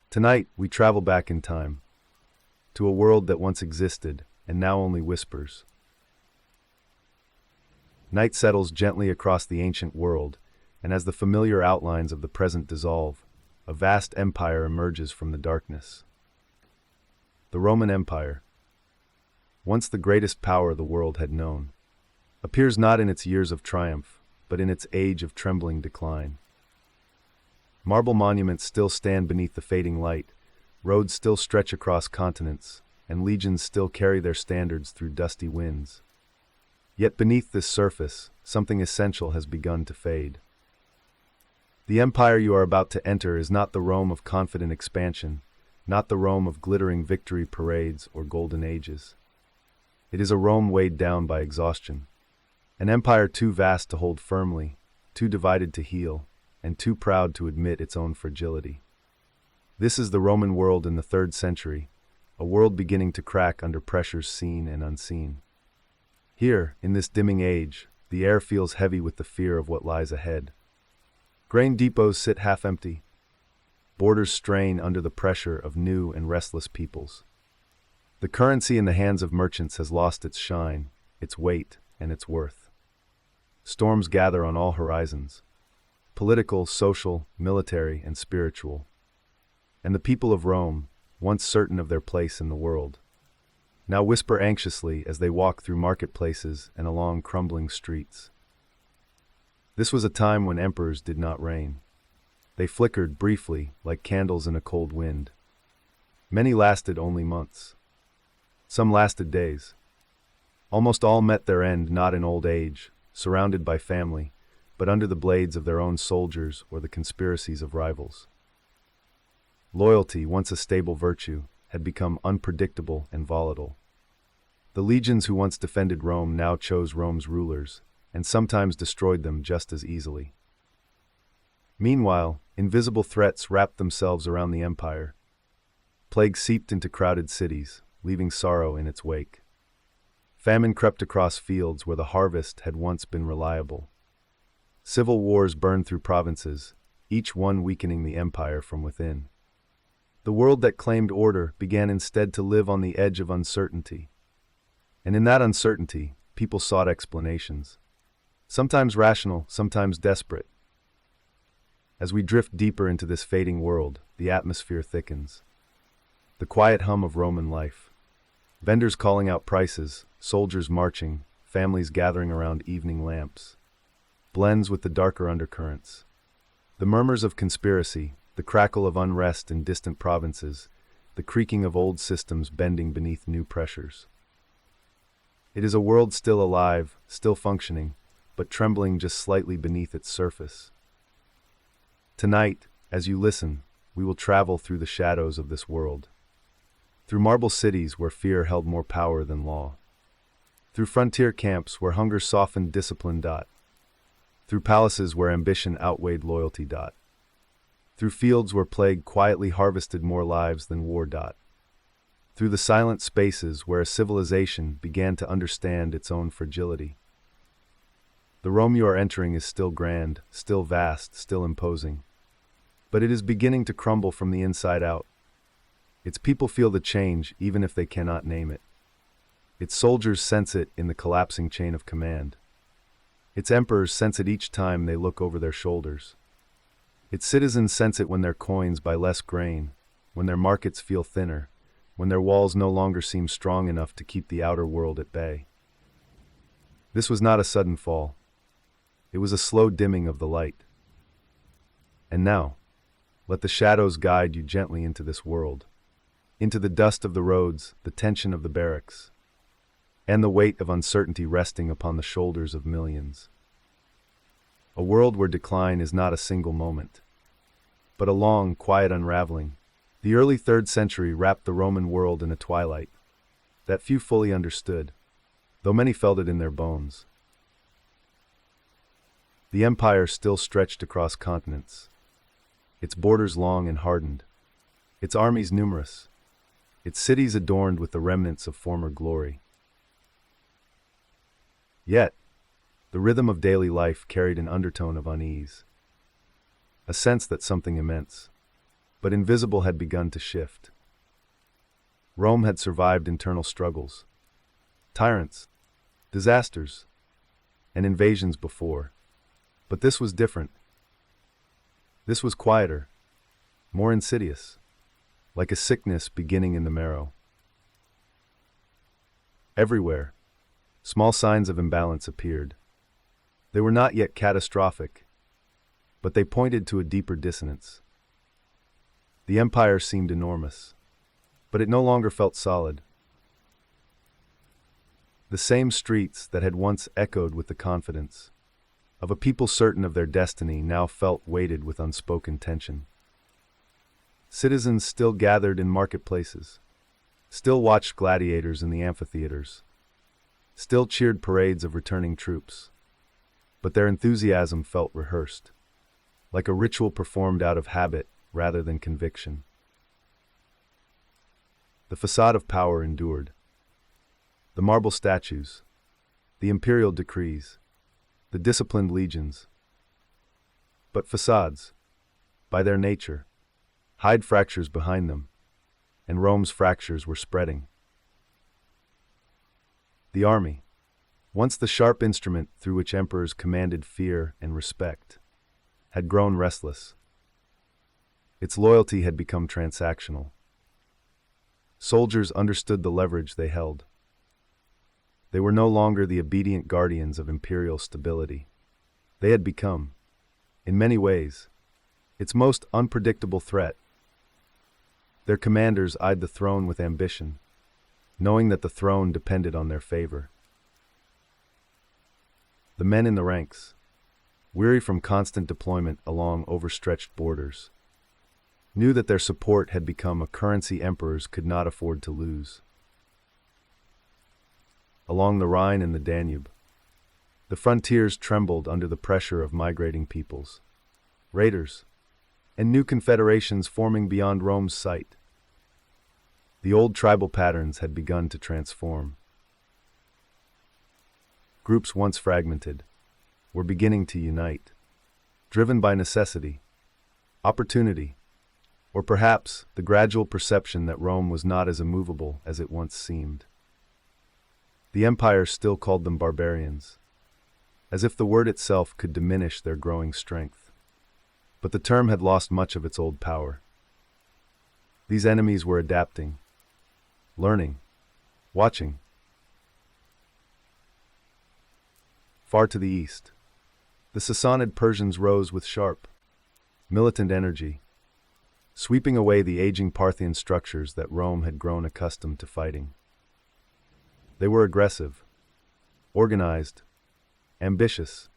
Tonight, we travel back in time, to a world that once existed and now only whispers. Night settles gently across the ancient world, and as the familiar outlines of the present dissolve, a vast empire emerges from the darkness. The Roman Empire, once the greatest power the world had known, appears not in its years of triumph, but in its age of trembling decline. Marble monuments still stand beneath the fading light, roads still stretch across continents, and legions still carry their standards through dusty winds. Yet beneath this surface, something essential has begun to fade. The empire you are about to enter is not the Rome of confident expansion, not the Rome of glittering victory parades or golden ages. It is a Rome weighed down by exhaustion, an empire too vast to hold firmly, too divided to heal, and too proud to admit its own fragility. This is the Roman world in the 3rd century, a world beginning to crack under pressures seen and unseen. Here, in this dimming age, the air feels heavy with the fear of what lies ahead. Grain depots sit half empty. Borders strain under the pressure of new and restless peoples. The currency in the hands of merchants has lost its shine, its weight, and its worth. Storms gather on all horizons: political, social, military, and spiritual. And the people of Rome, once certain of their place in the world, now whisper anxiously as they walk through marketplaces and along crumbling streets. This was a time when emperors did not reign. They flickered briefly, like candles in a cold wind. Many lasted only months. Some lasted days. Almost all met their end not in old age, surrounded by family, but under the blades of their own soldiers or the conspiracies of rivals. Loyalty, once a stable virtue, had become unpredictable and volatile. The legions who once defended Rome now chose Rome's rulers, and sometimes destroyed them just as easily. Meanwhile, invisible threats wrapped themselves around the empire. Plague seeped into crowded cities, leaving sorrow in its wake. Famine crept across fields where the harvest had once been reliable. Civil wars burned through provinces, each one weakening the empire from within. The world that claimed order began instead to live on the edge of uncertainty. And in that uncertainty, people sought explanations. Sometimes rational, sometimes desperate. As we drift deeper into this fading world, the atmosphere thickens. The quiet hum of Roman life. Vendors calling out prices, soldiers marching, families gathering around evening lamps, blends with the darker undercurrents. The murmurs of conspiracy, the crackle of unrest in distant provinces, the creaking of old systems bending beneath new pressures. It is a world still alive, still functioning, but trembling just slightly beneath its surface. Tonight, as you listen, we will travel through the shadows of this world. Through marble cities where fear held more power than law. Through frontier camps where hunger softened discipline. Through palaces where ambition outweighed loyalty. Through fields where plague quietly harvested more lives than war. Through the silent spaces where a civilization began to understand its own fragility. The Rome you are entering is still grand, still vast, still imposing. But it is beginning to crumble from the inside out. Its people feel the change even if they cannot name it. Its soldiers sense it in the collapsing chain of command. Its emperors sense it each time they look over their shoulders. Its citizens sense it when their coins buy less grain, when their markets feel thinner, when their walls no longer seem strong enough to keep the outer world at bay. This was not a sudden fall. It was a slow dimming of the light. And now, let the shadows guide you gently into this world, into the dust of the roads, the tension of the barracks, and the weight of uncertainty resting upon the shoulders of millions. A world where decline is not a single moment, but a long, quiet unraveling. The early 3rd century wrapped the Roman world in a twilight that few fully understood, though many felt it in their bones. The empire still stretched across continents, its borders long and hardened, its armies numerous, its cities adorned with the remnants of former glory. Yet, the rhythm of daily life carried an undertone of unease, a sense that something immense, but invisible had begun to shift. Rome had survived internal struggles, tyrants, disasters, and invasions before. But this was different. This was quieter, more insidious, like a sickness beginning in the marrow. Everywhere, small signs of imbalance appeared. They were not yet catastrophic, but they pointed to a deeper dissonance. The empire seemed enormous, but it no longer felt solid. The same streets that had once echoed with the confidence of a people certain of their destiny now felt weighted with unspoken tension. Citizens still gathered in marketplaces, still watched gladiators in the amphitheaters, still cheered parades of returning troops, but their enthusiasm felt rehearsed, like a ritual performed out of habit rather than conviction. The facade of power endured. The marble statues, the imperial decrees, the disciplined legions. But facades, by their nature, hide fractures behind them, and Rome's fractures were spreading. The army, once the sharp instrument through which emperors commanded fear and respect, had grown restless. Its loyalty had become transactional. Soldiers understood the leverage they held. They were no longer the obedient guardians of imperial stability. They had become, in many ways, its most unpredictable threat. Their commanders eyed the throne with ambition, knowing that the throne depended on their favor. The men in the ranks, weary from constant deployment along overstretched borders, knew that their support had become a currency emperors could not afford to lose. Along the Rhine and the Danube, the frontiers trembled under the pressure of migrating peoples, raiders, and new confederations forming beyond Rome's sight. The old tribal patterns had begun to transform. Groups once fragmented were beginning to unite, driven by necessity, opportunity, or perhaps the gradual perception that Rome was not as immovable as it once seemed. The empire still called them barbarians, as if the word itself could diminish their growing strength. But the term had lost much of its old power. These enemies were adapting, learning, watching. Far to the east, the Sassanid Persians rose with sharp, militant energy, sweeping away the aging Parthian structures that Rome had grown accustomed to fighting. They were aggressive, organized, ambitious,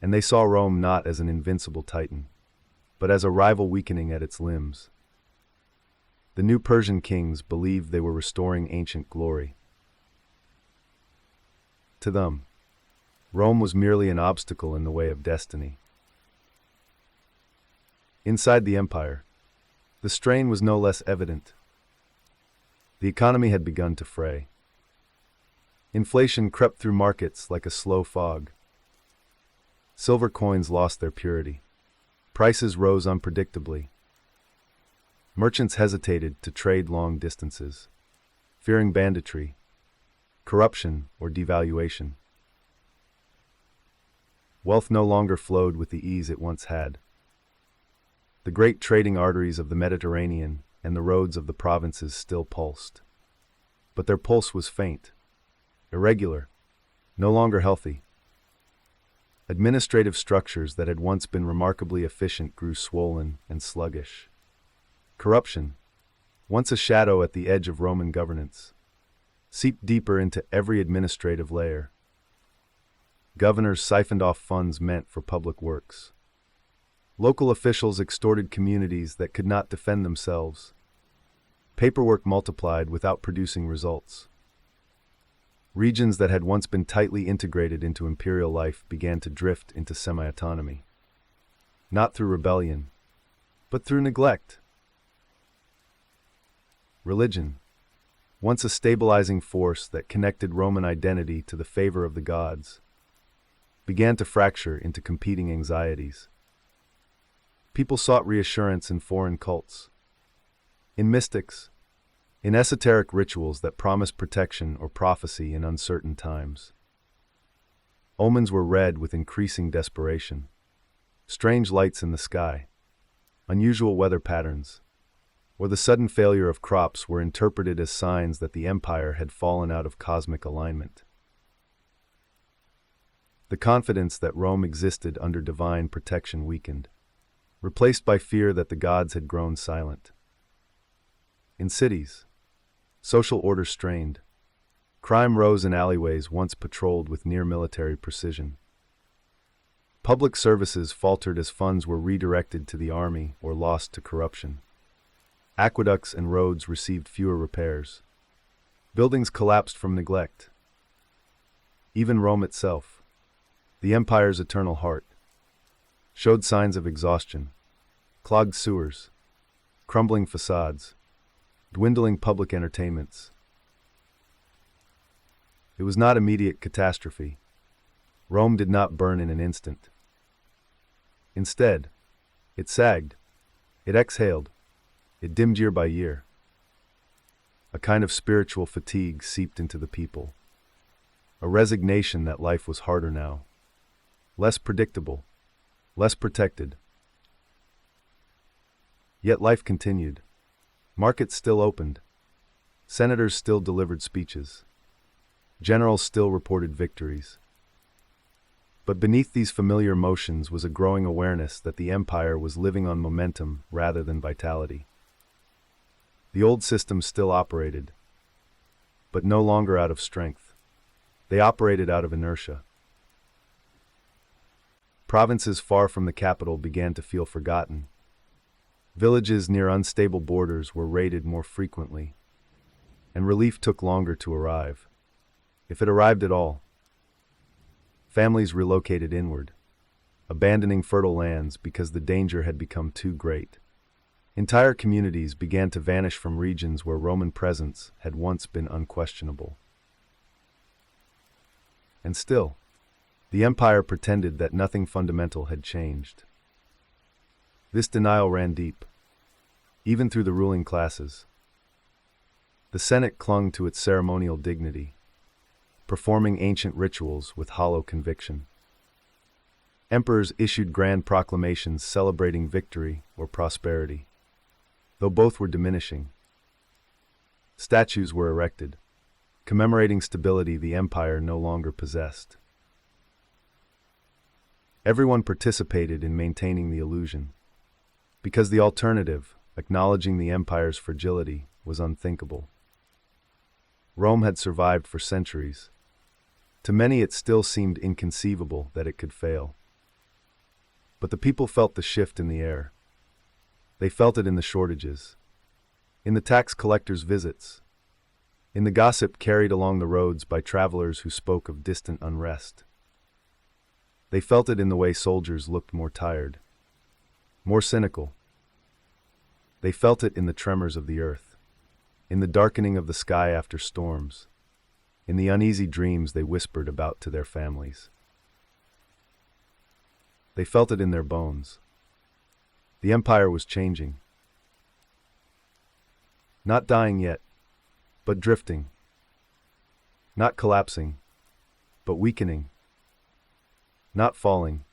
and they saw Rome not as an invincible titan, but as a rival weakening at its limbs. The new Persian kings believed they were restoring ancient glory. To them, Rome was merely an obstacle in the way of destiny. Inside the empire, the strain was no less evident. The economy had begun to fray. Inflation crept through markets like a slow fog. Silver coins lost their purity. Prices rose unpredictably. Merchants hesitated to trade long distances, fearing banditry, corruption, or devaluation. Wealth no longer flowed with the ease it once had. The great trading arteries of the Mediterranean and the roads of the provinces still pulsed. But their pulse was faint, irregular, no longer healthy. Administrative structures that had once been remarkably efficient grew swollen and sluggish. Corruption, once a shadow at the edge of Roman governance, seeped deeper into every administrative layer. Governors siphoned off funds meant for public works. Local officials extorted communities that could not defend themselves. Paperwork multiplied without producing results. Regions that had once been tightly integrated into imperial life began to drift into semi-autonomy. Not through rebellion, but through neglect. Religion, once a stabilizing force that connected Roman identity to the favor of the gods, began to fracture into competing anxieties. People sought reassurance in foreign cults, in mystics, in esoteric rituals that promised protection or prophecy in uncertain times. Omens were read with increasing desperation. Strange lights in the sky, unusual weather patterns, or the sudden failure of crops were interpreted as signs that the empire had fallen out of cosmic alignment. The confidence that Rome existed under divine protection weakened, replaced by fear that the gods had grown silent. In cities, social order strained. Crime rose in alleyways once patrolled with near-military precision. Public services faltered as funds were redirected to the army or lost to corruption. Aqueducts and roads received fewer repairs. Buildings collapsed from neglect. Even Rome itself, the empire's eternal heart, showed signs of exhaustion. Clogged sewers, crumbling facades, dwindling public entertainments. It was not immediate catastrophe. Rome did not burn in an instant. Instead, it sagged, it exhaled, it dimmed year by year. A kind of spiritual fatigue seeped into the people. A resignation that life was harder now. Less predictable, less protected. Yet life continued. Markets still opened. Senators still delivered speeches. Generals still reported victories. But beneath these familiar motions was a growing awareness that the empire was living on momentum rather than vitality. The old systems still operated, but no longer out of strength. They operated out of inertia. Provinces far from the capital began to feel forgotten. Villages near unstable borders were raided more frequently, and relief took longer to arrive, if it arrived at all. Families relocated inward, abandoning fertile lands because the danger had become too great. Entire communities began to vanish from regions where Roman presence had once been unquestionable. And still, the empire pretended that nothing fundamental had changed. This denial ran deep, even through the ruling classes. The Senate clung to its ceremonial dignity, performing ancient rituals with hollow conviction. Emperors issued grand proclamations celebrating victory or prosperity, though both were diminishing. Statues were erected, commemorating stability the empire no longer possessed. Everyone participated in maintaining the illusion, because the alternative, acknowledging the empire's fragility, was unthinkable. Rome had survived for centuries. To many it still seemed inconceivable that it could fail. But the people felt the shift in the air. They felt it in the shortages, in the tax collectors' visits, in the gossip carried along the roads by travelers who spoke of distant unrest. They felt it in the way soldiers looked more tired, more cynical. They felt it in the tremors of the earth, in the darkening of the sky after storms, in the uneasy dreams they whispered about to their families. They felt it in their bones. The empire was changing. Not dying yet, but drifting. Not collapsing, but weakening. Not falling,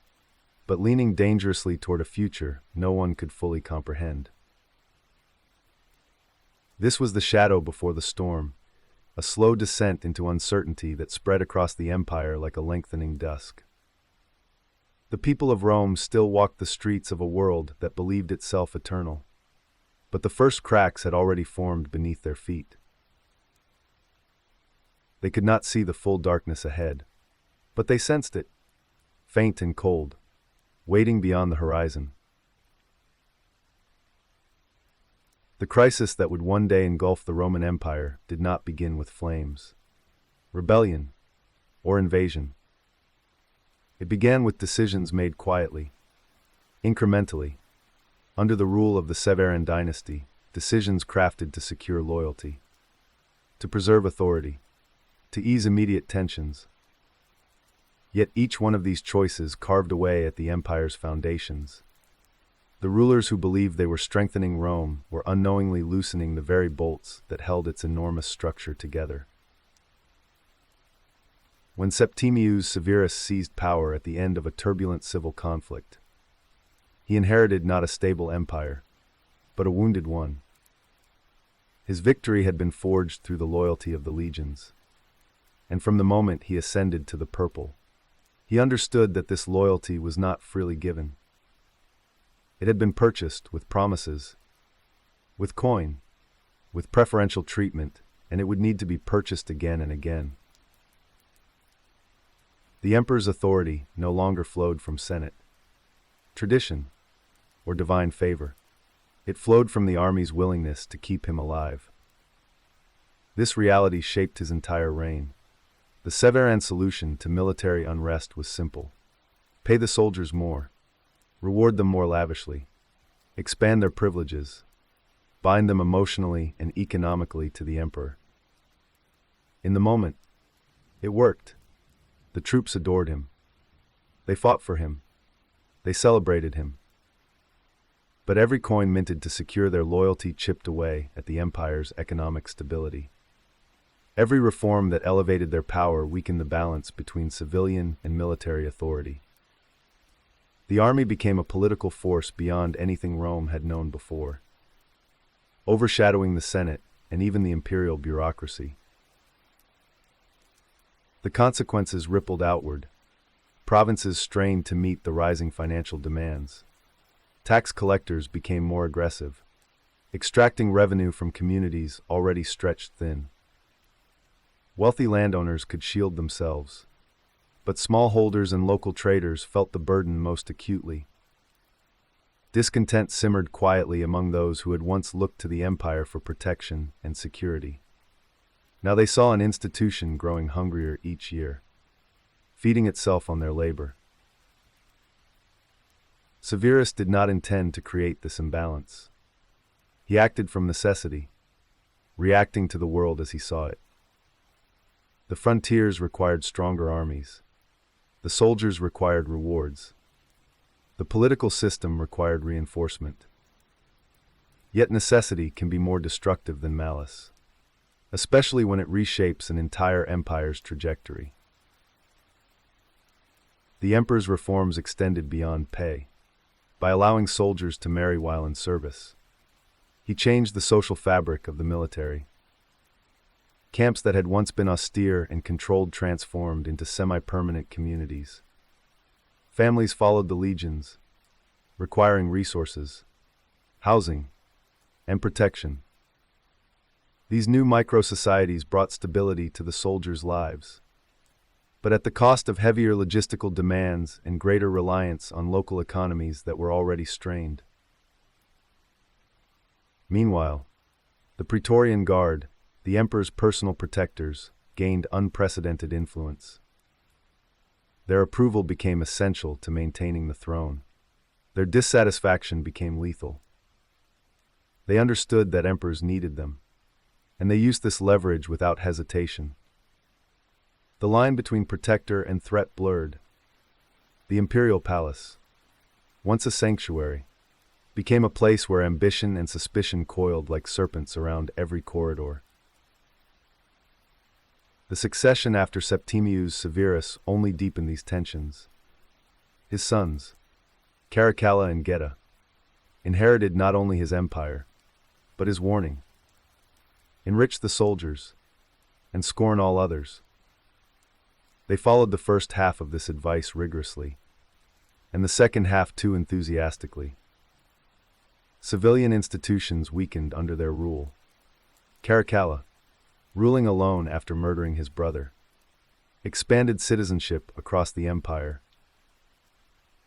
but leaning dangerously toward a future no one could fully comprehend. This was the shadow before the storm, a slow descent into uncertainty that spread across the empire like a lengthening dusk. The people of Rome still walked the streets of a world that believed itself eternal, but the first cracks had already formed beneath their feet. They could not see the full darkness ahead, but they sensed it, faint and cold, waiting beyond the horizon. The crisis that would one day engulf the Roman Empire did not begin with flames, rebellion, or invasion. It began with decisions made quietly, incrementally, under the rule of the Severan dynasty, decisions crafted to secure loyalty, to preserve authority, to ease immediate tensions. Yet each one of these choices carved away at the empire's foundations. The rulers who believed they were strengthening Rome were unknowingly loosening the very bolts that held its enormous structure together. When Septimius Severus seized power at the end of a turbulent civil conflict, he inherited not a stable empire, but a wounded one. His victory had been forged through the loyalty of the legions, and from the moment he ascended to the purple, he understood that this loyalty was not freely given. It had been purchased with promises, with coin, with preferential treatment, and it would need to be purchased again and again. The emperor's authority no longer flowed from Senate, tradition, or divine favor. It flowed from the army's willingness to keep him alive. This reality shaped his entire reign. The Severan solution to military unrest was simple. Pay the soldiers more, reward them more lavishly, expand their privileges, bind them emotionally and economically to the emperor. In the moment, it worked. The troops adored him. They fought for him. They celebrated him. But every coin minted to secure their loyalty chipped away at the empire's economic stability. Every reform that elevated their power weakened the balance between civilian and military authority. The army became a political force beyond anything Rome had known before, overshadowing the Senate and even the imperial bureaucracy. The consequences rippled outward. Provinces strained to meet the rising financial demands. Tax collectors became more aggressive, extracting revenue from communities already stretched thin. Wealthy landowners could shield themselves, but smallholders and local traders felt the burden most acutely. Discontent simmered quietly among those who had once looked to the empire for protection and security. Now they saw an institution growing hungrier each year, feeding itself on their labor. Severus did not intend to create this imbalance. He acted from necessity, reacting to the world as he saw it. The frontiers required stronger armies. The soldiers required rewards. The political system required reinforcement. Yet necessity can be more destructive than malice, especially when it reshapes an entire empire's trajectory. The emperor's reforms extended beyond pay. By allowing soldiers to marry while in service, he changed the social fabric of the military. Camps that had once been austere and controlled transformed into semi-permanent communities. Families followed the legions, requiring resources, housing, and protection. These new micro-societies brought stability to the soldiers' lives, but at the cost of heavier logistical demands and greater reliance on local economies that were already strained. Meanwhile, the Praetorian Guard, the emperor's personal protectors, gained unprecedented influence. Their approval became essential to maintaining the throne. Their dissatisfaction became lethal. They understood that emperors needed them, and they used this leverage without hesitation. The line between protector and threat blurred. The imperial palace, once a sanctuary, became a place where ambition and suspicion coiled like serpents around every corridor. The succession after Septimius Severus only deepened these tensions. His sons, Caracalla and Geta, inherited not only his empire, but his warning. Enrich the soldiers, and scorn all others. They followed the first half of this advice rigorously, and the second half too enthusiastically. Civilian institutions weakened under their rule. Caracalla, ruling alone after murdering his brother, expanded citizenship across the empire,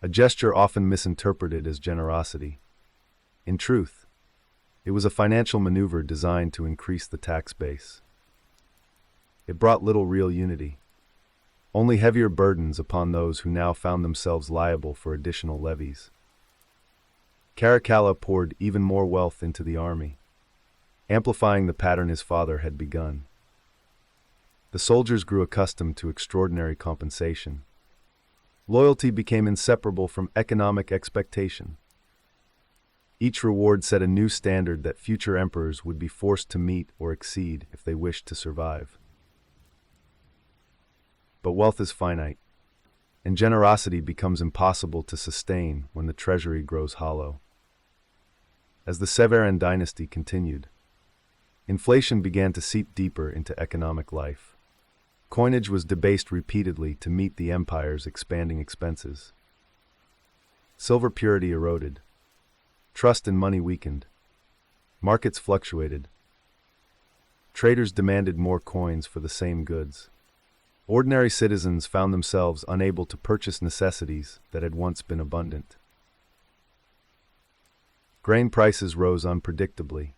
a gesture often misinterpreted as generosity. In truth, it was a financial maneuver designed to increase the tax base. It brought little real unity, only heavier burdens upon those who now found themselves liable for additional levies. Caracalla poured even more wealth into the army, amplifying the pattern his father had begun. The soldiers grew accustomed to extraordinary compensation. Loyalty became inseparable from economic expectation. Each reward set a new standard that future emperors would be forced to meet or exceed if they wished to survive. But wealth is finite, and generosity becomes impossible to sustain when the treasury grows hollow. As the Severan dynasty continued, inflation began to seep deeper into economic life. Coinage was debased repeatedly to meet the empire's expanding expenses. Silver purity eroded. Trust in money weakened. Markets fluctuated. Traders demanded more coins for the same goods. Ordinary citizens found themselves unable to purchase necessities that had once been abundant. Grain prices rose unpredictably,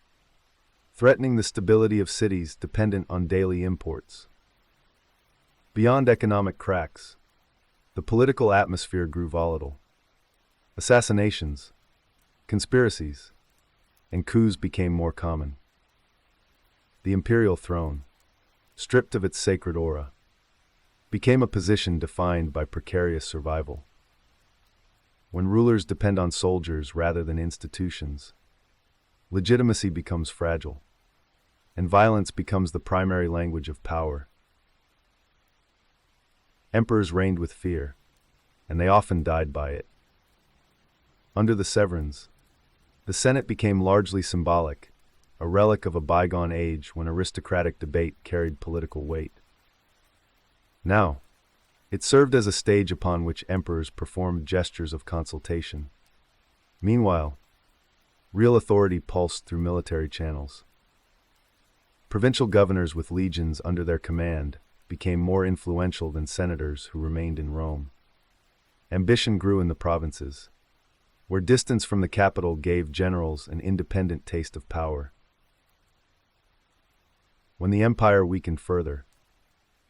threatening the stability of cities dependent on daily imports. Beyond economic cracks, the political atmosphere grew volatile. Assassinations, conspiracies, and coups became more common. The imperial throne, stripped of its sacred aura, became a position defined by precarious survival. When rulers depend on soldiers rather than institutions, legitimacy becomes fragile, and violence becomes the primary language of power. Emperors reigned with fear, and they often died by it. Under the Severans, the Senate became largely symbolic, a relic of a bygone age when aristocratic debate carried political weight. Now, it served as a stage upon which emperors performed gestures of consultation. Meanwhile, real authority pulsed through military channels. Provincial governors with legions under their command became more influential than senators who remained in Rome. Ambition grew in the provinces, where distance from the capital gave generals an independent taste of power. When the empire weakened further,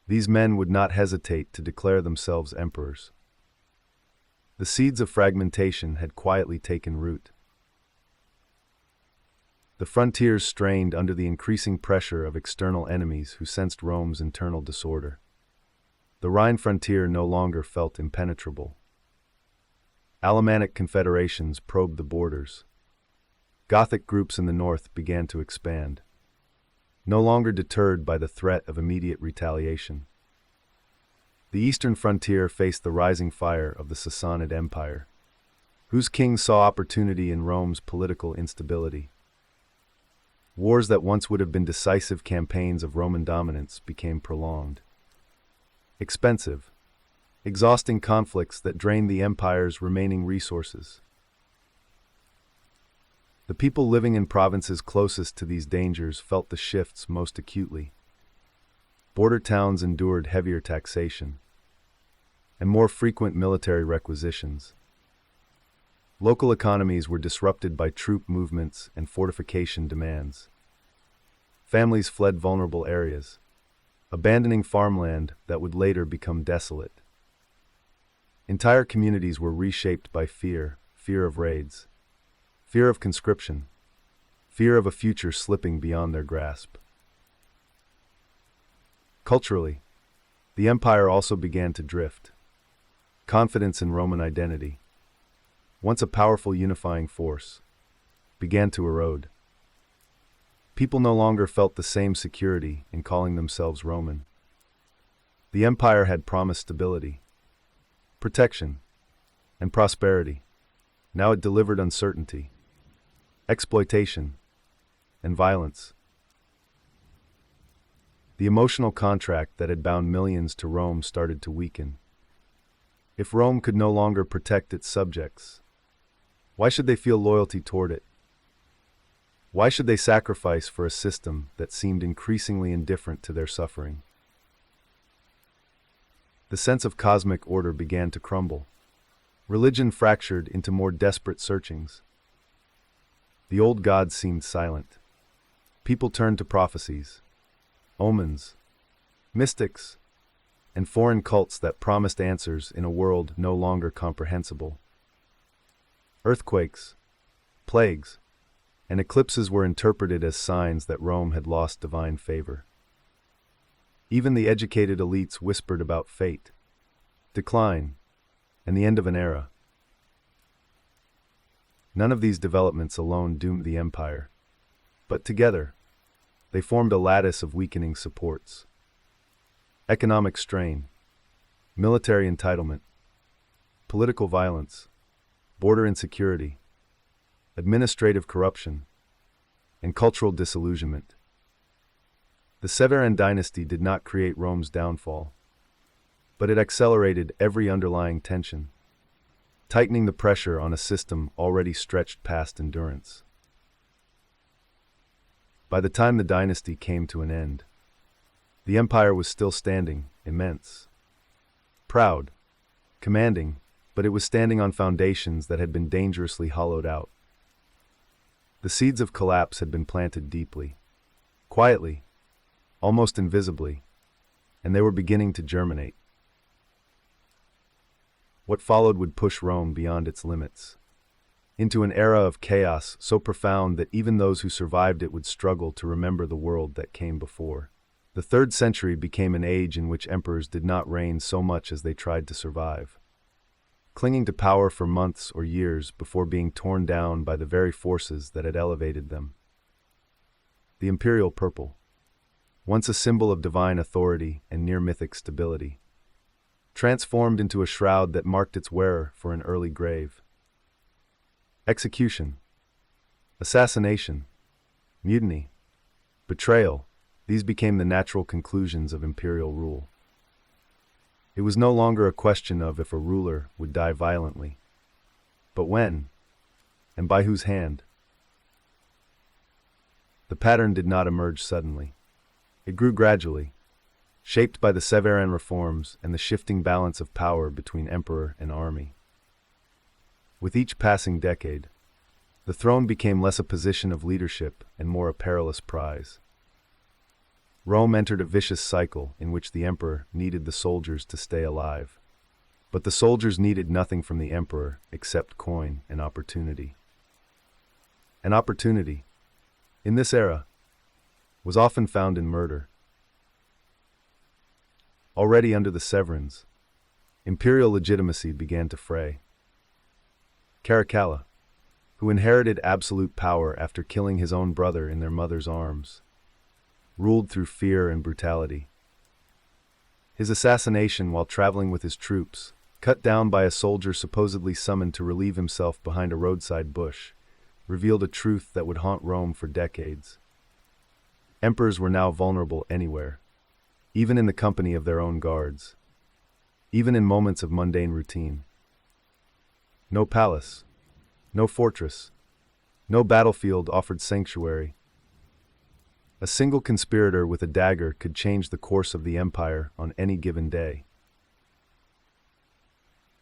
these men would not hesitate to declare themselves emperors. The seeds of fragmentation had quietly taken root. The frontiers strained under the increasing pressure of external enemies who sensed Rome's internal disorder. The Rhine frontier no longer felt impenetrable. Alemannic confederations probed the borders. Gothic groups in the north began to expand, no longer deterred by the threat of immediate retaliation. The eastern frontier faced the rising fire of the Sassanid Empire, whose kings saw opportunity in Rome's political instability. Wars that once would have been decisive campaigns of Roman dominance became prolonged. Expensive, exhausting conflicts that drained the empire's remaining resources. The people living in provinces closest to these dangers felt the shifts most acutely. Border towns endured heavier taxation and more frequent military requisitions. Local economies were disrupted by troop movements and fortification demands. Families fled vulnerable areas, abandoning farmland that would later become desolate. Entire communities were reshaped by fear of raids, fear of conscription, fear of a future slipping beyond their grasp. Culturally, the empire also began to drift. Confidence in Roman identity, once a powerful unifying force, began to erode. People no longer felt the same security in calling themselves Roman. The empire had promised stability, protection, and prosperity. Now it delivered uncertainty, exploitation, and violence. The emotional contract that had bound millions to Rome started to weaken. If Rome could no longer protect its subjects, why should they feel loyalty toward it? Why should they sacrifice for a system that seemed increasingly indifferent to their suffering? The sense of cosmic order began to crumble. Religion fractured into more desperate searchings. The old gods seemed silent. People turned to prophecies, omens, mystics, and foreign cults that promised answers in a world no longer comprehensible. Earthquakes, plagues, and eclipses were interpreted as signs that Rome had lost divine favor. Even the educated elites whispered about fate, decline, and the end of an era. None of these developments alone doomed the empire, but together, they formed a lattice of weakening supports. Economic strain, military entitlement, political violence, border insecurity, administrative corruption, and cultural disillusionment. The Severan dynasty did not create Rome's downfall, but it accelerated every underlying tension, tightening the pressure on a system already stretched past endurance. By the time the dynasty came to an end, the empire was still standing, immense, proud, commanding, but it was standing on foundations that had been dangerously hollowed out. The seeds of collapse had been planted deeply, quietly, almost invisibly, and they were beginning to germinate. What followed would push Rome beyond its limits, into an era of chaos so profound that even those who survived it would struggle to remember the world that came before. The 3rd century became an age in which emperors did not reign so much as they tried to survive, clinging to power for months or years before being torn down by the very forces that had elevated them. The imperial purple, once a symbol of divine authority and near-mythic stability, transformed into a shroud that marked its wearer for an early grave. Execution, assassination, mutiny, betrayal, these became the natural conclusions of imperial rule. It was no longer a question of if a ruler would die violently, but when, and by whose hand. The pattern did not emerge suddenly. It grew gradually, shaped by the Severan reforms and the shifting balance of power between emperor and army. With each passing decade, the throne became less a position of leadership and more a perilous prize. Rome entered a vicious cycle in which the emperor needed the soldiers to stay alive, but the soldiers needed nothing from the emperor except coin and opportunity. And opportunity, in this era, was often found in murder. Already under the Severans, imperial legitimacy began to fray. Caracalla, who inherited absolute power after killing his own brother in their mother's arms, ruled through fear and brutality. His assassination while traveling with his troops, cut down by a soldier supposedly summoned to relieve himself behind a roadside bush, revealed a truth that would haunt Rome for decades. Emperors were now vulnerable anywhere, even in the company of their own guards, even in moments of mundane routine. No palace, no fortress, no battlefield offered sanctuary. A single conspirator with a dagger could change the course of the empire on any given day.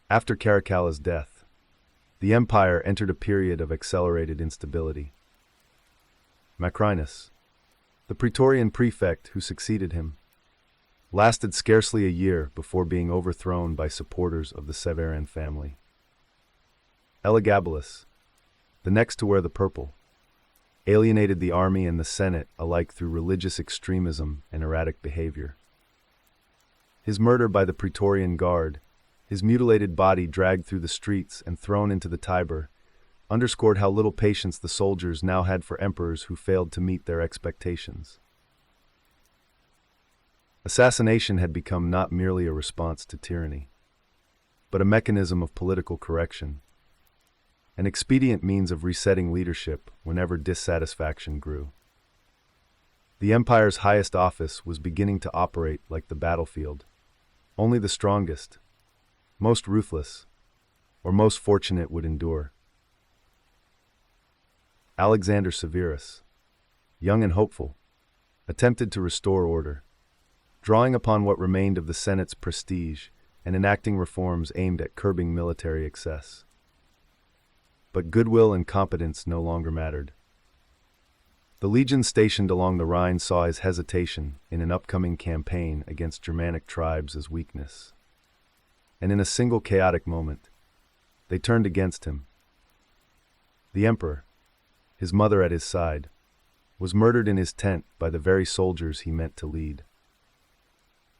After Caracalla's death, the empire entered a period of accelerated instability. Macrinus, the Praetorian prefect who succeeded him, lasted scarcely a year before being overthrown by supporters of the Severan family. Elagabalus, the next to wear the purple, alienated the army and the Senate alike through religious extremism and erratic behavior. His murder by the Praetorian Guard, his mutilated body dragged through the streets and thrown into the Tiber, underscored how little patience the soldiers now had for emperors who failed to meet their expectations. Assassination had become not merely a response to tyranny, but a mechanism of political correction, an expedient means of resetting leadership whenever dissatisfaction grew. The empire's highest office was beginning to operate like the battlefield. Only the strongest, most ruthless, or most fortunate would endure. Alexander Severus, young and hopeful, attempted to restore order, drawing upon what remained of the Senate's prestige and enacting reforms aimed at curbing military excess. But goodwill and competence no longer mattered. The legions stationed along the Rhine saw his hesitation in an upcoming campaign against Germanic tribes as weakness. And in a single chaotic moment, they turned against him. The emperor, his mother at his side, was murdered in his tent by the very soldiers he meant to lead.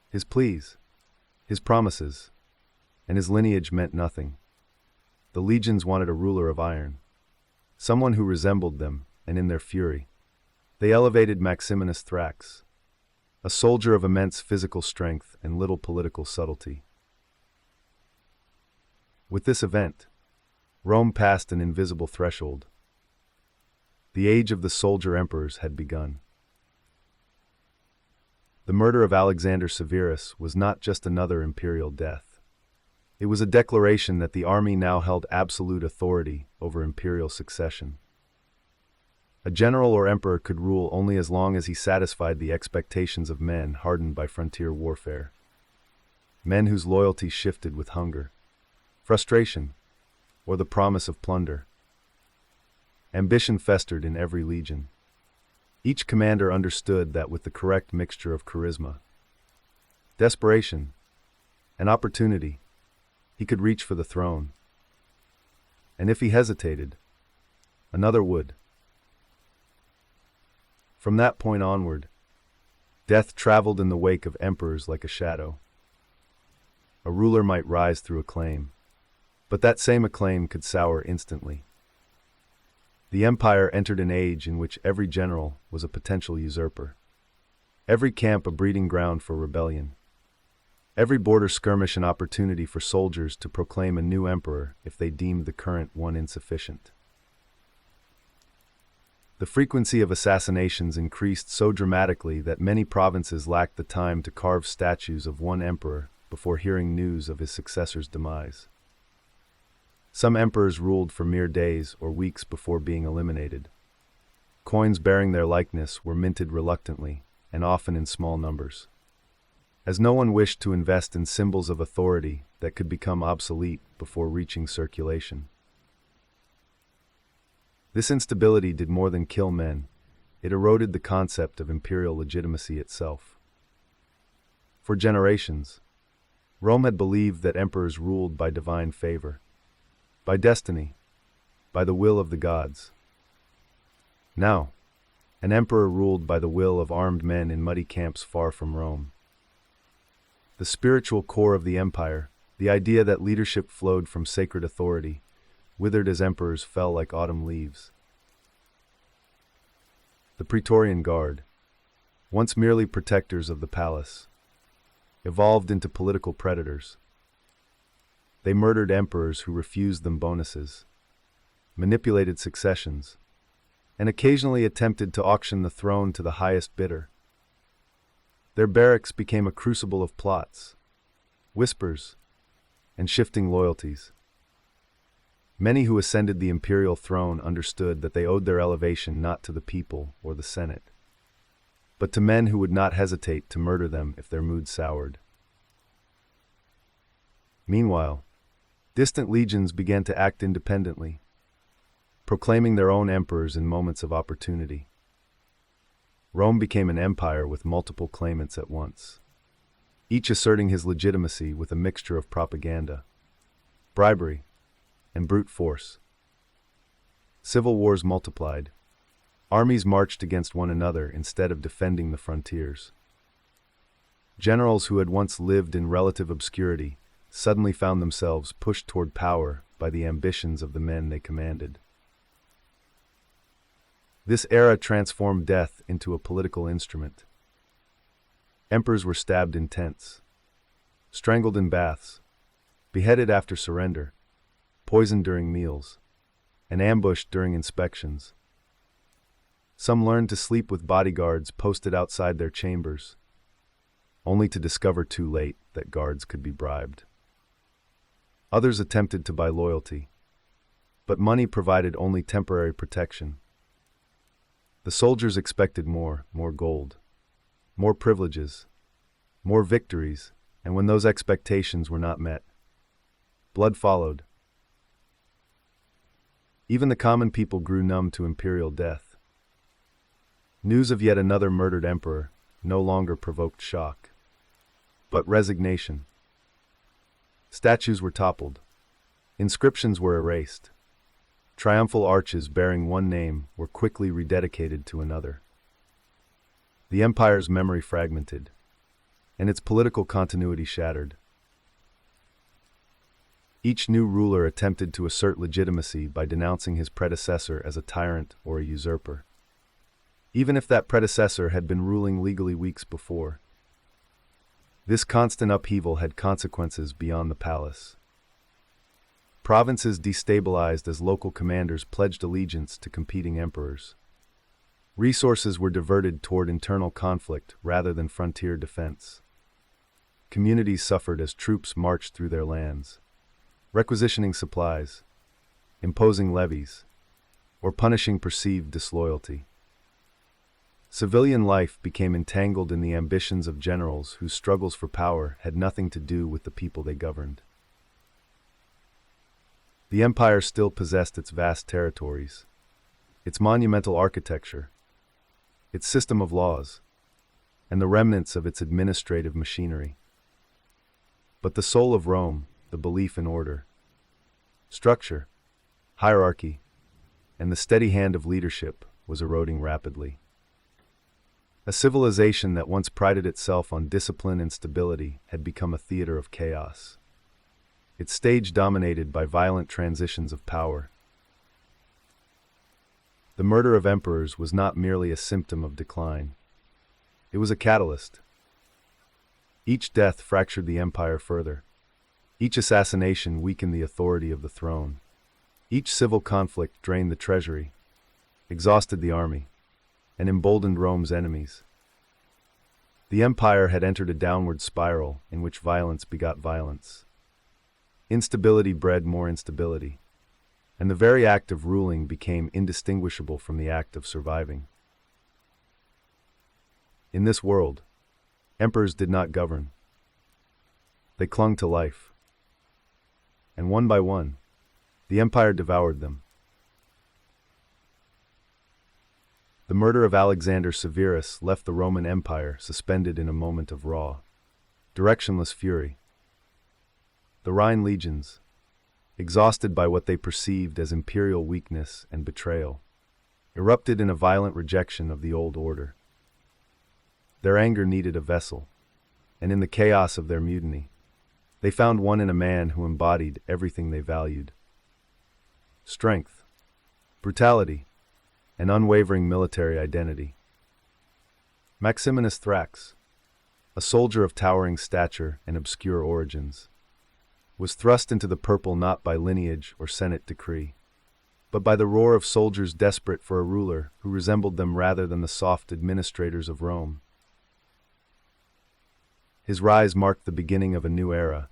His pleas, his promises, and his lineage meant nothing. The legions wanted a ruler of iron, someone who resembled them, and in their fury, they elevated Maximinus Thrax, a soldier of immense physical strength and little political subtlety. With this event, Rome passed an invisible threshold. The age of the soldier emperors had begun. The murder of Alexander Severus was not just another imperial death. It was a declaration that the army now held absolute authority over imperial succession. A general or emperor could rule only as long as he satisfied the expectations of men hardened by frontier warfare. Men whose loyalty shifted with hunger, frustration, or the promise of plunder. Ambition festered in every legion. Each commander understood that with the correct mixture of charisma, desperation, and opportunity, he could reach for the throne. And if he hesitated, another would. From that point onward, death traveled in the wake of emperors like a shadow. A ruler might rise through acclaim, but that same acclaim could sour instantly. The empire entered an age in which every general was a potential usurper, every camp a breeding ground for rebellion, every border skirmish an opportunity for soldiers to proclaim a new emperor if they deemed the current one insufficient. The frequency of assassinations increased so dramatically that many provinces lacked the time to carve statues of one emperor before hearing news of his successor's demise. Some emperors ruled for mere days or weeks before being eliminated. Coins bearing their likeness were minted reluctantly, and often in small numbers, as no one wished to invest in symbols of authority that could become obsolete before reaching circulation. This instability did more than kill men, it eroded the concept of imperial legitimacy itself. For generations, Rome had believed that emperors ruled by divine favor, by destiny, by the will of the gods. Now, an emperor ruled by the will of armed men in muddy camps far from Rome. The spiritual core of the empire, the idea that leadership flowed from sacred authority, withered as emperors fell like autumn leaves. The Praetorian Guard, once merely protectors of the palace, evolved into political predators. They murdered emperors who refused them bonuses, manipulated successions, and occasionally attempted to auction the throne to the highest bidder. Their barracks became a crucible of plots, whispers, and shifting loyalties. Many who ascended the imperial throne understood that they owed their elevation not to the people or the Senate, but to men who would not hesitate to murder them if their mood soured. Meanwhile, distant legions began to act independently, proclaiming their own emperors in moments of opportunity. Rome became an empire with multiple claimants at once, each asserting his legitimacy with a mixture of propaganda, bribery, and brute force. Civil wars multiplied. Armies marched against one another instead of defending the frontiers. Generals who had once lived in relative obscurity suddenly found themselves pushed toward power by the ambitions of the men they commanded. This era transformed death into a political instrument. Emperors were stabbed in tents, strangled in baths, beheaded after surrender, poisoned during meals, and ambushed during inspections. Some learned to sleep with bodyguards posted outside their chambers, only to discover too late that guards could be bribed. Others attempted to buy loyalty, but money provided only temporary protection. The soldiers expected more gold, more privileges, more victories, and when those expectations were not met, blood followed. Even the common people grew numb to imperial death. News of yet another murdered emperor no longer provoked shock, but resignation. Statues were toppled. Inscriptions were erased. Triumphal arches bearing one name were quickly rededicated to another. The empire's memory fragmented, and its political continuity shattered. Each new ruler attempted to assert legitimacy by denouncing his predecessor as a tyrant or a usurper, even if that predecessor had been ruling legally weeks before. This constant upheaval had consequences beyond the palace. Provinces destabilized as local commanders pledged allegiance to competing emperors. Resources were diverted toward internal conflict rather than frontier defense. Communities suffered as troops marched through their lands, requisitioning supplies, imposing levies, or punishing perceived disloyalty. Civilian life became entangled in the ambitions of generals whose struggles for power had nothing to do with the people they governed. The empire still possessed its vast territories, its monumental architecture, its system of laws, and the remnants of its administrative machinery. But the soul of Rome, the belief in order, structure, hierarchy, and the steady hand of leadership, was eroding rapidly. A civilization that once prided itself on discipline and stability had become a theater of chaos, its stage dominated by violent transitions of power. The murder of emperors was not merely a symptom of decline. It was a catalyst. Each death fractured the empire further. Each assassination weakened the authority of the throne. Each civil conflict drained the treasury, exhausted the army, and emboldened Rome's enemies. The empire had entered a downward spiral in which violence begot violence. Instability bred more instability, and the very act of ruling became indistinguishable from the act of surviving. In this world, emperors did not govern. They clung to life. And one by one, the empire devoured them. The murder of Alexander Severus left the Roman Empire suspended in a moment of raw, directionless fury. The Rhine legions, exhausted by what they perceived as imperial weakness and betrayal, erupted in a violent rejection of the old order. Their anger needed a vessel, and in the chaos of their mutiny, they found one in a man who embodied everything they valued: strength, brutality, and unwavering military identity. Maximinus Thrax, a soldier of towering stature and obscure origins, was thrust into the purple not by lineage or Senate decree, but by the roar of soldiers desperate for a ruler who resembled them rather than the soft administrators of Rome. His rise marked the beginning of a new era,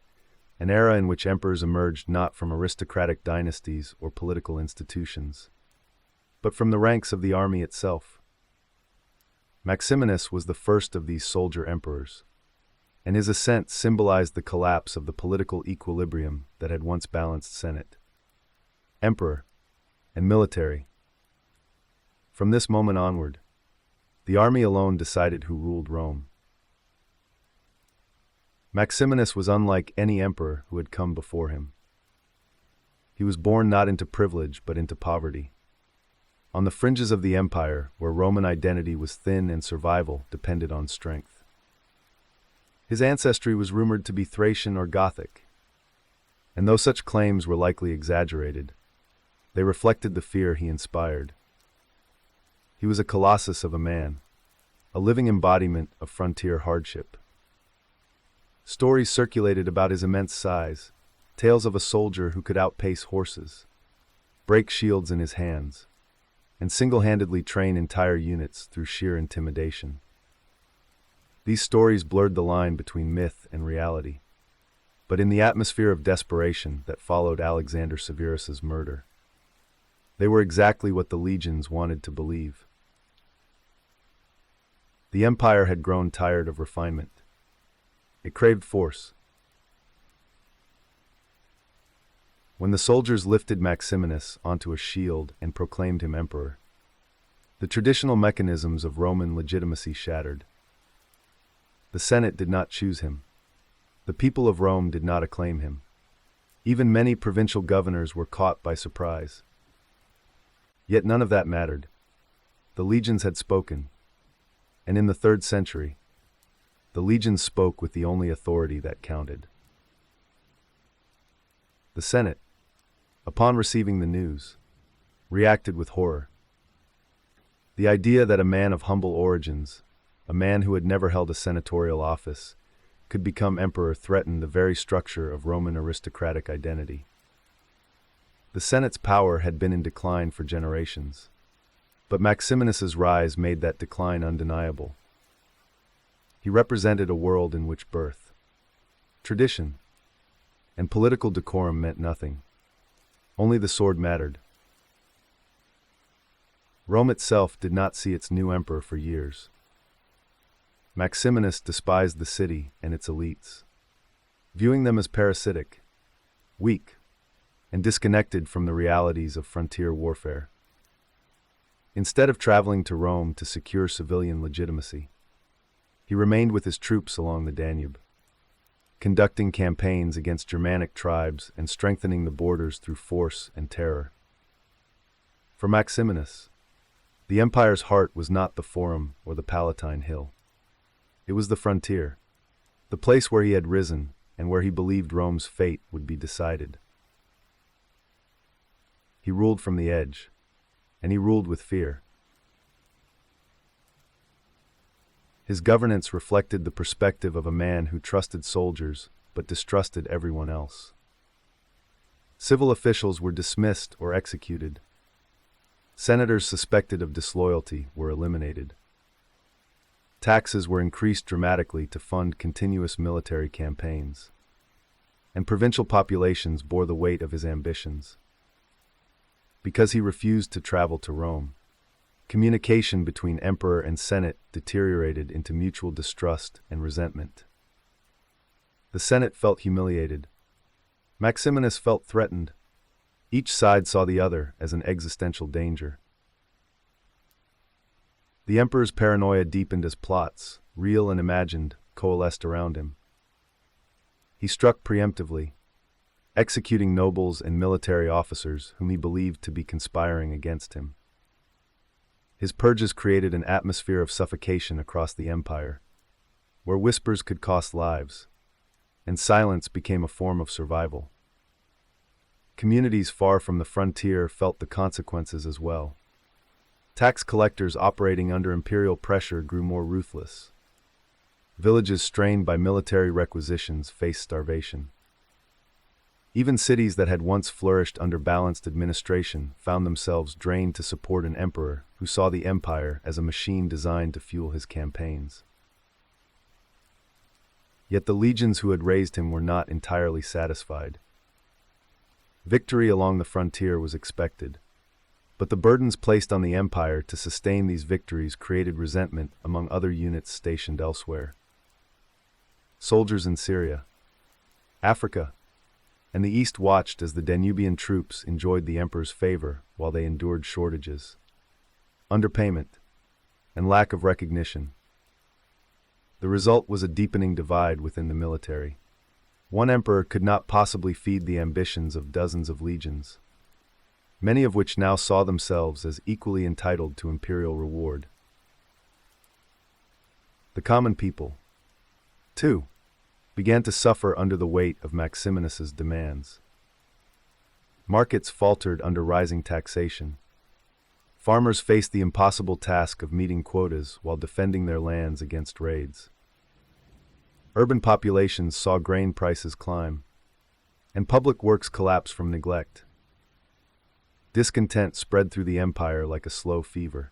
an era in which emperors emerged not from aristocratic dynasties or political institutions, but from the ranks of the army itself. Maximinus was the first of these soldier emperors, and his ascent symbolized the collapse of the political equilibrium that had once balanced Senate, emperor, and military. From this moment onward, the army alone decided who ruled Rome. Maximinus was unlike any emperor who had come before him. He was born not into privilege but into poverty, on the fringes of the empire where Roman identity was thin and survival depended on strength. His ancestry was rumored to be Thracian or Gothic, and though such claims were likely exaggerated, they reflected the fear he inspired. He was a colossus of a man, a living embodiment of frontier hardship. Stories circulated about his immense size, tales of a soldier who could outpace horses, break shields in his hands, and single-handedly train entire units through sheer intimidation. These stories blurred the line between myth and reality, but in the atmosphere of desperation that followed Alexander Severus's murder, they were exactly what the legions wanted to believe. The empire had grown tired of refinement. It craved force. When the soldiers lifted Maximinus onto a shield and proclaimed him emperor, the traditional mechanisms of Roman legitimacy shattered. The Senate did not choose him. The people of Rome did not acclaim him. Even many provincial governors were caught by surprise. Yet none of that mattered. The legions had spoken, and in the 3rd century, the legions spoke with the only authority that counted. The Senate, upon receiving the news, reacted with horror. The idea that a man of humble origins, a man who had never held a senatorial office, could become emperor threatened the very structure of Roman aristocratic identity. The Senate's power had been in decline for generations, but Maximinus's rise made that decline undeniable. He represented a world in which birth, tradition, and political decorum meant nothing. Only the sword mattered. Rome itself did not see its new emperor for years. Maximinus despised the city and its elites, viewing them as parasitic, weak, and disconnected from the realities of frontier warfare. Instead of traveling to Rome to secure civilian legitimacy, he remained with his troops along the Danube, conducting campaigns against Germanic tribes and strengthening the borders through force and terror. For Maximinus, the empire's heart was not the Forum or the Palatine Hill. It was the frontier, the place where he had risen and where he believed Rome's fate would be decided. He ruled from the edge, and he ruled with fear. His governance reflected the perspective of a man who trusted soldiers but distrusted everyone else. Civil officials were dismissed or executed. Senators suspected of disloyalty were eliminated. Taxes were increased dramatically to fund continuous military campaigns, and provincial populations bore the weight of his ambitions. Because he refused to travel to Rome, communication between emperor and Senate deteriorated into mutual distrust and resentment. The Senate felt humiliated. Maximinus felt threatened. Each side saw the other as an existential danger. The emperor's paranoia deepened as plots, real and imagined, coalesced around him. He struck preemptively, executing nobles and military officers whom he believed to be conspiring against him. His purges created an atmosphere of suffocation across the empire, where whispers could cost lives, and silence became a form of survival. Communities far from the frontier felt the consequences as well. Tax collectors operating under imperial pressure grew more ruthless. Villages strained by military requisitions faced starvation. Even cities that had once flourished under balanced administration found themselves drained to support an emperor who saw the empire as a machine designed to fuel his campaigns. Yet the legions who had raised him were not entirely satisfied. Victory along the frontier was expected, but the burdens placed on the empire to sustain these victories created resentment among other units stationed elsewhere. Soldiers in Syria, Africa, and the East watched as the Danubian troops enjoyed the emperor's favor while they endured shortages, underpayment, and lack of recognition. The result was a deepening divide within the military. One emperor could not possibly feed the ambitions of dozens of legions, many of which now saw themselves as equally entitled to imperial reward. The common people, too, began to suffer under the weight of Maximinus's demands. Markets faltered under rising taxation. Farmers faced the impossible task of meeting quotas while defending their lands against raids. Urban populations saw grain prices climb, and public works collapse from neglect. Discontent spread through the empire like a slow fever,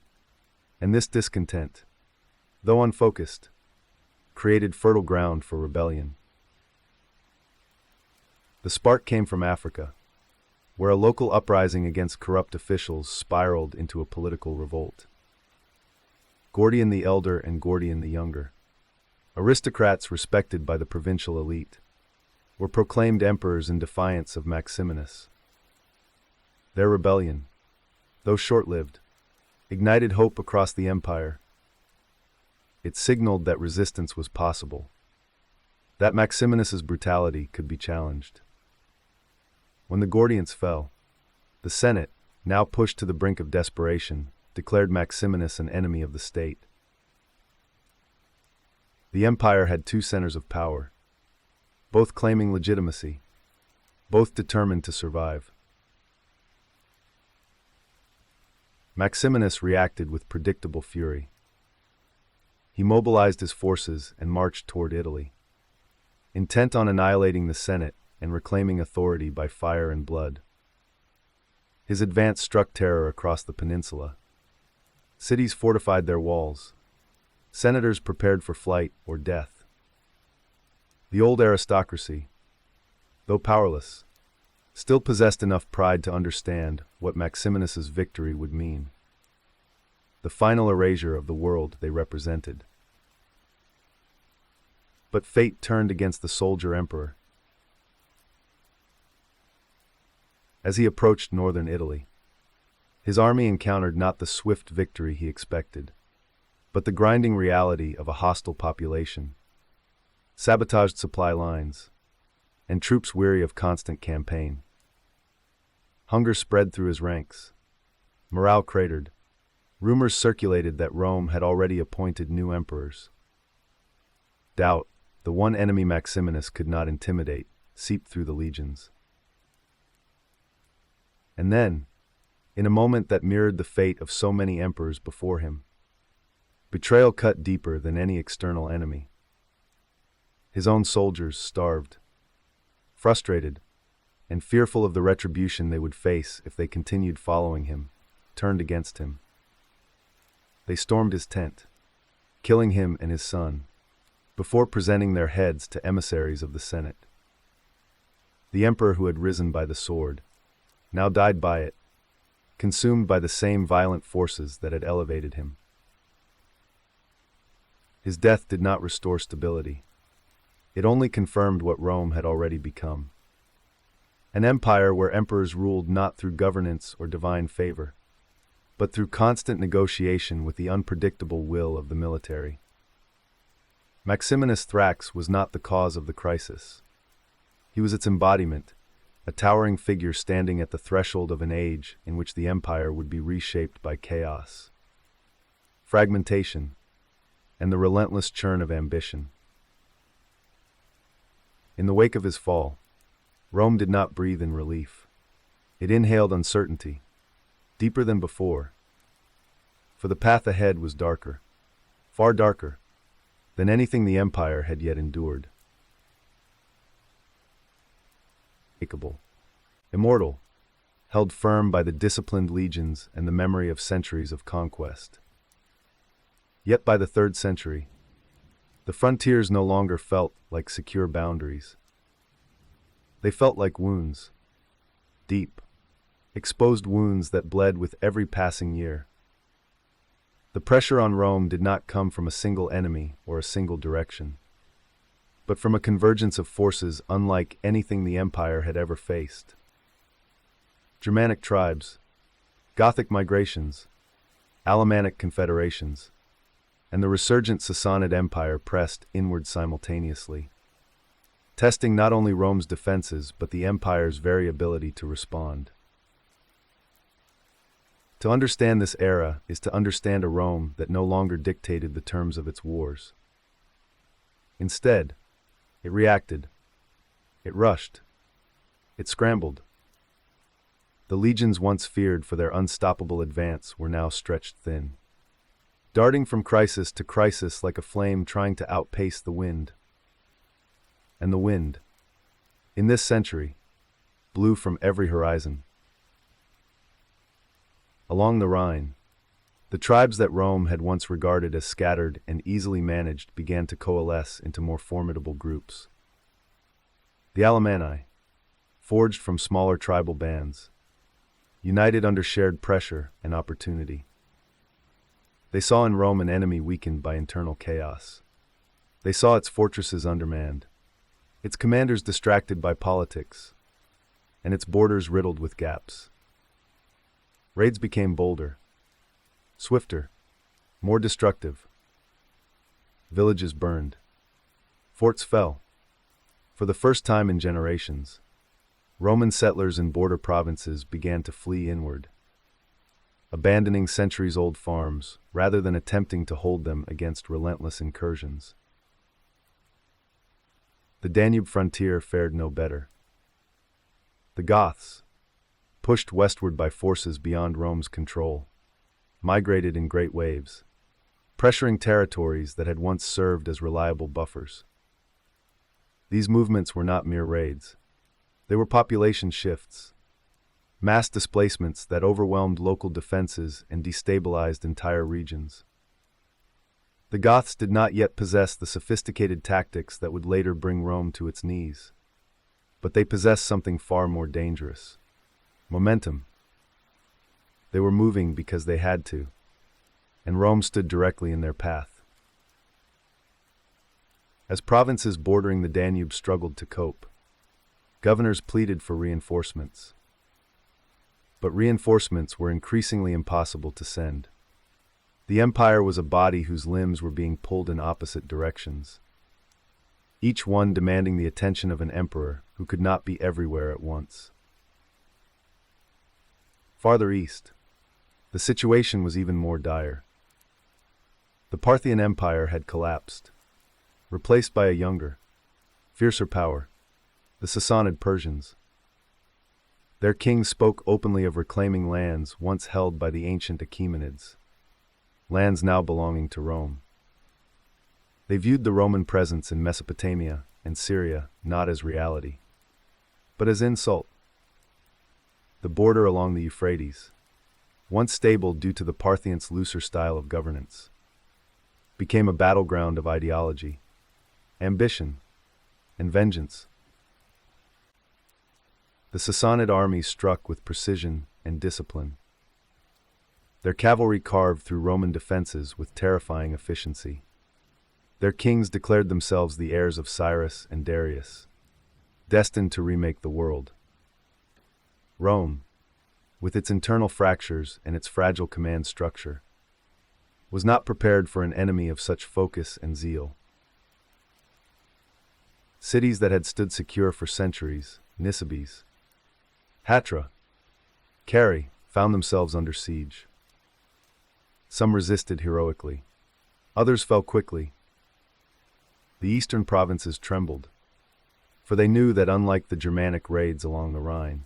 and this discontent, though unfocused, created fertile ground for rebellion. The spark came from Africa, where a local uprising against corrupt officials spiraled into a political revolt. Gordian the Elder and Gordian the Younger, aristocrats respected by the provincial elite, were proclaimed emperors in defiance of Maximinus. Their rebellion, though short-lived, ignited hope across the empire. It signaled that resistance was possible, that Maximinus's brutality could be challenged. When the Gordians fell, the Senate, now pushed to the brink of desperation, declared Maximinus an enemy of the state. The empire had two centers of power, both claiming legitimacy. both determined to survive. Maximinus reacted with predictable fury. He mobilized his forces and marched toward Italy, intent on annihilating the Senate and reclaiming authority by fire and blood. His advance struck terror across the peninsula. Cities fortified their walls. Senators prepared for flight or death. The old aristocracy, though powerless, still possessed enough pride to understand what Maximinus's victory would mean. The final erasure of the world they represented. But fate turned against the soldier emperor. As he approached northern Italy, his army encountered not the swift victory he expected, but the grinding reality of a hostile population, sabotaged supply lines, and troops weary of constant campaign. Hunger spread through his ranks. Morale cratered. Rumors circulated that Rome had already appointed new emperors. Doubt, the one enemy Maximinus could not intimidate, seeped through the legions. And then, in a moment that mirrored the fate of so many emperors before him, betrayal cut deeper than any external enemy. His own soldiers starved, frustrated, and fearful of the retribution they would face if they continued following him, turned against him. They stormed his tent, killing him and his son, before presenting their heads to emissaries of the Senate. The emperor who had risen by the sword now died by it, consumed by the same violent forces that had elevated him. His death did not restore stability. It only confirmed what Rome had already become. An empire where emperors ruled not through governance or divine favor, but through constant negotiation with the unpredictable will of the military. Maximinus Thrax was not the cause of the crisis. He was its embodiment, a towering figure standing at the threshold of an age in which the empire would be reshaped by chaos, fragmentation, and the relentless churn of ambition. In the wake of his fall, Rome did not breathe in relief. It inhaled uncertainty, deeper than before, for the path ahead was darker, far darker, than anything the empire had yet endured. Immortal, held firm by the disciplined legions and the memory of centuries of conquest. Yet by the 3rd century, the frontiers no longer felt like secure boundaries. They felt like wounds, deep, exposed wounds that bled with every passing year. The pressure on Rome did not come from a single enemy or a single direction, but from a convergence of forces unlike anything the empire had ever faced. Germanic tribes, Gothic migrations, Alemannic confederations, and the resurgent Sassanid Empire pressed inward simultaneously, testing not only Rome's defenses but the empire's very ability to respond. To understand this era is to understand a Rome that no longer dictated the terms of its wars. Instead, it reacted, it rushed, it scrambled. The legions once feared for their unstoppable advance were now stretched thin, darting from crisis to crisis like a flame trying to outpace the wind. And the wind, in this century, blew from every horizon. Along the Rhine, the tribes that Rome had once regarded as scattered and easily managed began to coalesce into more formidable groups. The Alemanni, forged from smaller tribal bands, united under shared pressure and opportunity. They saw in Rome an enemy weakened by internal chaos. They saw its fortresses undermanned, its commanders distracted by politics, and its borders riddled with gaps. Raids became bolder, swifter, more destructive. Villages burned. Forts fell. For the first time in generations, Roman settlers in border provinces began to flee inward, abandoning centuries-old farms rather than attempting to hold them against relentless incursions. The Danube frontier fared no better. The Goths, pushed westward by forces beyond Rome's control, migrated in great waves, pressuring territories that had once served as reliable buffers. These movements were not mere raids. They were population shifts, mass displacements that overwhelmed local defenses and destabilized entire regions. The Goths did not yet possess the sophisticated tactics that would later bring Rome to its knees. But they possessed something far more dangerous: momentum. They were moving because they had to, and Rome stood directly in their path. As provinces bordering the Danube struggled to cope, governors pleaded for reinforcements. But reinforcements were increasingly impossible to send. The empire was a body whose limbs were being pulled in opposite directions, each one demanding the attention of an emperor who could not be everywhere at once. Farther east, the situation was even more dire. The Parthian Empire had collapsed, replaced by a younger, fiercer power, the Sassanid Persians. Their kings spoke openly of reclaiming lands once held by the ancient Achaemenids, lands now belonging to Rome. They viewed the Roman presence in Mesopotamia and Syria not as reality, but as insult. The border along the Euphrates, once stable due to the Parthians' looser style of governance, became a battleground of ideology, ambition, and vengeance. The Sassanid army struck with precision and discipline. Their cavalry carved through Roman defenses with terrifying efficiency. Their kings declared themselves the heirs of Cyrus and Darius, destined to remake the world. Rome, with its internal fractures and its fragile command structure, was not prepared for an enemy of such focus and zeal. Cities that had stood secure for centuries, Nisibis, Hatra, Carrhae, found themselves under siege. Some resisted heroically. Others fell quickly. The eastern provinces trembled, for they knew that unlike the Germanic raids along the Rhine,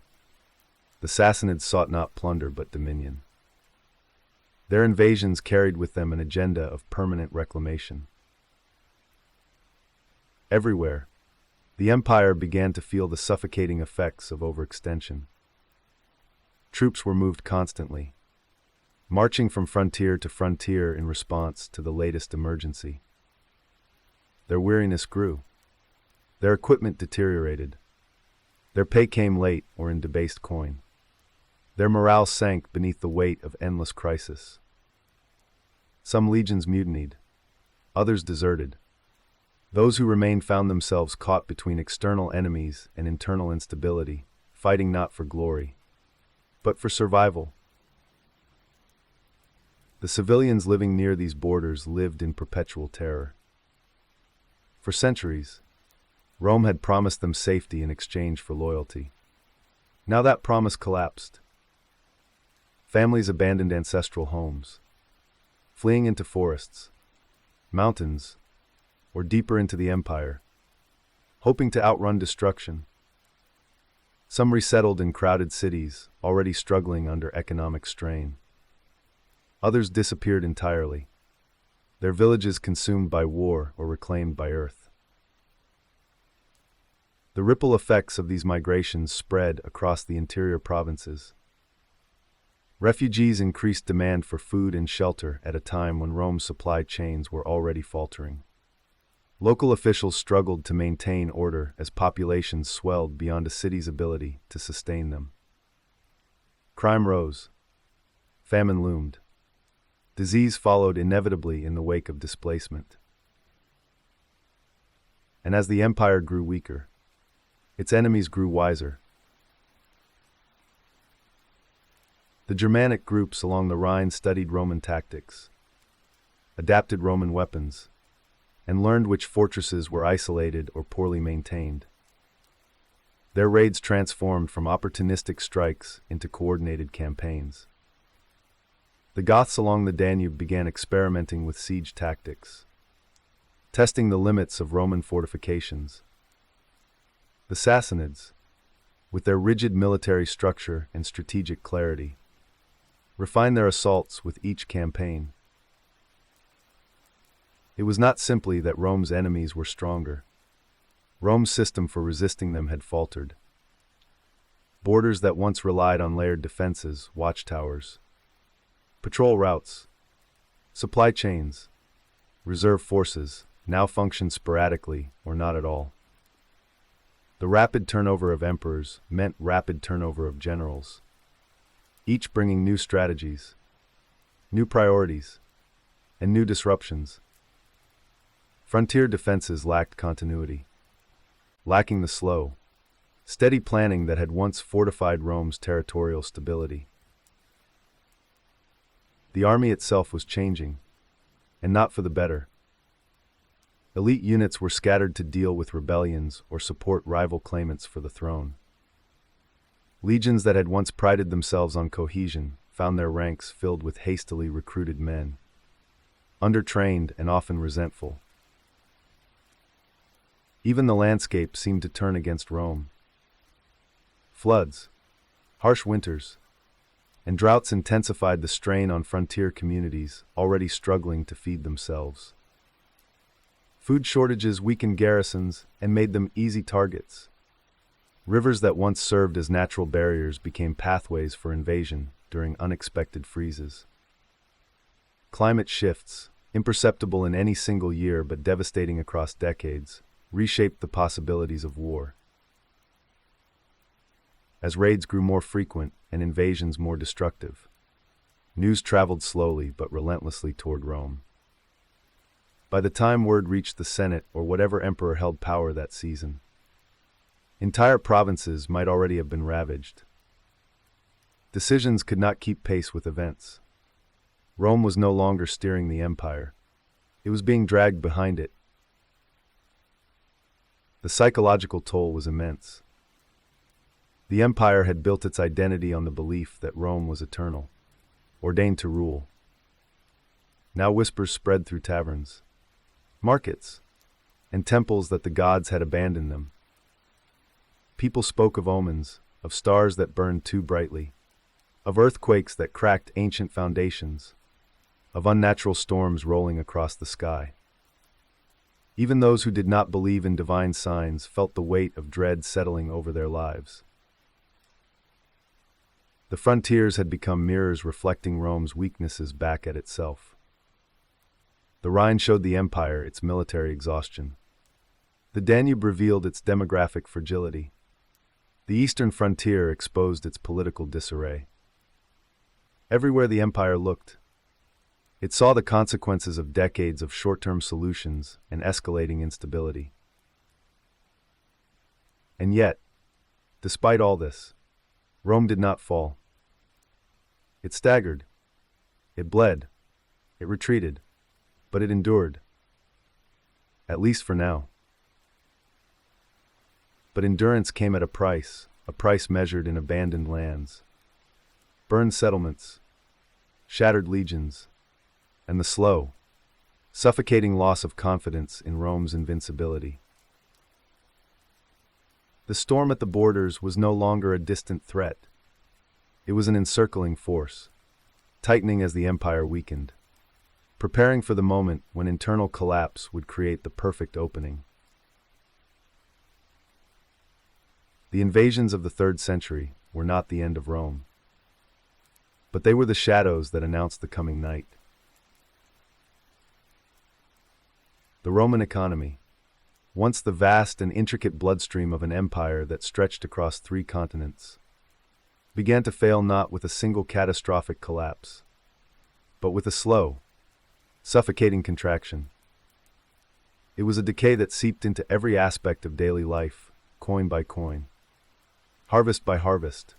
the Sassanids sought not plunder but dominion. Their invasions carried with them an agenda of permanent reclamation. Everywhere, the empire began to feel the suffocating effects of overextension. Troops were moved constantly, marching from frontier to frontier in response to the latest emergency. Their weariness grew. Their equipment deteriorated. Their pay came late or in debased coin. Their morale sank beneath the weight of endless crisis. Some legions mutinied. Others deserted. Those who remained found themselves caught between external enemies and internal instability, fighting not for glory, but for survival. The civilians living near these borders lived in perpetual terror. For centuries, Rome had promised them safety in exchange for loyalty. Now that promise collapsed. Families abandoned ancestral homes, fleeing into forests, mountains, or deeper into the empire, hoping to outrun destruction. Some resettled in crowded cities, already struggling under economic strain. Others disappeared entirely, their villages consumed by war or reclaimed by earth. The ripple effects of these migrations spread across the interior provinces. Refugees increased demand for food and shelter at a time when Rome's supply chains were already faltering. Local officials struggled to maintain order as populations swelled beyond a city's ability to sustain them. Crime rose. Famine loomed. Disease followed inevitably in the wake of displacement. And as the empire grew weaker, its enemies grew wiser. The Germanic groups along the Rhine studied Roman tactics, adapted Roman weapons, and learned which fortresses were isolated or poorly maintained. Their raids transformed from opportunistic strikes into coordinated campaigns. The Goths along the Danube began experimenting with siege tactics, testing the limits of Roman fortifications. The Sassanids, with their rigid military structure and strategic clarity, refined their assaults with each campaign. It was not simply that Rome's enemies were stronger. Rome's system for resisting them had faltered. Borders that once relied on layered defenses, watchtowers, patrol routes, supply chains, reserve forces, now functioned sporadically or not at all. The rapid turnover of emperors meant rapid turnover of generals, each bringing new strategies, new priorities, and new disruptions. Frontier defenses lacked continuity, lacking the slow, steady planning that had once fortified Rome's territorial stability. The army itself was changing, and not for the better. Elite units were scattered to deal with rebellions or support rival claimants for the throne. Legions that had once prided themselves on cohesion found their ranks filled with hastily recruited men, undertrained and often resentful. Even the landscape seemed to turn against Rome. Floods, harsh winters, and droughts intensified the strain on frontier communities already struggling to feed themselves. Food shortages weakened garrisons and made them easy targets. Rivers that once served as natural barriers became pathways for invasion during unexpected freezes. Climate shifts, imperceptible in any single year but devastating across decades, reshaped the possibilities of war. As raids grew more frequent and invasions more destructive, news traveled slowly but relentlessly toward Rome. By the time word reached the Senate or whatever emperor held power that season, entire provinces might already have been ravaged. Decisions could not keep pace with events. Rome was no longer steering the empire. It was being dragged behind it. The psychological toll was immense. The empire had built its identity on the belief that Rome was eternal, ordained to rule. Now whispers spread through taverns, markets, and temples that the gods had abandoned them. People spoke of omens, of stars that burned too brightly, of earthquakes that cracked ancient foundations, of unnatural storms rolling across the sky. Even those who did not believe in divine signs felt the weight of dread settling over their lives. The frontiers had become mirrors reflecting Rome's weaknesses back at itself. The Rhine showed the empire its military exhaustion. The Danube revealed its demographic fragility. The eastern frontier exposed its political disarray. Everywhere the empire looked, it saw the consequences of decades of short-term solutions and escalating instability. And yet, despite all this, Rome did not fall. It staggered. It bled. It retreated. But it endured. At least for now. But endurance came at a price measured in abandoned lands, burned settlements, shattered legions, and the slow, suffocating loss of confidence in Rome's invincibility. The storm at the borders was no longer a distant threat. It was an encircling force, tightening as the empire weakened, preparing for the moment when internal collapse would create the perfect opening. The invasions of the 3rd century were not the end of Rome, but they were the shadows that announced the coming night. The Roman economy, once the vast and intricate bloodstream of an empire that stretched across 3 continents, began to fail not with a single catastrophic collapse, but with a slow, suffocating contraction. It was a decay that seeped into every aspect of daily life, coin by coin, harvest by harvest,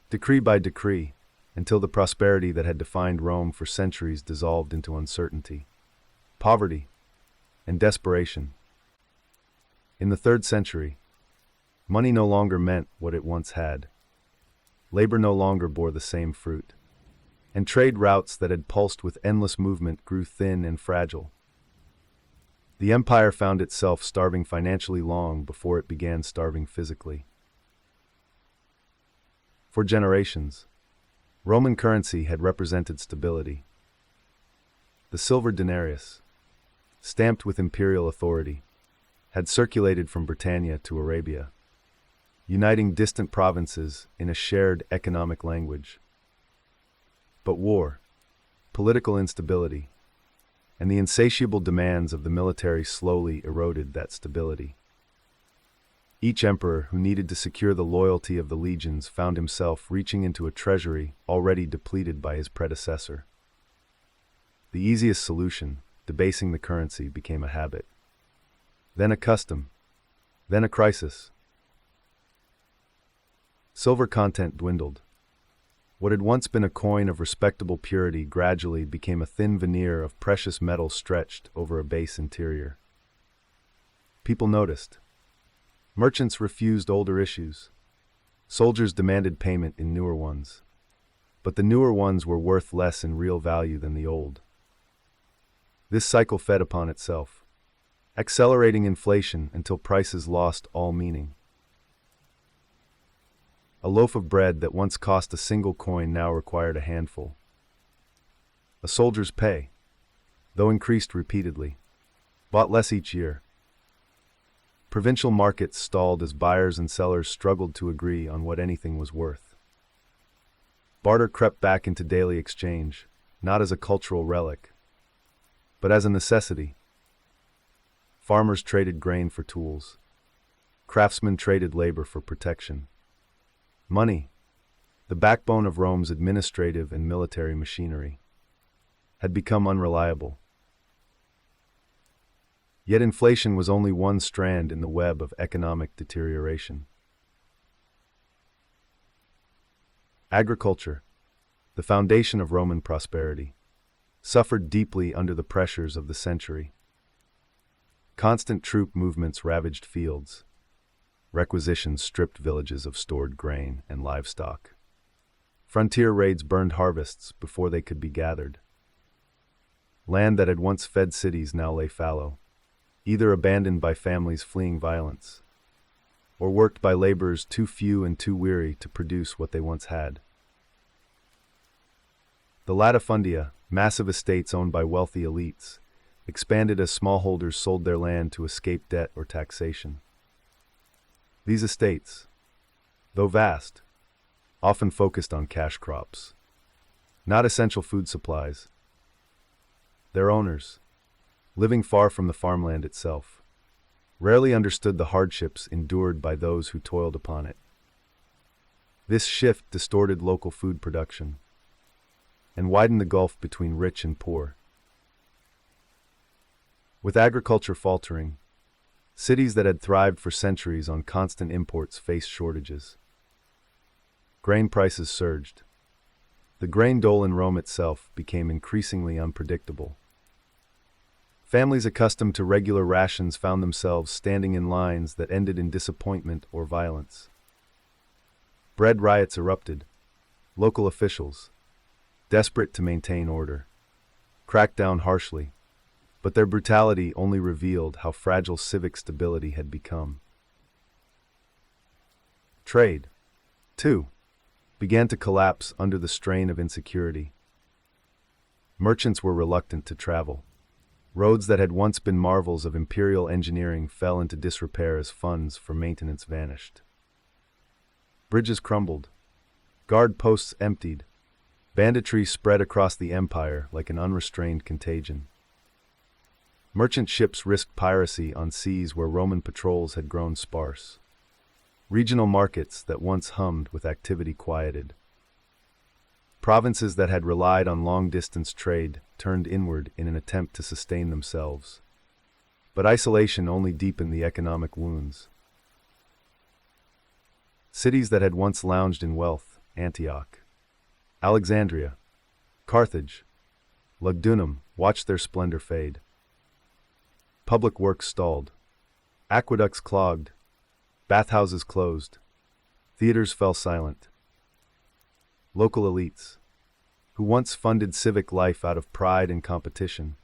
decree by decree, until the prosperity that had defined Rome for centuries dissolved into uncertainty, poverty, and desperation. In the 3rd century, money no longer meant what it once had. Labor no longer bore the same fruit, and trade routes that had pulsed with endless movement grew thin and fragile. The empire found itself starving financially long before it began starving physically. For generations, Roman currency had represented stability. The silver denarius, stamped with imperial authority, had circulated from Britannia to Arabia, uniting distant provinces in a shared economic language. But war, political instability, and the insatiable demands of the military slowly eroded that stability. Each emperor who needed to secure the loyalty of the legions found himself reaching into a treasury already depleted by his predecessor. The easiest solution, debasing the currency, became a habit. Then a custom. Then a crisis. Silver content dwindled. What had once been a coin of respectable purity gradually became a thin veneer of precious metal stretched over a base interior. People noticed. Merchants refused older issues. Soldiers demanded payment in newer ones. But the newer ones were worth less in real value than the old. This cycle fed upon itself, accelerating inflation until prices lost all meaning. A loaf of bread that once cost a single coin now required a handful. A soldier's pay, though increased repeatedly, bought less each year. Provincial markets stalled as buyers and sellers struggled to agree on what anything was worth. Barter crept back into daily exchange, not as a cultural relic, but as a necessity. Farmers traded grain for tools. Craftsmen traded labor for protection. Money, the backbone of Rome's administrative and military machinery, had become unreliable. Yet inflation was only one strand in the web of economic deterioration. Agriculture, the foundation of Roman prosperity, suffered deeply under the pressures of the century. Constant troop movements ravaged fields. Requisitions stripped villages of stored grain and livestock. Frontier raids burned harvests before they could be gathered. Land that had once fed cities now lay fallow, either abandoned by families fleeing violence, or worked by laborers too few and too weary to produce what they once had. The latifundia, massive estates owned by wealthy elites, expanded as smallholders sold their land to escape debt or taxation. These estates, though vast, often focused on cash crops, not essential food supplies. Their owners, living far from the farmland itself, rarely understood the hardships endured by those who toiled upon it. This shift distorted local food production and widened the gulf between rich and poor. With agriculture faltering, cities that had thrived for centuries on constant imports faced shortages. Grain prices surged. The grain dole in Rome itself became increasingly unpredictable. Families accustomed to regular rations found themselves standing in lines that ended in disappointment or violence. Bread riots erupted. Local officials, desperate to maintain order, cracked down harshly, but their brutality only revealed how fragile civic stability had become. Trade, too, began to collapse under the strain of insecurity. Merchants were reluctant to travel. Roads that had once been marvels of imperial engineering fell into disrepair as funds for maintenance vanished. Bridges crumbled. Guard posts emptied. Banditry spread across the empire like an unrestrained contagion. Merchant ships risked piracy on seas where Roman patrols had grown sparse. Regional markets that once hummed with activity quieted. Provinces that had relied on long-distance trade turned inward in an attempt to sustain themselves. But isolation only deepened the economic wounds. Cities that had once lounged in wealth, Antioch, Alexandria, Carthage, Lugdunum, watched their splendor fade. Public works stalled. Aqueducts clogged. Bathhouses closed. Theaters fell silent. Local elites, who once funded civic life out of pride and competition,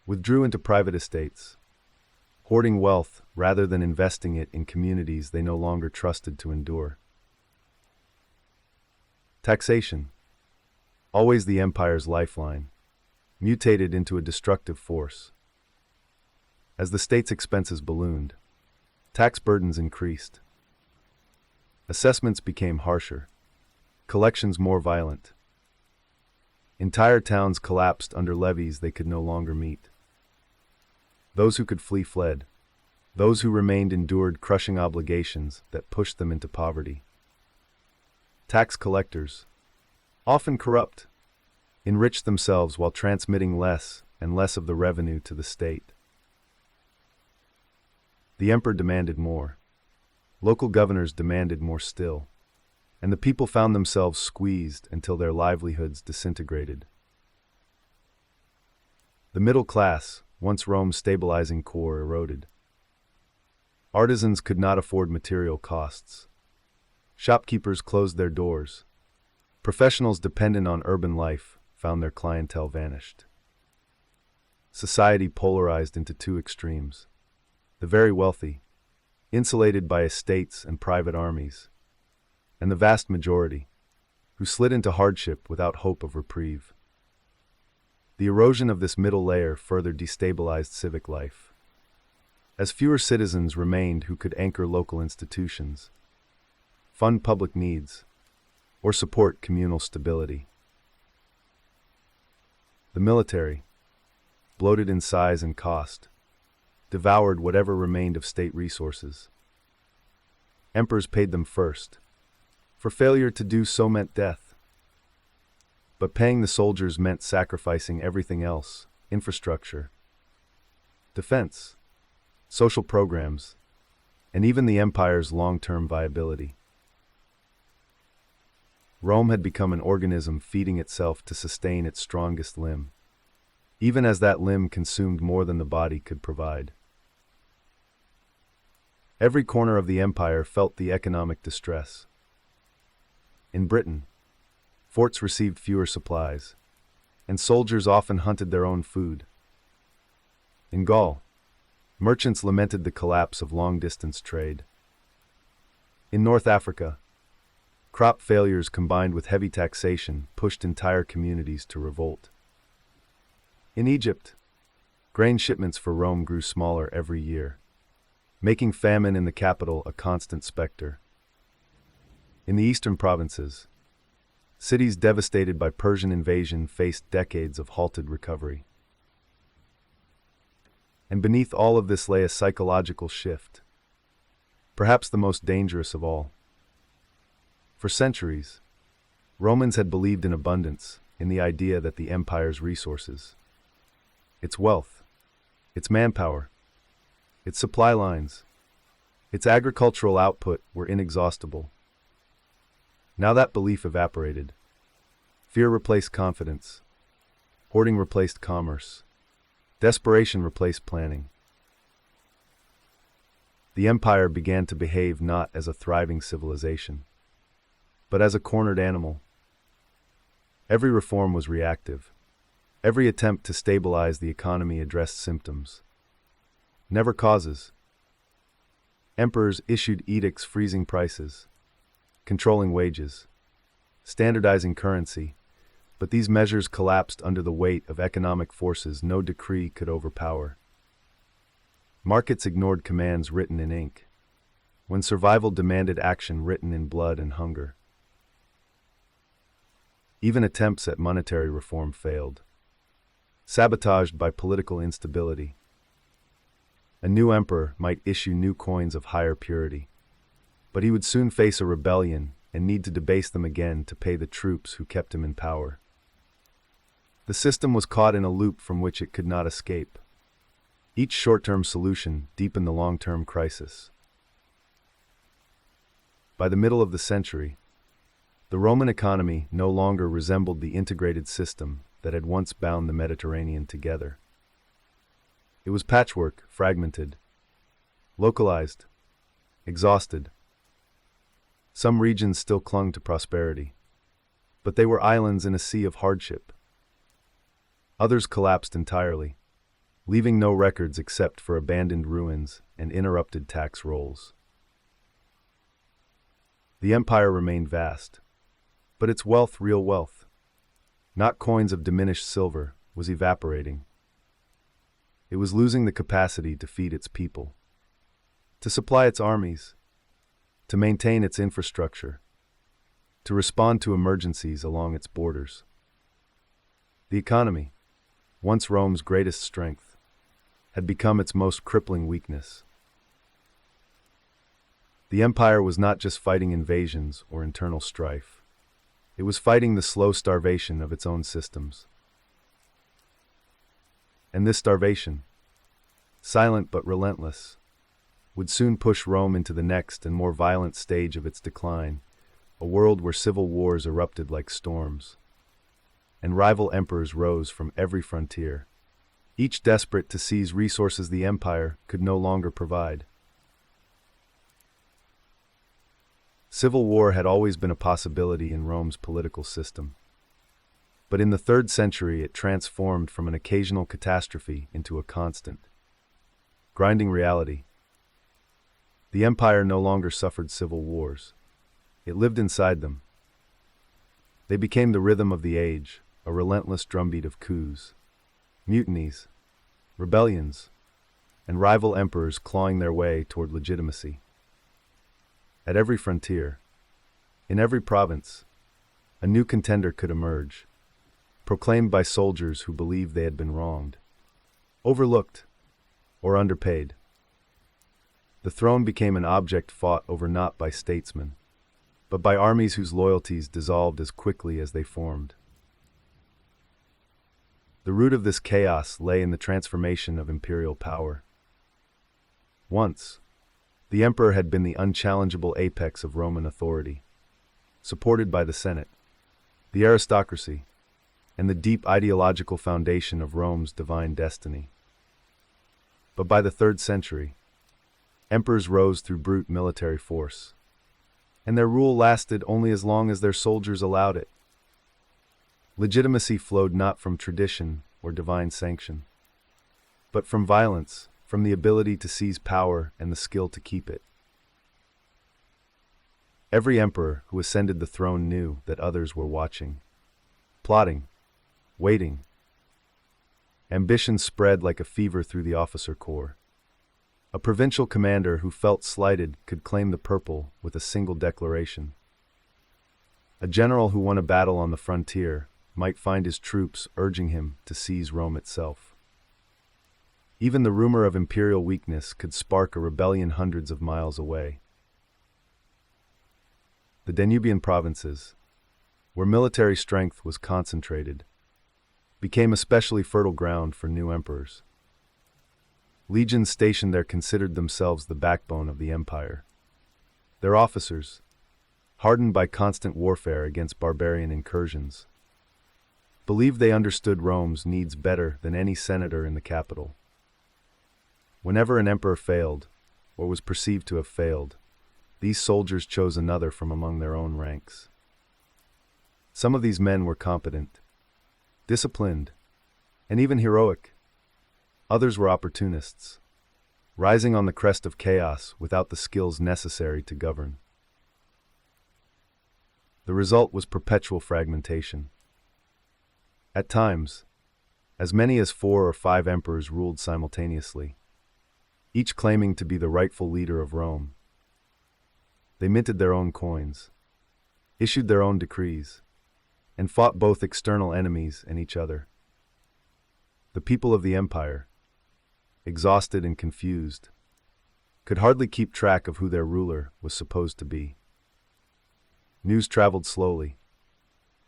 withdrew into private estates, hoarding wealth rather than investing it in communities they no longer trusted to endure. Taxation, always the empire's lifeline, mutated into a destructive force. As the state's expenses ballooned, tax burdens increased. Assessments became harsher, collections more violent. Entire towns collapsed under levies they could no longer meet. Those who could flee fled. Those who remained endured crushing obligations that pushed them into poverty. Tax collectors, often corrupt, enriched themselves while transmitting less and less of the revenue to the state. The emperor demanded more. Local governors demanded more still. And the people found themselves squeezed until their livelihoods disintegrated. The middle class, once Rome's stabilizing core, eroded. Artisans could not afford material costs. Shopkeepers closed their doors. Professionals dependent on urban life found their clientele vanished. Society polarized into two extremes. The very wealthy, insulated by estates and private armies, and the vast majority, who slid into hardship without hope of reprieve. The erosion of this middle layer further destabilized civic life, as fewer citizens remained who could anchor local institutions, fund public needs, or support communal stability. The military, bloated in size and cost, devoured whatever remained of state resources. Emperors paid them first, for failure to do so meant death. But paying the soldiers meant sacrificing everything else: infrastructure, defense, social programs, and even the empire's long-term viability. Rome had become an organism feeding itself to sustain its strongest limb, even as that limb consumed more than the body could provide. Every corner of the empire felt the economic distress. In Britain, forts received fewer supplies, and soldiers often hunted their own food. In Gaul, merchants lamented the collapse of long-distance trade. In North Africa, crop failures combined with heavy taxation pushed entire communities to revolt. In Egypt, grain shipments for Rome grew smaller every year, making famine in the capital a constant specter. In the eastern provinces, cities devastated by Persian invasion faced decades of halted recovery. And beneath all of this lay a psychological shift, perhaps the most dangerous of all. For centuries, Romans had believed in abundance, in the idea that the empire's resources, its wealth, its manpower, its supply lines, its agricultural output were inexhaustible. Now that belief evaporated. Fear replaced confidence. Hoarding replaced commerce. Desperation replaced planning. The empire began to behave not as a thriving civilization, but as a cornered animal. Every reform was reactive. Every attempt to stabilize the economy addressed symptoms, never causes. Emperors issued edicts freezing prices, controlling wages, standardizing currency, but these measures collapsed under the weight of economic forces no decree could overpower. Markets ignored commands written in ink, when survival demanded action written in blood and hunger. Even attempts at monetary reform failed, sabotaged by political instability. A new emperor might issue new coins of higher purity, but he would soon face a rebellion and need to debase them again to pay the troops who kept him in power. The system was caught in a loop from which it could not escape. Each short-term solution deepened the long-term crisis. By the middle of the century, the Roman economy no longer resembled the integrated system that had once bound the Mediterranean together. It was patchwork, fragmented, localized, exhausted. Some regions still clung to prosperity, but they were islands in a sea of hardship. Others collapsed entirely, leaving no records except for abandoned ruins and interrupted tax rolls. The empire remained vast, But its wealth, real wealth, not coins of diminished silver, was evaporating. It was losing the capacity to feed its people, to supply its armies, to maintain its infrastructure, to respond to emergencies along its borders. The economy, once Rome's greatest strength, had become its most crippling weakness. The empire was not just fighting invasions or internal strife. It was fighting the slow starvation of its own systems. And this starvation, silent but relentless, would soon push Rome into the next and more violent stage of its decline, a world where civil wars erupted like storms, and rival emperors rose from every frontier, each desperate to seize resources the empire could no longer provide. Civil war had always been a possibility in Rome's political system. But in the 3rd century it transformed from an occasional catastrophe into a constant, grinding reality. The empire no longer suffered civil wars. It lived inside them. They became the rhythm of the age, a relentless drumbeat of coups, mutinies, rebellions, and rival emperors clawing their way toward legitimacy. At every frontier, in every province, a new contender could emerge, proclaimed by soldiers who believed they had been wronged, overlooked, or underpaid. The throne became an object fought over not by statesmen, but by armies whose loyalties dissolved as quickly as they formed. The root of this chaos lay in the transformation of imperial power. Once, the emperor had been the unchallengeable apex of Roman authority, supported by the Senate, the aristocracy, and the deep ideological foundation of Rome's divine destiny. But by the 3rd century, emperors rose through brute military force, and their rule lasted only as long as their soldiers allowed it. Legitimacy flowed not from tradition or divine sanction, but from violence, from the ability to seize power and the skill to keep it. Every emperor who ascended the throne knew that others were watching, plotting, waiting. Ambition spread like a fever through the officer corps. A provincial commander who felt slighted could claim the purple with a single declaration. A general who won a battle on the frontier might find his troops urging him to seize Rome itself. Even the rumor of imperial weakness could spark a rebellion hundreds of miles away. The Danubian provinces, where military strength was concentrated, became especially fertile ground for new emperors. Legions stationed there considered themselves the backbone of the empire. Their officers, hardened by constant warfare against barbarian incursions, believed they understood Rome's needs better than any senator in the capital. Whenever an emperor failed, or was perceived to have failed, these soldiers chose another from among their own ranks. Some of these men were competent, disciplined, and even heroic. Others were opportunists, rising on the crest of chaos without the skills necessary to govern. The result was perpetual fragmentation. At times, as many as 4 or 5 emperors ruled simultaneously, each claiming to be the rightful leader of Rome. They minted their own coins, issued their own decrees, and fought both external enemies and each other. The people of the empire, exhausted and confused, could hardly keep track of who their ruler was supposed to be. News traveled slowly,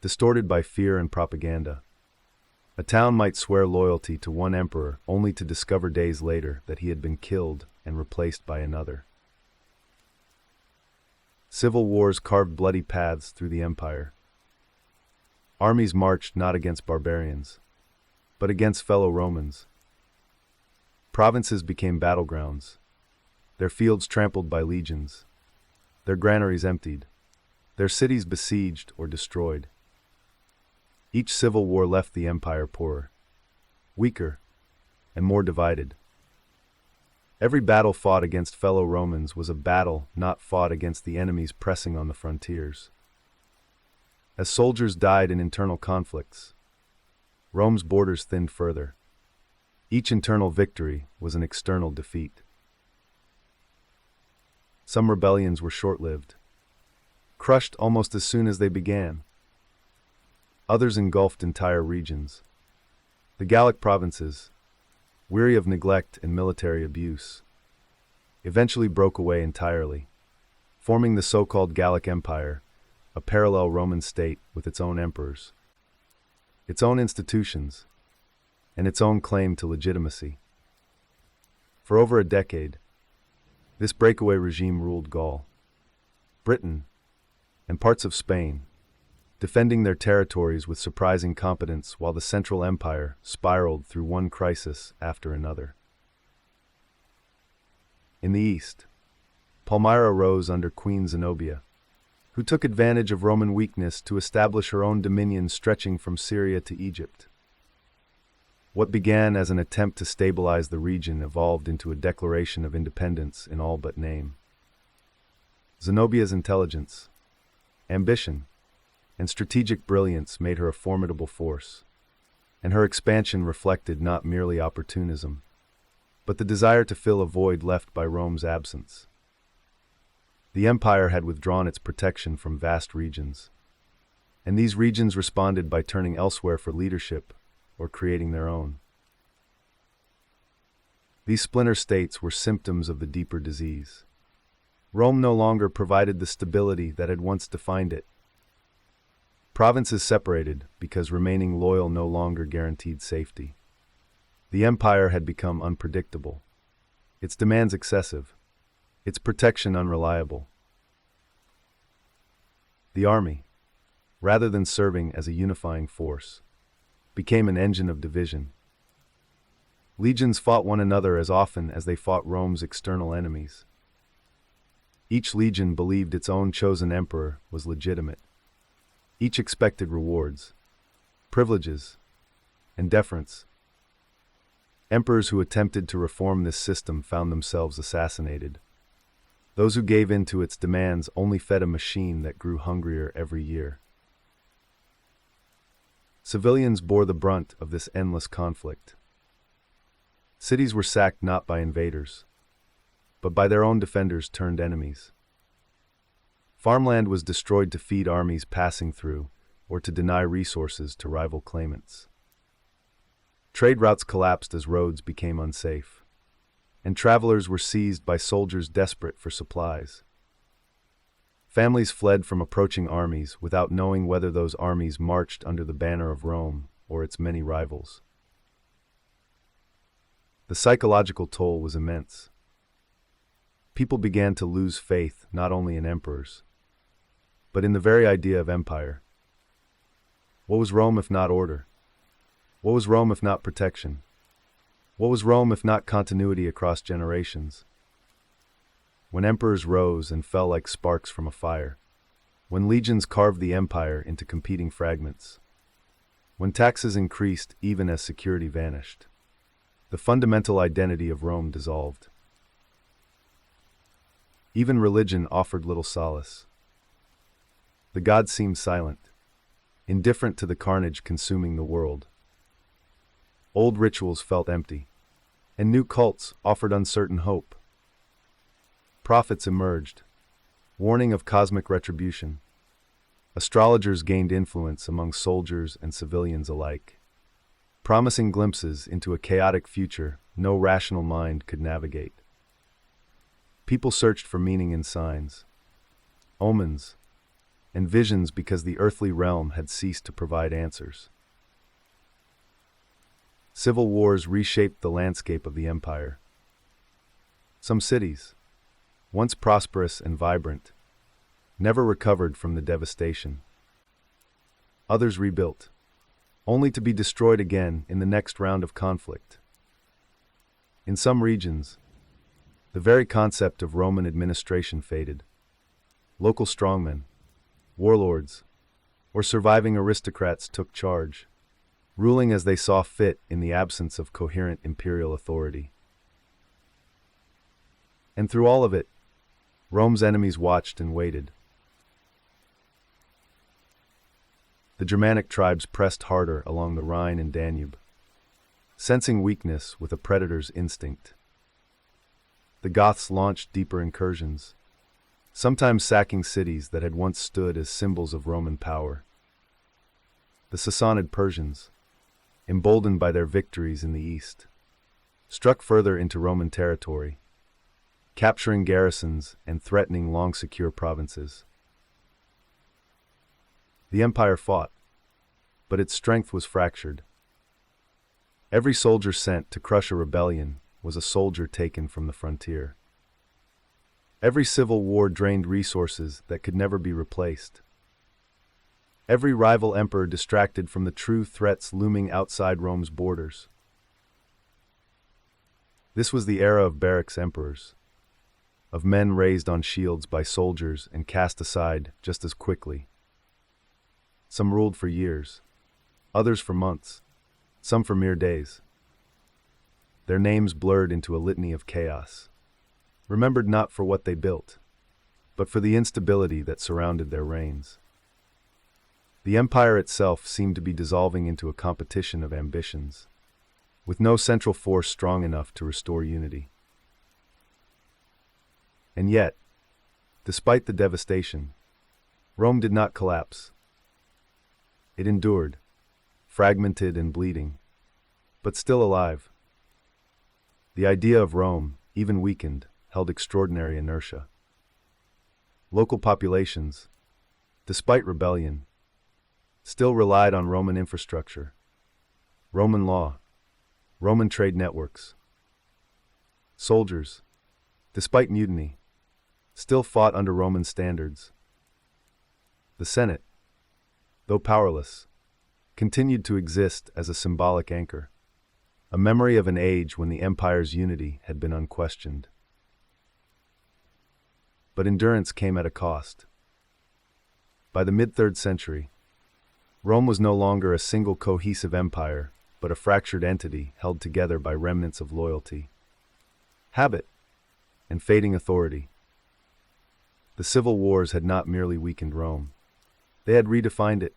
distorted by fear and propaganda. A town might swear loyalty to one emperor only to discover days later that he had been killed and replaced by another. Civil wars carved bloody paths through the empire. Armies marched not against barbarians, but against fellow Romans. Provinces became battlegrounds, their fields trampled by legions, their granaries emptied, their cities besieged or destroyed. Each civil war left the empire poorer, weaker, and more divided. Every battle fought against fellow Romans was a battle not fought against the enemies pressing on the frontiers. As soldiers died in internal conflicts, Rome's borders thinned further. Each internal victory was an external defeat. Some rebellions were short-lived, crushed almost as soon as they began. Others engulfed entire regions. The Gallic provinces, weary of neglect and military abuse, eventually broke away entirely, forming the so-called Gallic Empire, a parallel Roman state with its own emperors, its own institutions, and its own claim to legitimacy. For over a decade, this breakaway regime ruled Gaul, Britain, and parts of Spain, defending their territories with surprising competence while the Central Empire spiraled through one crisis after another. In the east, Palmyra rose under Queen Zenobia, who took advantage of Roman weakness to establish her own dominion stretching from Syria to Egypt. What began as an attempt to stabilize the region evolved into a declaration of independence in all but name. Zenobia's intelligence, ambition, and strategic brilliance made her a formidable force, and her expansion reflected not merely opportunism, but the desire to fill a void left by Rome's absence. The empire had withdrawn its protection from vast regions, and these regions responded by turning elsewhere for leadership or creating their own. These splinter states were symptoms of the deeper disease. Rome no longer provided the stability that had once defined it. Provinces separated because remaining loyal no longer guaranteed safety. The empire had become unpredictable, its demands excessive, its protection unreliable. The army, rather than serving as a unifying force, became an engine of division. Legions fought one another as often as they fought Rome's external enemies. Each legion believed its own chosen emperor was legitimate. Each expected rewards, privileges, and deference. Emperors who attempted to reform this system found themselves assassinated. Those who gave in to its demands only fed a machine that grew hungrier every year. Civilians bore the brunt of this endless conflict. Cities were sacked not by invaders, but by their own defenders turned enemies. Farmland was destroyed to feed armies passing through or to deny resources to rival claimants. Trade routes collapsed as roads became unsafe, and travelers were seized by soldiers desperate for supplies. Families fled from approaching armies without knowing whether those armies marched under the banner of Rome or its many rivals. The psychological toll was immense. People began to lose faith not only in emperors, but in the very idea of empire. What was Rome if not order? What was Rome if not protection? What was Rome if not continuity across generations? When emperors rose and fell like sparks from a fire, when legions carved the empire into competing fragments, when taxes increased even as security vanished, the fundamental identity of Rome dissolved. Even religion offered little solace. The gods seemed silent, indifferent to the carnage consuming the world. Old rituals felt empty, and new cults offered uncertain hope. Prophets emerged, warning of cosmic retribution. Astrologers gained influence among soldiers and civilians alike, promising glimpses into a chaotic future no rational mind could navigate. People searched for meaning in signs, omens, and visions because the earthly realm had ceased to provide answers. Civil wars reshaped the landscape of the empire. Some cities, once prosperous and vibrant, never recovered from the devastation. Others rebuilt, only to be destroyed again in the next round of conflict. In some regions, the very concept of Roman administration faded. Local strongmen, warlords, or surviving aristocrats took charge, ruling as they saw fit in the absence of coherent imperial authority. And through all of it, Rome's enemies watched and waited. The Germanic tribes pressed harder along the Rhine and Danube, sensing weakness with a predator's instinct. The Goths launched deeper incursions, sometimes sacking cities that had once stood as symbols of Roman power. The Sassanid Persians, emboldened by their victories in the east, struck further into Roman territory, capturing garrisons and threatening long-secure provinces. The empire fought, but its strength was fractured. Every soldier sent to crush a rebellion was a soldier taken from the frontier. Every civil war drained resources that could never be replaced. Every rival emperor distracted from the true threats looming outside Rome's borders. This was the era of barracks emperors, of men raised on shields by soldiers and cast aside just as quickly. Some ruled for years, others for months, some for mere days. Their names blurred into a litany of chaos, remembered not for what they built, but for the instability that surrounded their reigns. The empire itself seemed to be dissolving into a competition of ambitions, with no central force strong enough to restore unity. And yet, despite the devastation, Rome did not collapse. It endured, fragmented and bleeding, but still alive. The idea of Rome, even weakened, held extraordinary inertia. Local populations, despite rebellion, still relied on Roman infrastructure, Roman law, Roman trade networks. Soldiers, despite mutiny, still fought under Roman standards. The Senate, though powerless, continued to exist as a symbolic anchor, a memory of an age when the empire's unity had been unquestioned. But endurance came at a cost. By the mid-3rd century, Rome was no longer a single cohesive empire, but a fractured entity held together by remnants of loyalty, habit, and fading authority. The civil wars had not merely weakened Rome. They had redefined it.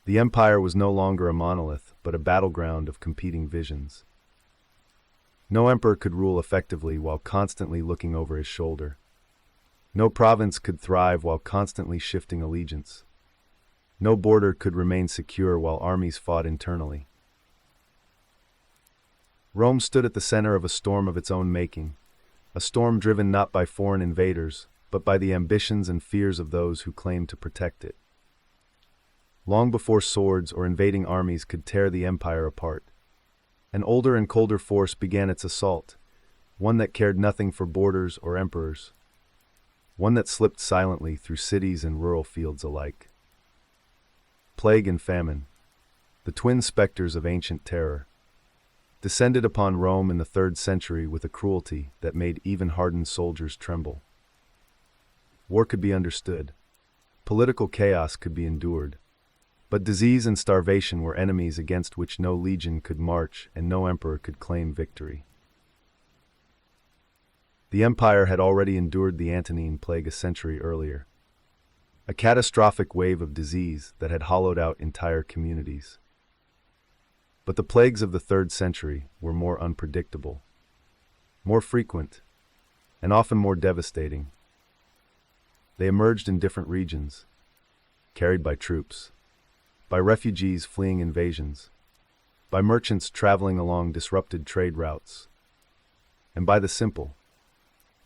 The empire was no longer a monolith, but a battleground of competing visions. No emperor could rule effectively while constantly looking over his shoulder. No province could thrive while constantly shifting allegiance. No border could remain secure while armies fought internally. Rome stood at the center of a storm of its own making, a storm driven not by foreign invaders, but by the ambitions and fears of those who claimed to protect it. Long before swords or invading armies could tear the empire apart, an older and colder force began its assault, one that cared nothing for borders or emperors, one that slipped silently through cities and rural fields alike. Plague and famine, the twin specters of ancient terror, descended upon Rome in the 3rd century with a cruelty that made even hardened soldiers tremble. War could be understood, political chaos could be endured, but disease and starvation were enemies against which no legion could march and no emperor could claim victory. The empire had already endured the Antonine Plague a century earlier, a catastrophic wave of disease that had hollowed out entire communities. But the plagues of the 3rd century were more unpredictable, more frequent, and often more devastating. They emerged in different regions, carried by troops, by refugees fleeing invasions, by merchants traveling along disrupted trade routes, and by the simple,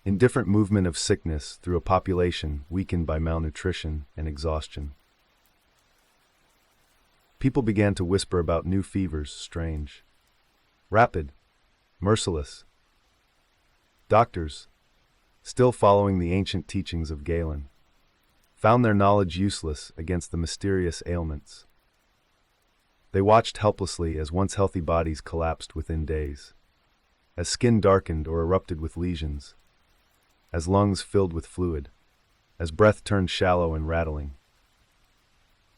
indifferent movement of sickness through a population weakened by malnutrition and exhaustion. People began to whisper about new fevers, strange, rapid, merciless. Doctors, still following the ancient teachings of Galen, found their knowledge useless against the mysterious ailments. They watched helplessly as once healthy bodies collapsed within days, as skin darkened or erupted with lesions, as lungs filled with fluid, as breath turned shallow and rattling.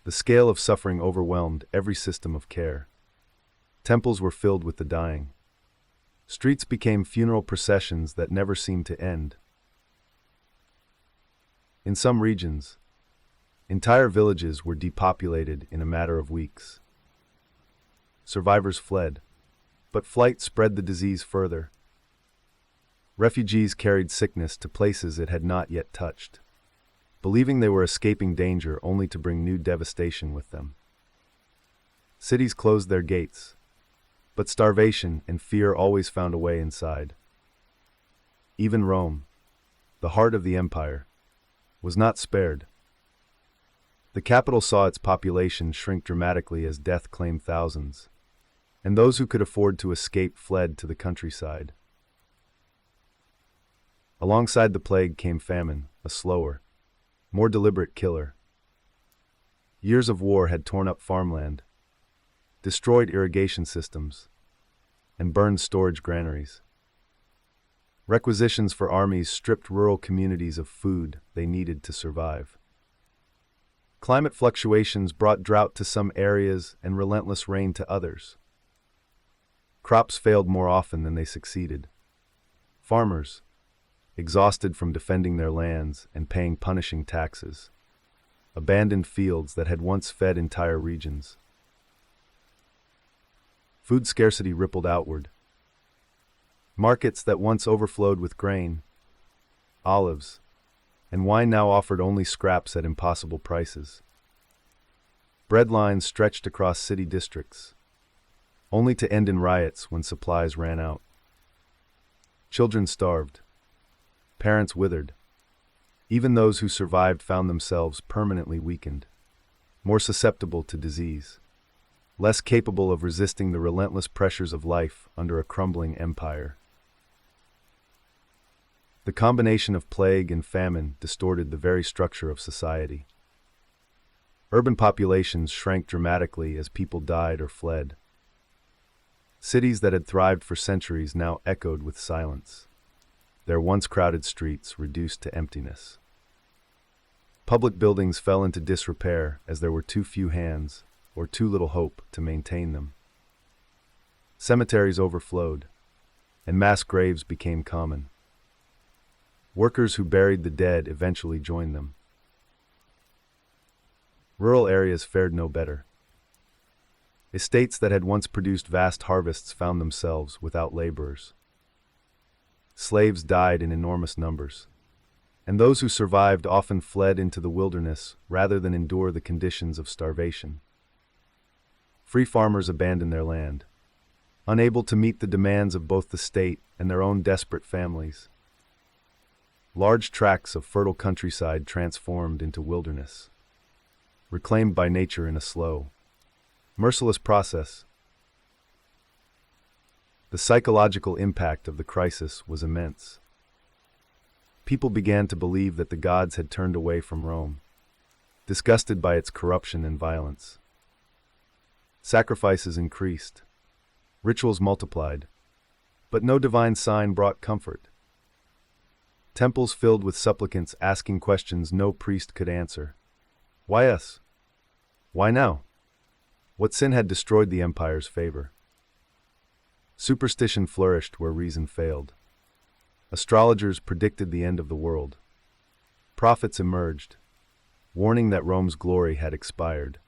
The scale of suffering overwhelmed every system of care. Temples were filled with the dying. Streets became funeral processions that never seemed to end. In some regions, Entire villages were depopulated in a matter of weeks. Survivors fled, but flight spread the disease further. Refugees carried sickness to places it had not yet touched, believing they were escaping danger only to bring new devastation with them. Cities closed their gates, but starvation and fear always found a way inside. Even Rome, the heart of the empire, was not spared. The capital saw its population shrink dramatically as death claimed thousands, and those who could afford to escape fled to the countryside. Alongside the plague came famine, a slower, more deliberate killer. Years of war had torn up farmland, destroyed irrigation systems, and burned storage granaries. Requisitions for armies stripped rural communities of food they needed to survive. Climate fluctuations brought drought to some areas and relentless rain to others. Crops failed more often than they succeeded. Farmers, exhausted from defending their lands and paying punishing taxes, abandoned fields that had once fed entire regions. Food scarcity rippled outward. Markets that once overflowed with grain, olives, and wine now offered only scraps at impossible prices. Bread lines stretched across city districts, only to end in riots when supplies ran out. Children starved. Parents withered. Even those who survived found themselves permanently weakened, more susceptible to disease, less capable of resisting the relentless pressures of life under a crumbling empire. The combination of plague and famine distorted the very structure of society. Urban populations shrank dramatically as people died or fled. Cities that had thrived for centuries now echoed with silence, their once crowded streets reduced to emptiness. Public buildings fell into disrepair as there were too few hands or too little hope to maintain them. Cemeteries overflowed, and mass graves became common. Workers who buried the dead eventually joined them. Rural areas fared no better. Estates that had once produced vast harvests found themselves without laborers. Slaves died in enormous numbers, and those who survived often fled into the wilderness rather than endure the conditions of starvation. Free farmers abandoned their land, unable to meet the demands of both the state and their own desperate families. Large tracts of fertile countryside transformed into wilderness, reclaimed by nature in a slow, merciless process. The psychological impact of the crisis was immense. People began to believe that the gods had turned away from Rome, disgusted by its corruption and violence. Sacrifices increased, rituals multiplied, but no divine sign brought comfort. Temples filled with supplicants asking questions no priest could answer. Why us? Why now? What sin had destroyed the empire's favor? Superstition flourished where reason failed. Astrologers predicted the end of the world. Prophets emerged, warning that Rome's glory had expired.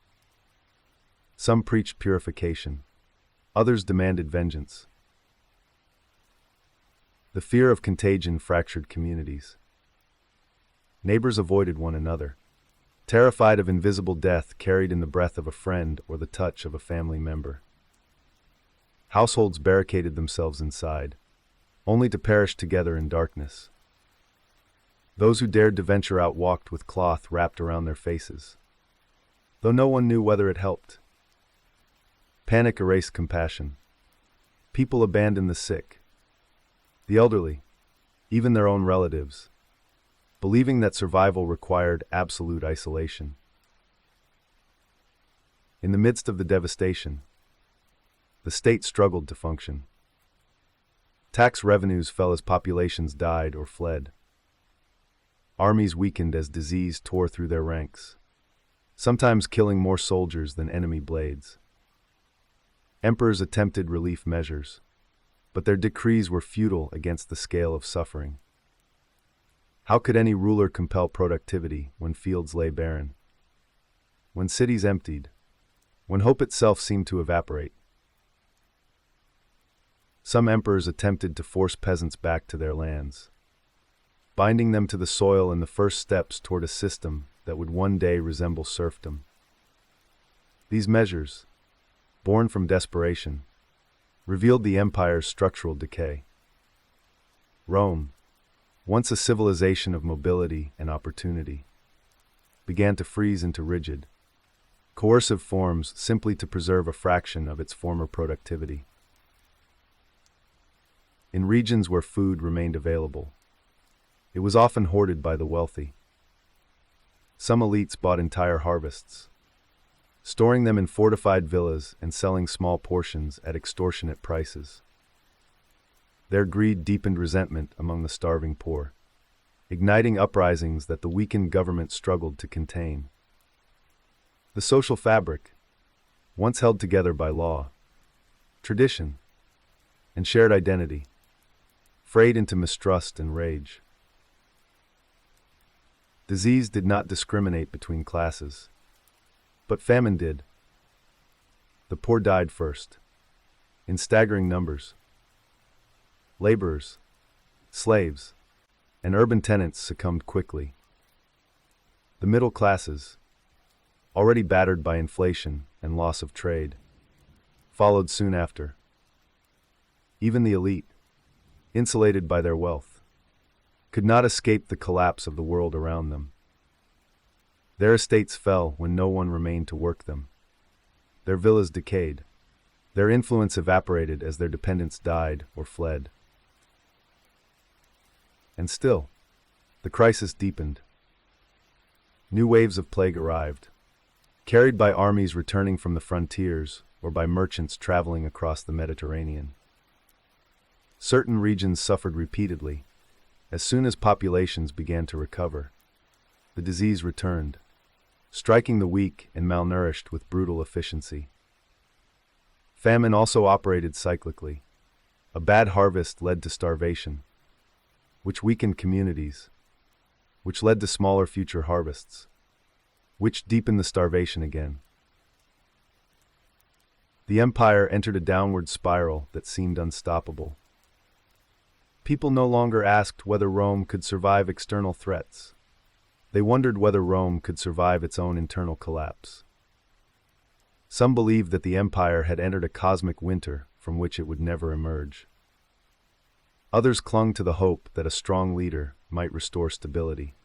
Some preached purification. Others demanded vengeance. The fear of contagion fractured communities. Neighbors avoided one another, terrified of invisible death carried in the breath of a friend or the touch of a family member. Households barricaded themselves inside, only to perish together in darkness. Those who dared to venture out walked with cloth wrapped around their faces, though no one knew whether it helped. Panic erased compassion. People abandoned the sick, the elderly, even their own relatives, believing that survival required absolute isolation. In the midst of the devastation, the state struggled to function. Tax revenues fell as populations died or fled. Armies weakened as disease tore through their ranks, sometimes killing more soldiers than enemy blades. Emperors attempted relief measures, but their decrees were futile against the scale of suffering. How could any ruler compel productivity when fields lay barren? when cities emptied, when hope itself seemed to evaporate. Some emperors attempted to force peasants back to their lands, binding them to the soil in the first steps toward a system that would one day resemble serfdom. These measures, born from desperation, revealed the empire's structural decay. Rome, once a civilization of mobility and opportunity, began to freeze into rigid, coercive forms simply to preserve a fraction of its former productivity. In regions where food remained available, it was often hoarded by the wealthy. Some elites bought entire harvests, storing them in fortified villas and selling small portions at extortionate prices. Their greed deepened resentment among the starving poor, igniting uprisings that the weakened government struggled to contain. The social fabric, once held together by law, tradition, and shared identity, frayed into mistrust and rage. Disease did not discriminate between classes, but famine did. The poor died first, in staggering numbers. Laborers, slaves, and urban tenants succumbed quickly. The middle classes, already battered by inflation and loss of trade, followed soon after. Even the elite, insulated by their wealth, could not escape the collapse of the world around them. Their estates fell when no one remained to work them. Their villas decayed. Their influence evaporated as their dependents died or fled. And still, the crisis deepened. New waves of plague arrived, carried by armies returning from the frontiers or by merchants traveling across the Mediterranean. Certain regions suffered repeatedly. As soon as populations began to recover, the disease returned, striking the weak and malnourished with brutal efficiency. Famine also operated cyclically. A bad harvest led to starvation, which weakened communities, which led to smaller future harvests, which deepened the starvation again. The empire entered a downward spiral that seemed unstoppable. People no longer asked whether Rome could survive external threats. They wondered whether Rome could survive its own internal collapse. Some believed that the empire had entered a cosmic winter from which it would never emerge. Others clung to the hope that a strong leader might restore stability,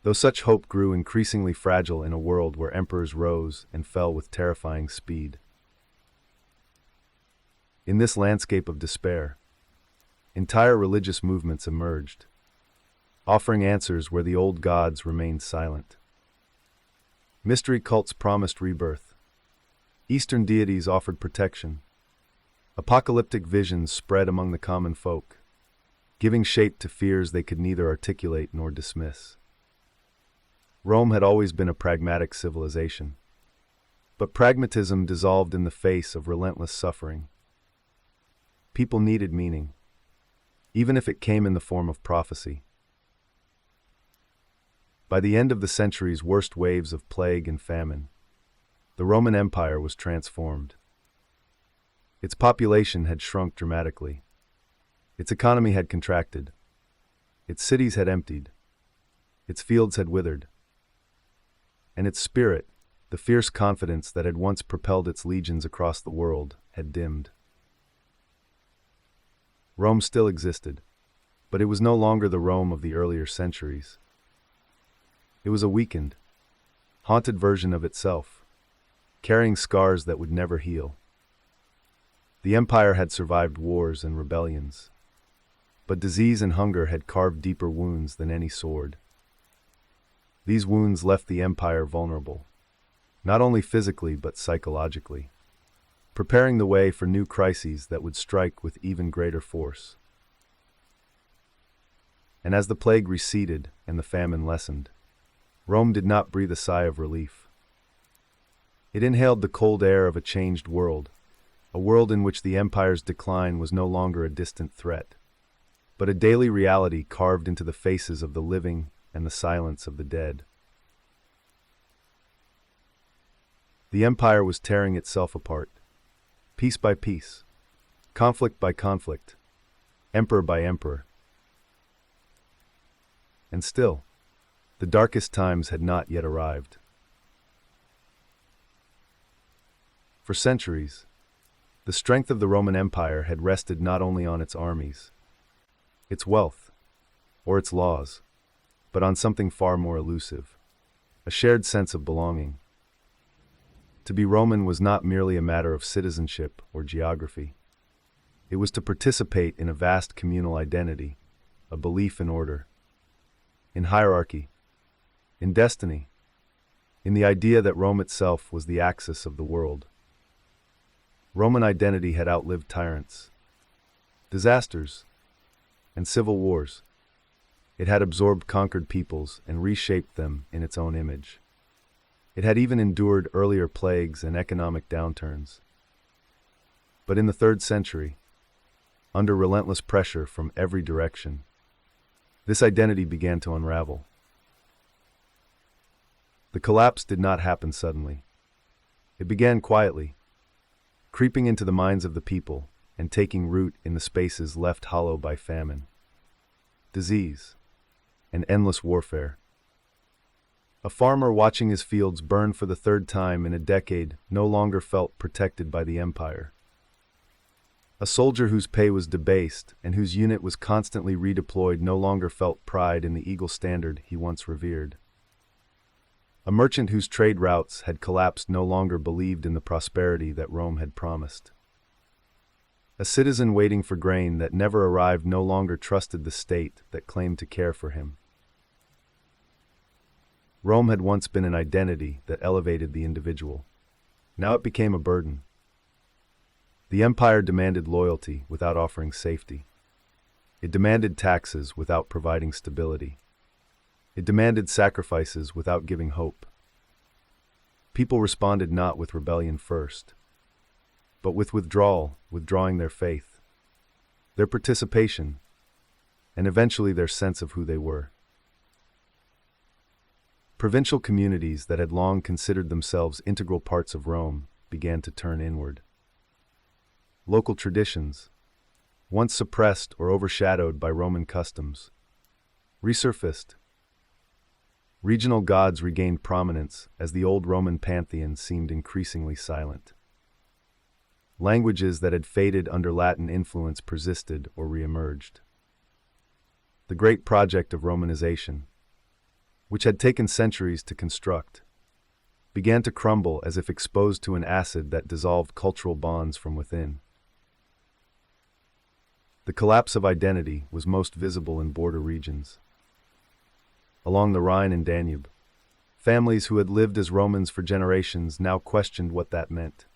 though such hope grew increasingly fragile in a world where emperors rose and fell with terrifying speed. In this landscape of despair, entire religious movements emerged, offering answers where the old gods remained silent. Mystery cults promised rebirth. Eastern deities offered protection. Apocalyptic visions spread among the common folk, giving shape to fears they could neither articulate nor dismiss. Rome had always been a pragmatic civilization, but pragmatism dissolved in the face of relentless suffering. People needed meaning, even if it came in the form of prophecy. By the end of the century's worst waves of plague and famine, the Roman Empire was transformed. Its population had shrunk dramatically. Its economy had contracted. Its cities had emptied. Its fields had withered. And its spirit, the fierce confidence that had once propelled its legions across the world, had dimmed. Rome still existed, but it was no longer the Rome of the earlier centuries. It was a weakened, haunted version of itself, carrying scars that would never heal. The empire had survived wars and rebellions, but disease and hunger had carved deeper wounds than any sword. These wounds left the empire vulnerable, not only physically but psychologically, preparing the way for new crises that would strike with even greater force. And as the plague receded and the famine lessened, Rome did not breathe a sigh of relief. It inhaled the cold air of a changed world, a world in which the empire's decline was no longer a distant threat, but a daily reality carved into the faces of the living and the silence of the dead. The empire was tearing itself apart, piece by piece, conflict by conflict, emperor by emperor. And still, the darkest times had not yet arrived. For centuries, the strength of the Roman Empire had rested not only on its armies, its wealth, or its laws, but on something far more elusive, a shared sense of belonging. To be Roman was not merely a matter of citizenship or geography. It was to participate in a vast communal identity, a belief in order, in hierarchy, in destiny, in the idea that Rome itself was the axis of the world. Roman identity had outlived tyrants, disasters, and civil wars. It had absorbed conquered peoples and reshaped them in its own image. It had even endured earlier plagues and economic downturns. But in the 3rd century, under relentless pressure from every direction, this identity began to unravel. The collapse did not happen suddenly. It began quietly, creeping into the minds of the people and taking root in the spaces left hollow by famine, disease, and endless warfare. A farmer watching his fields burn for the 3rd time in a decade no longer felt protected by the empire. A soldier whose pay was debased and whose unit was constantly redeployed no longer felt pride in the eagle standard he once revered. A merchant whose trade routes had collapsed no longer believed in the prosperity that Rome had promised. A citizen waiting for grain that never arrived no longer trusted the state that claimed to care for him. Rome had once been an identity that elevated the individual. Now it became a burden. The empire demanded loyalty without offering safety. It demanded taxes without providing stability. It demanded sacrifices without giving hope. People responded not with rebellion first, but with withdrawal, withdrawing their faith, their participation, and eventually their sense of who they were. Provincial communities that had long considered themselves integral parts of Rome began to turn inward. Local traditions, once suppressed or overshadowed by Roman customs, resurfaced. Regional gods regained prominence as the old Roman pantheon seemed increasingly silent. Languages that had faded under Latin influence persisted or reemerged. The great project of Romanization, which had taken centuries to construct, began to crumble as if exposed to an acid that dissolved cultural bonds from within. The collapse of identity was most visible in border regions. Along the Rhine and Danube, families who had lived as Romans for generations now questioned what that meant.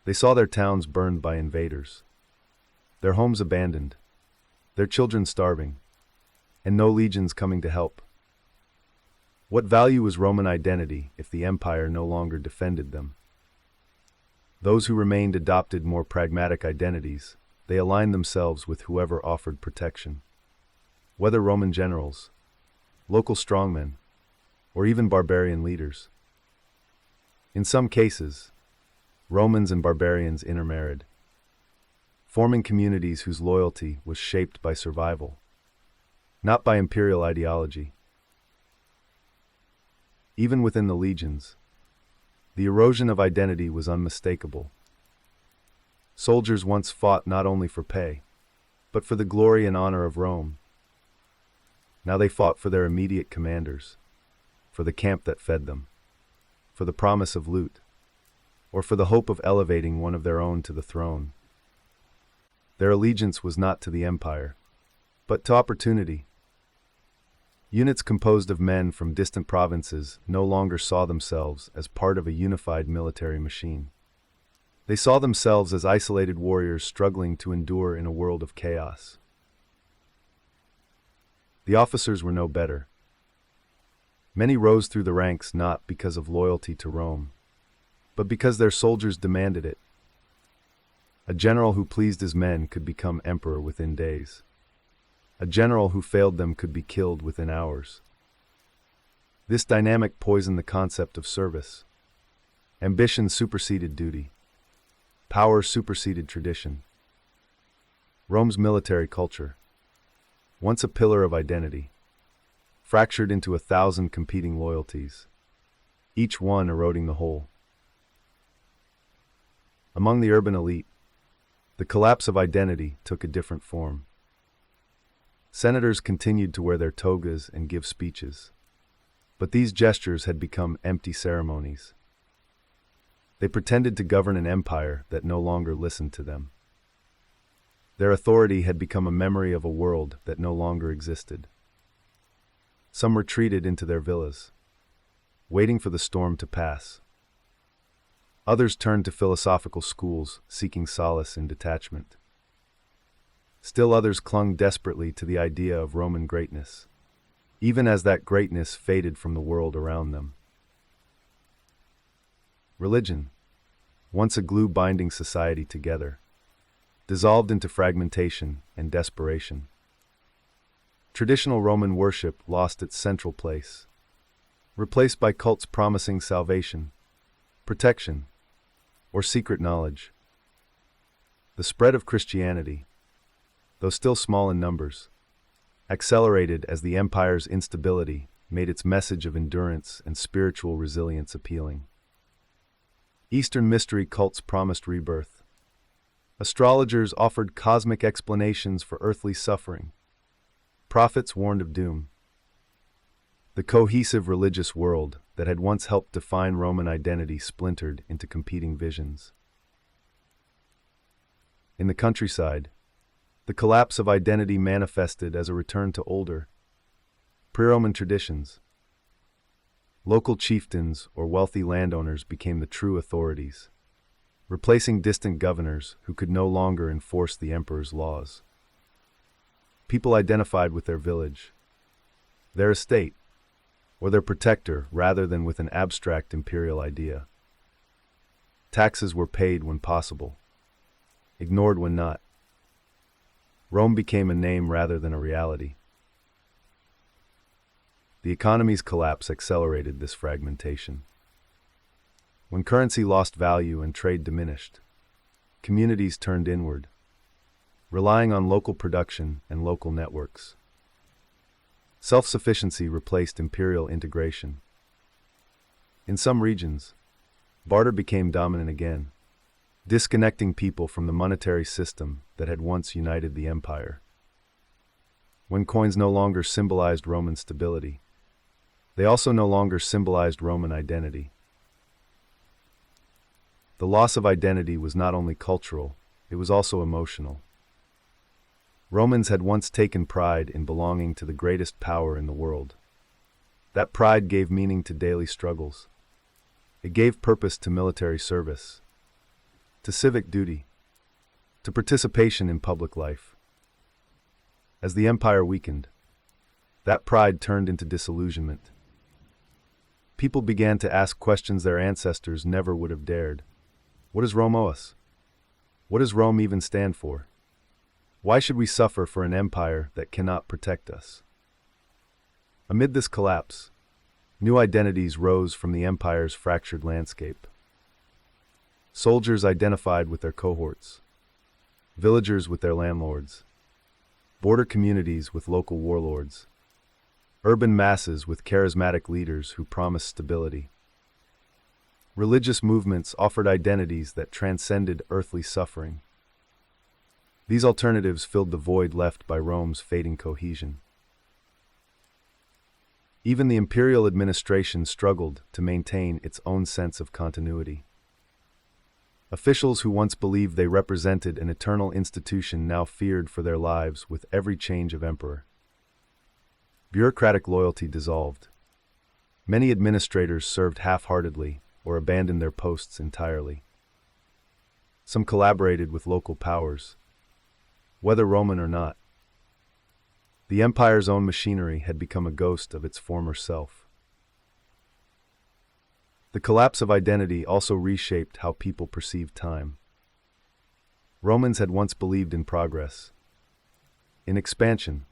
They saw their towns burned by invaders, their homes abandoned, their children starving, and no legions coming to help. What value was Roman identity if the empire no longer defended them? Those who remained adopted more pragmatic identities. They aligned themselves with whoever offered protection. Whether Roman generals, local strongmen, or even barbarian leaders. In some cases, Romans and barbarians intermarried, forming communities whose loyalty was shaped by survival, not by imperial ideology. Even within the legions, the erosion of identity was unmistakable. Soldiers once fought not only for pay, but for the glory and honor of Rome. Now they fought for their immediate commanders, for the camp that fed them, for the promise of loot, or for the hope of elevating one of their own to the throne. Their allegiance was not to the empire, but to opportunity. Units composed of men from distant provinces no longer saw themselves as part of a unified military machine. They saw themselves as isolated warriors struggling to endure in a world of chaos. The officers were no better. Many rose through the ranks not because of loyalty to Rome, but because their soldiers demanded it. A general who pleased his men could become emperor within days. A general who failed them could be killed within hours. This dynamic poisoned the concept of service. Ambition superseded duty. Power superseded tradition. Rome's military culture, once a pillar of identity, fractured into 1,000 competing loyalties, each one eroding the whole. Among the urban elite, the collapse of identity took a different form. Senators continued to wear their togas and give speeches, but these gestures had become empty ceremonies. They pretended to govern an empire that no longer listened to them. Their authority had become a memory of a world that no longer existed. Some retreated into their villas, waiting for the storm to pass. Others turned to philosophical schools, seeking solace in detachment. Still others clung desperately to the idea of Roman greatness, even as that greatness faded from the world around them. Religion, once a glue binding society together, dissolved into fragmentation and desperation. Traditional Roman worship lost its central place, replaced by cults promising salvation, protection, or secret knowledge. The spread of Christianity, though still small in numbers, accelerated as the empire's instability made its message of endurance and spiritual resilience appealing. Eastern mystery cults promised rebirth. Astrologers offered cosmic explanations for earthly suffering. Prophets warned of doom. The cohesive religious world that had once helped define Roman identity splintered into competing visions. In the countryside, the collapse of identity manifested as a return to older, pre-Roman traditions. Local chieftains or wealthy landowners became the true authorities, replacing distant governors who could no longer enforce the emperor's laws. People identified with their village, their estate, or their protector rather than with an abstract imperial idea. Taxes were paid when possible, ignored when not. Rome became a name rather than a reality. The economy's collapse accelerated this fragmentation. When currency lost value and trade diminished, communities turned inward, relying on local production and local networks. Self-sufficiency replaced imperial integration. In some regions, barter became dominant again, disconnecting people from the monetary system that had once united the empire. When coins no longer symbolized Roman stability, they also no longer symbolized Roman identity. The loss of identity was not only cultural, it was also emotional. Romans had once taken pride in belonging to the greatest power in the world. That pride gave meaning to daily struggles. It gave purpose to military service, to civic duty, to participation in public life. As the empire weakened, that pride turned into disillusionment. People began to ask questions their ancestors never would have dared. What does Rome owe us? What does Rome even stand for? Why should we suffer for an empire that cannot protect us? Amid this collapse, new identities rose from the empire's fractured landscape. Soldiers identified with their cohorts, villagers with their landlords, border communities with local warlords, urban masses with charismatic leaders who promised stability. Religious movements offered identities that transcended earthly suffering. These alternatives filled the void left by Rome's fading cohesion. Even the imperial administration struggled to maintain its own sense of continuity. Officials who once believed they represented an eternal institution now feared for their lives with every change of emperor. Bureaucratic loyalty dissolved. Many administrators served half-heartedly or abandoned their posts entirely. Some collaborated with local powers, whether Roman or not. The empire's own machinery had become a ghost of its former self. The collapse of identity also reshaped how people perceived time. Romans had once believed in progress, in expansion,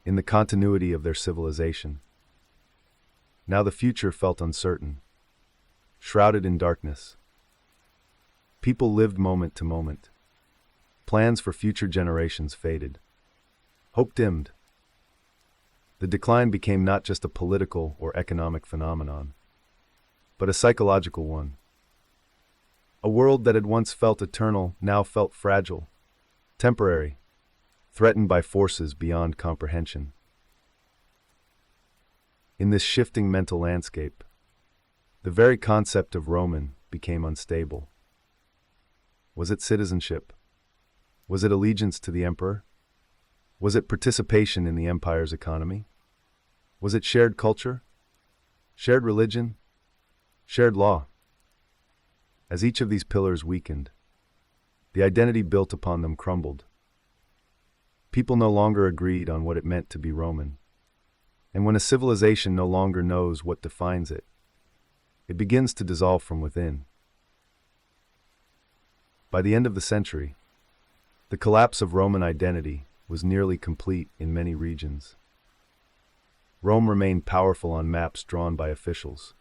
in the continuity of their civilization. Now the future felt uncertain. shrouded in darkness. People lived moment to moment. Plans for future generations faded. Hope dimmed. The decline became not just a political or economic phenomenon, but a psychological one. A world that had once felt eternal now felt fragile, temporary, threatened by forces beyond comprehension. In this shifting mental landscape, the very concept of Roman became unstable. Was it citizenship? Was it allegiance to the emperor? Was it participation in the empire's economy? Was it shared culture? Shared religion? Shared law? As each of these pillars weakened, the identity built upon them crumbled. People no longer agreed on what it meant to be Roman. And when a civilization no longer knows what defines it, it begins to dissolve from within. By the end of the century, the collapse of Roman identity was nearly complete in many regions. Rome remained powerful on maps drawn by officials,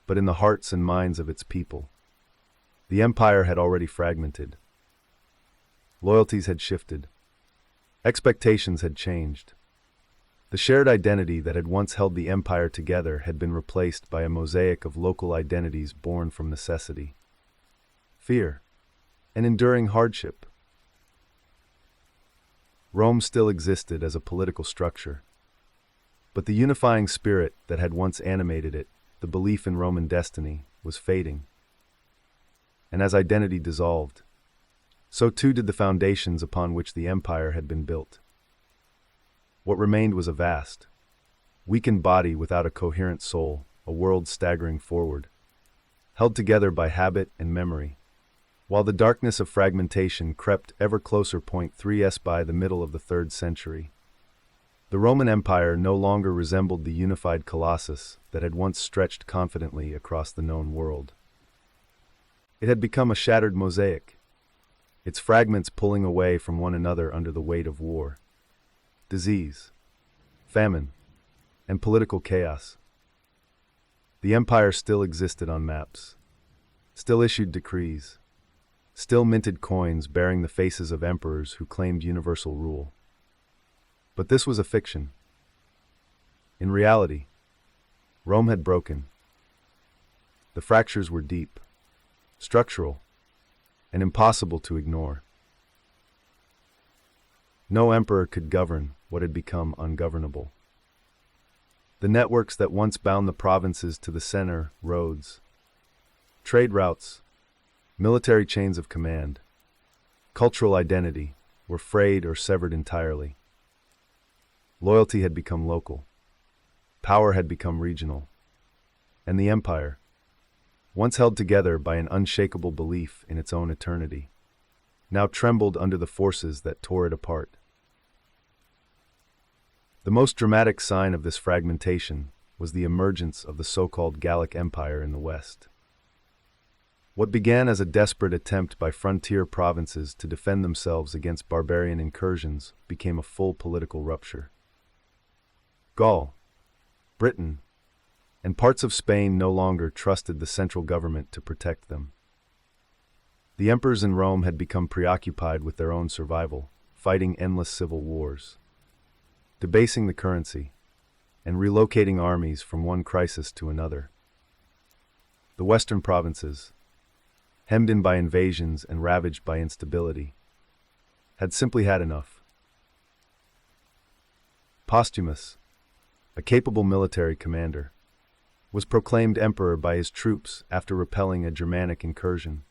but in the hearts and minds of its people, the empire had already fragmented. Loyalties had shifted. Expectations had changed. The shared identity that had once held the empire together had been replaced by a mosaic of local identities born from necessity, fear, and enduring hardship. Rome still existed as a political structure, but the unifying spirit that had once animated it, the belief in Roman destiny, was fading. And as identity dissolved, so too did the foundations upon which the empire had been built. What remained was a vast, weakened body without a coherent soul, a world staggering forward, held together by habit and memory, while the darkness of fragmentation crept ever closer. 3s By the middle of the 3rd century, the Roman Empire no longer resembled the unified colossus that had once stretched confidently across the known world. It had become a shattered mosaic, its fragments pulling away from one another under the weight of war, disease, famine, and political chaos. The empire still existed on maps, still issued decrees, still minted coins bearing the faces of emperors who claimed universal rule. But this was a fiction. In reality, Rome had broken. The fractures were deep, structural, and impossible to ignore. No emperor could govern what had become ungovernable. The networks that once bound the provinces to the center, roads, trade routes, military chains of command, cultural identity, were frayed or severed entirely. Loyalty had become local, power had become regional, and the empire, once held together by an unshakable belief in its own eternity, now trembled under the forces that tore it apart. The most dramatic sign of this fragmentation was the emergence of the so-called Gallic Empire in the West. What began as a desperate attempt by frontier provinces to defend themselves against barbarian incursions became a full political rupture. Gaul, Britain, and parts of Spain no longer trusted the central government to protect them. The emperors in Rome had become preoccupied with their own survival, fighting endless civil wars, debasing the currency, and relocating armies from one crisis to another. The western provinces, hemmed in by invasions and ravaged by instability, had simply had enough. Postumus, a capable military commander, was proclaimed emperor by his troops after repelling a Germanic incursion.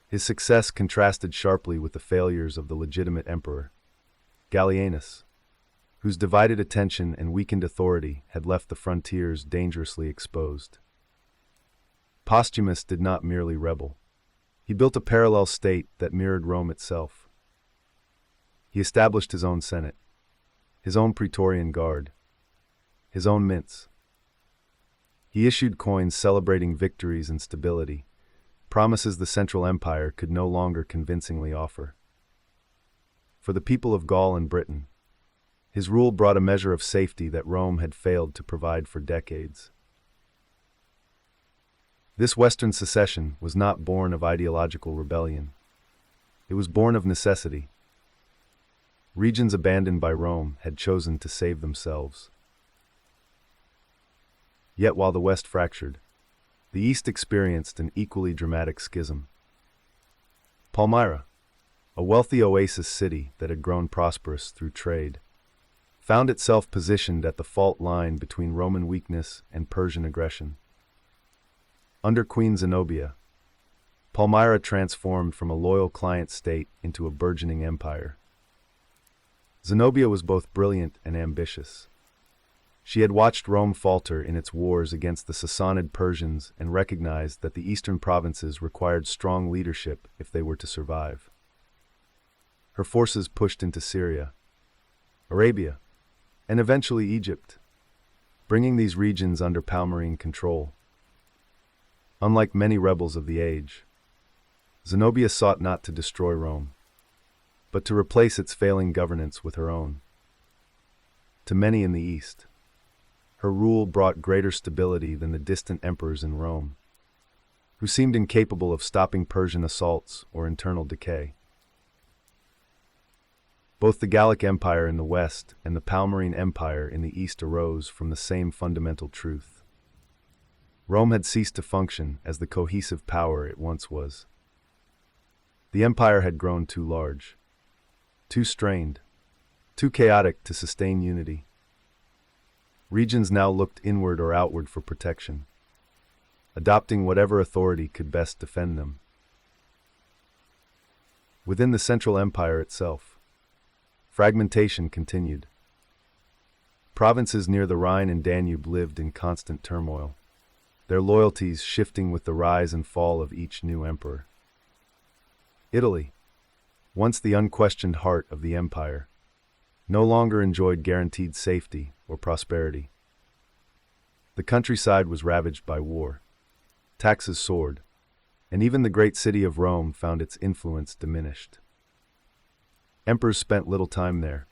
His success contrasted sharply with the failures of the legitimate emperor, Gallienus, whose divided attention and weakened authority had left the frontiers dangerously exposed. Postumus did not merely rebel. He built a parallel state that mirrored Rome itself. He established his own senate, his own Praetorian Guard, his own mints. He issued coins celebrating victories and stability, promises the Central Empire could no longer convincingly offer. For the people of Gaul and Britain, his rule brought a measure of safety that Rome had failed to provide for decades. This Western secession was not born of ideological rebellion. It was born of necessity. Regions abandoned by Rome had chosen to save themselves. Yet while the West fractured, the East experienced an equally dramatic schism. Palmyra, a wealthy oasis city that had grown prosperous through trade, found itself positioned at the fault line between Roman weakness and Persian aggression. Under Queen Zenobia, Palmyra transformed from a loyal client state into a burgeoning empire. Zenobia was both brilliant and ambitious. She had watched Rome falter in its wars against the Sassanid Persians and recognized that the eastern provinces required strong leadership if they were to survive. Her forces pushed into Syria, Arabia, and eventually Egypt, bringing these regions under Palmyrene control. Unlike many rebels of the age, Zenobia sought not to destroy Rome, but to replace its failing governance with her own. To many in the East, her rule brought greater stability than the distant emperors in Rome, who seemed incapable of stopping Persian assaults or internal decay. Both the Gallic Empire in the West and the Palmyrene Empire in the East arose from the same fundamental truth. Rome had ceased to function as the cohesive power it once was. The empire had grown too large, too strained, too chaotic to sustain unity. Regions now looked inward or outward for protection, adopting whatever authority could best defend them. Within the Central Empire itself, fragmentation continued. Provinces near the Rhine and Danube lived in constant turmoil, their loyalties shifting with the rise and fall of each new emperor. Italy, once the unquestioned heart of the empire, no longer enjoyed guaranteed safety or prosperity. The countryside was ravaged by war, taxes soared, and even the great city of Rome found its influence diminished. Emperors spent little time there,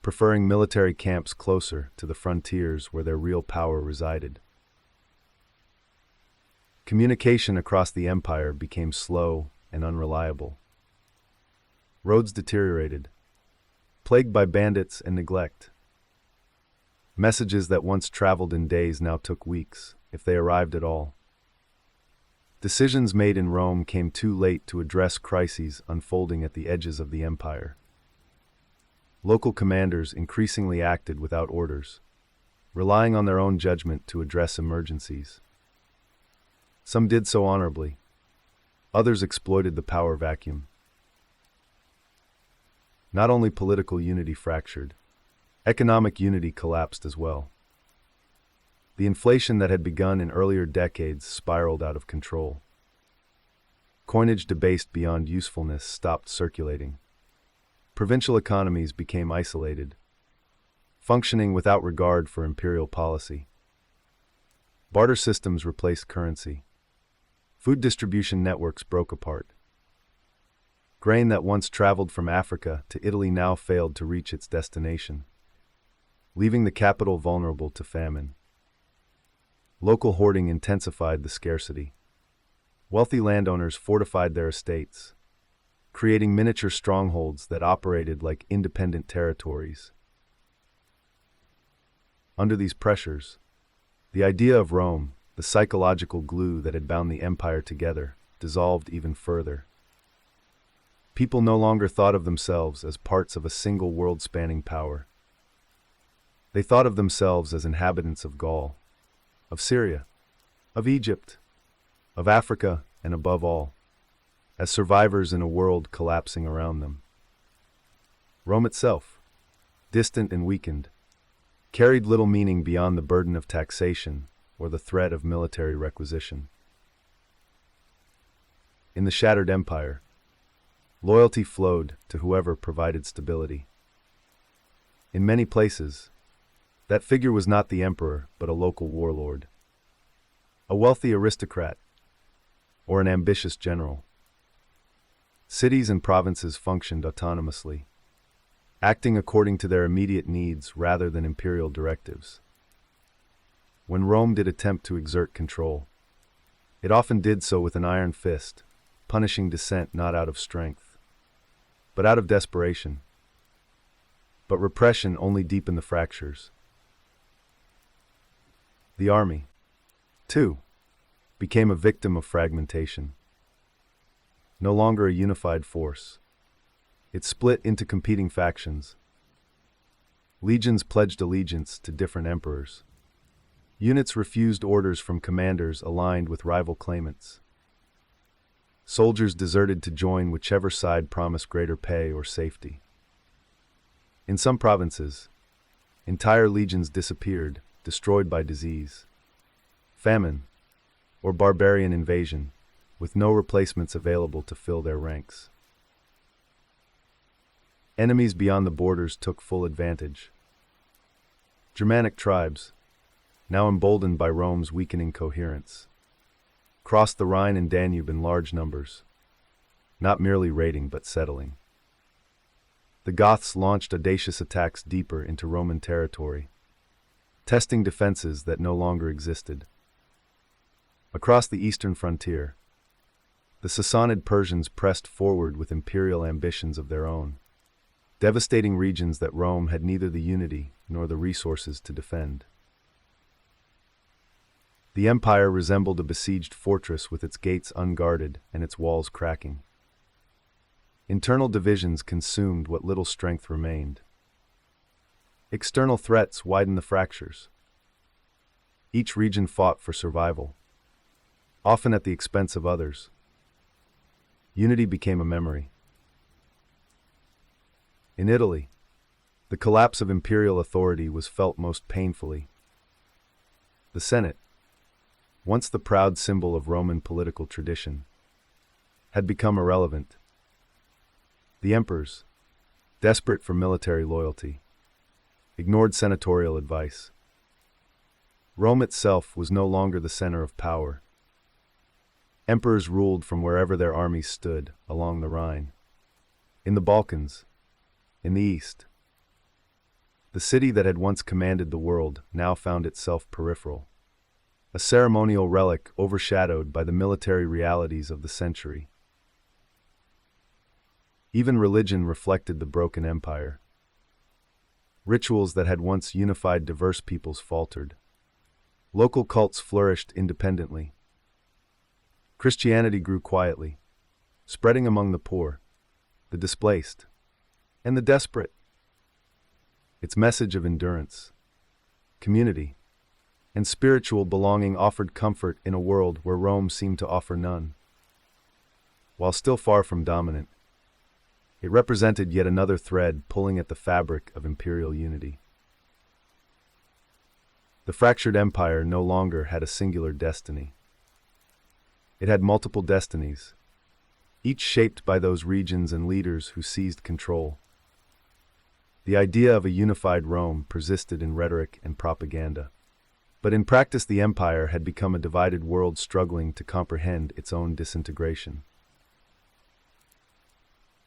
preferring military camps closer to the frontiers where their real power resided. Communication across the empire became slow and unreliable. Roads deteriorated, plagued by bandits and neglect. Messages that once traveled in days now took weeks, if they arrived at all. Decisions made in Rome came too late to address crises unfolding at the edges of the empire. Local commanders increasingly acted without orders, relying on their own judgment to address emergencies. Some did so honorably. Others exploited the power vacuum. Not only political unity fractured, economic unity collapsed as well. The inflation that had begun in earlier decades spiraled out of control. Coinage debased beyond usefulness stopped circulating. Provincial economies became isolated, functioning without regard for imperial policy. Barter systems replaced currency. Food distribution networks broke apart. Grain that once traveled from Africa to Italy now failed to reach its destination, leaving the capital vulnerable to famine. Local hoarding intensified the scarcity. Wealthy landowners fortified their estates, creating miniature strongholds that operated like independent territories. Under these pressures, the idea of Rome, the psychological glue that had bound the empire together, dissolved even further. People no longer thought of themselves as parts of a single world-spanning power. They thought of themselves as inhabitants of Gaul, of Syria, of Egypt, of Africa, and above all, as survivors in a world collapsing around them. Rome itself, distant and weakened, carried little meaning beyond the burden of taxation or the threat of military requisition. In the shattered empire, loyalty flowed to whoever provided stability. In many places, that figure was not the emperor, but a local warlord, a wealthy aristocrat, or an ambitious general. Cities and provinces functioned autonomously, acting according to their immediate needs rather than imperial directives. When Rome did attempt to exert control, It often did so with an iron fist, punishing dissent not out of strength, but out of desperation. But repression only deepened the fractures. The army, too, became a victim of fragmentation. No longer a unified force, it split into competing factions. Legions pledged allegiance to different emperors. Units refused orders from commanders aligned with rival claimants. Soldiers deserted to join whichever side promised greater pay or safety. In some provinces, entire legions disappeared, destroyed by disease, famine, or barbarian invasion, with no replacements available to fill their ranks. Enemies beyond the borders took full advantage. Germanic tribes, now emboldened by Rome's weakening coherence, crossed the Rhine and Danube in large numbers, not merely raiding but settling. The Goths launched audacious attacks deeper into Roman territory, testing defenses that no longer existed. Across the eastern frontier, the Sassanid Persians pressed forward with imperial ambitions of their own, devastating regions that Rome had neither the unity nor the resources to defend. The empire resembled a besieged fortress with its gates unguarded and its walls cracking. Internal divisions consumed what little strength remained. External threats widened the fractures. Each region fought for survival, often at the expense of others. Unity became a memory. In Italy, the collapse of imperial authority was felt most painfully. The Senate, once the proud symbol of Roman political tradition, had become irrelevant. The emperors, desperate for military loyalty, ignored senatorial advice. Rome itself was no longer the center of power. Emperors ruled from wherever their armies stood along the Rhine, in the Balkans, in the East. The city that had once commanded the world now found itself peripheral, a ceremonial relic overshadowed by the military realities of the century. Even religion reflected the broken empire. Rituals that had once unified diverse peoples faltered. Local cults flourished independently. Christianity grew quietly, spreading among the poor, the displaced, and the desperate. Its message of endurance, community, and spiritual belonging offered comfort in a world where Rome seemed to offer none. While still far from dominant, it represented yet another thread pulling at the fabric of imperial unity. The fractured empire no longer had a singular destiny. It had multiple destinies, each shaped by those regions and leaders who seized control. The idea of a unified Rome persisted in rhetoric and propaganda, but in practice the empire had become a divided world struggling to comprehend its own disintegration.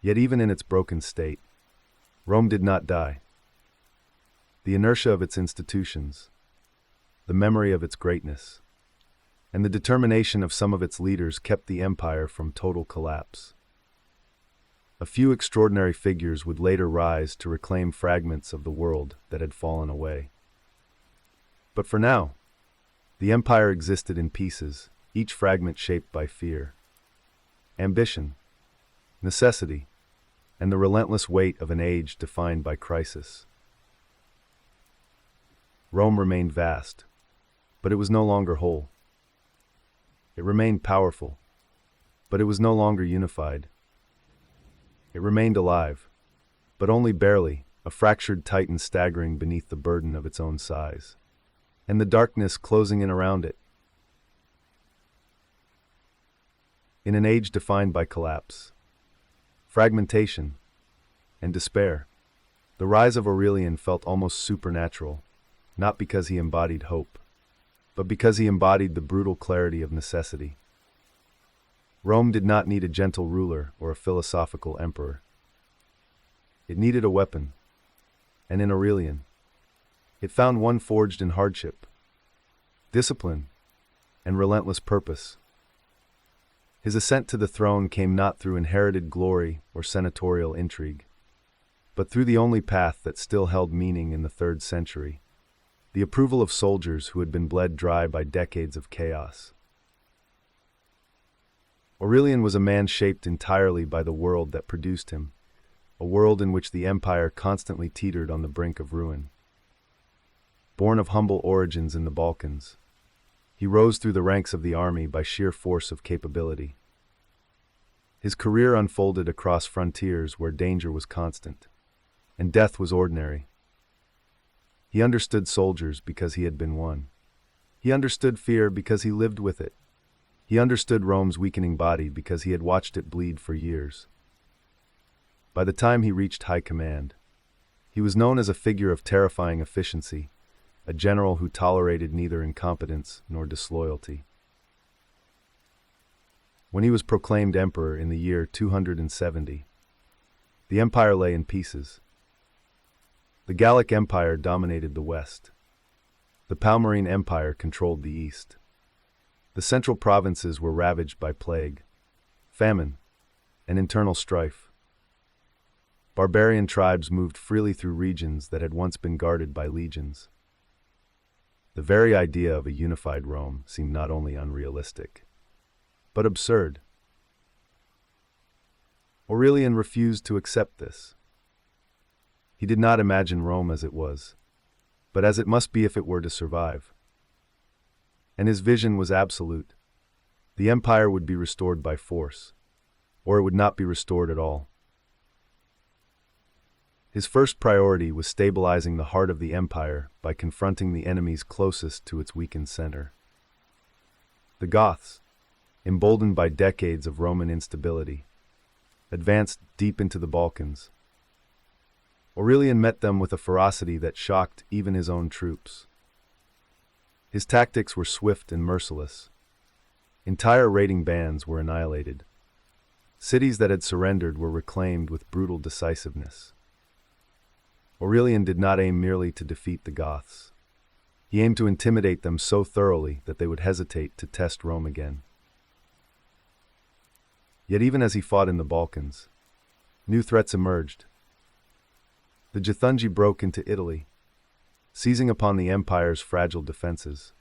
Yet even in its broken state, Rome did not die. The inertia of its institutions, the memory of its greatness, and the determination of some of its leaders kept the empire from total collapse. A few extraordinary figures would later rise to reclaim fragments of the world that had fallen away. But for now, the empire existed in pieces, each fragment shaped by fear, ambition, necessity, and the relentless weight of an age defined by crisis. Rome remained vast, but it was no longer whole. It remained powerful, but it was no longer unified. It remained alive, but only barely, a fractured titan staggering beneath the burden of its own size, and the darkness closing in around it. In an age defined by collapse, fragmentation, and despair, the rise of Aurelian felt almost supernatural, not because he embodied hope, but because he embodied the brutal clarity of necessity. Rome did not need a gentle ruler or a philosophical emperor. It needed a weapon, and in Aurelian, it found one forged in hardship, discipline, and relentless purpose. His ascent to the throne came not through inherited glory or senatorial intrigue, but through the only path that still held meaning in the 3rd century, the approval of soldiers who had been bled dry by decades of chaos. Aurelian was a man shaped entirely by the world that produced him, a world in which the empire constantly teetered on the brink of ruin. Born of humble origins in the Balkans, he rose through the ranks of the army by sheer force of capability. His career unfolded across frontiers where danger was constant, and death was ordinary. He understood soldiers because he had been one. He understood fear because he lived with it. He understood Rome's weakening body because he had watched it bleed for years. By the time he reached high command, he was known as a figure of terrifying efficiency, a general who tolerated neither incompetence nor disloyalty. When he was proclaimed emperor in the year 270, the empire lay in pieces. The Gallic Empire dominated the west. The Palmyrene Empire controlled the east. The central provinces were ravaged by plague, famine, and internal strife. Barbarian tribes moved freely through regions that had once been guarded by legions. The very idea of a unified Rome seemed not only unrealistic, but absurd. Aurelian refused to accept this. He did not imagine Rome as it was, but as it must be if it were to survive. And his vision was absolute. The empire would be restored by force, or it would not be restored at all. His first priority was stabilizing the heart of the empire by confronting the enemies closest to its weakened center. The Goths, emboldened by decades of Roman instability, advanced deep into the Balkans. Aurelian met them with a ferocity that shocked even his own troops. His tactics were swift and merciless. Entire raiding bands were annihilated. Cities that had surrendered were reclaimed with brutal decisiveness. Aurelian did not aim merely to defeat the Goths. He aimed to intimidate them so thoroughly that they would hesitate to test Rome again. Yet even as he fought in the Balkans, new threats emerged. The Githungi broke into Italy, seizing upon the empire's fragile defenses.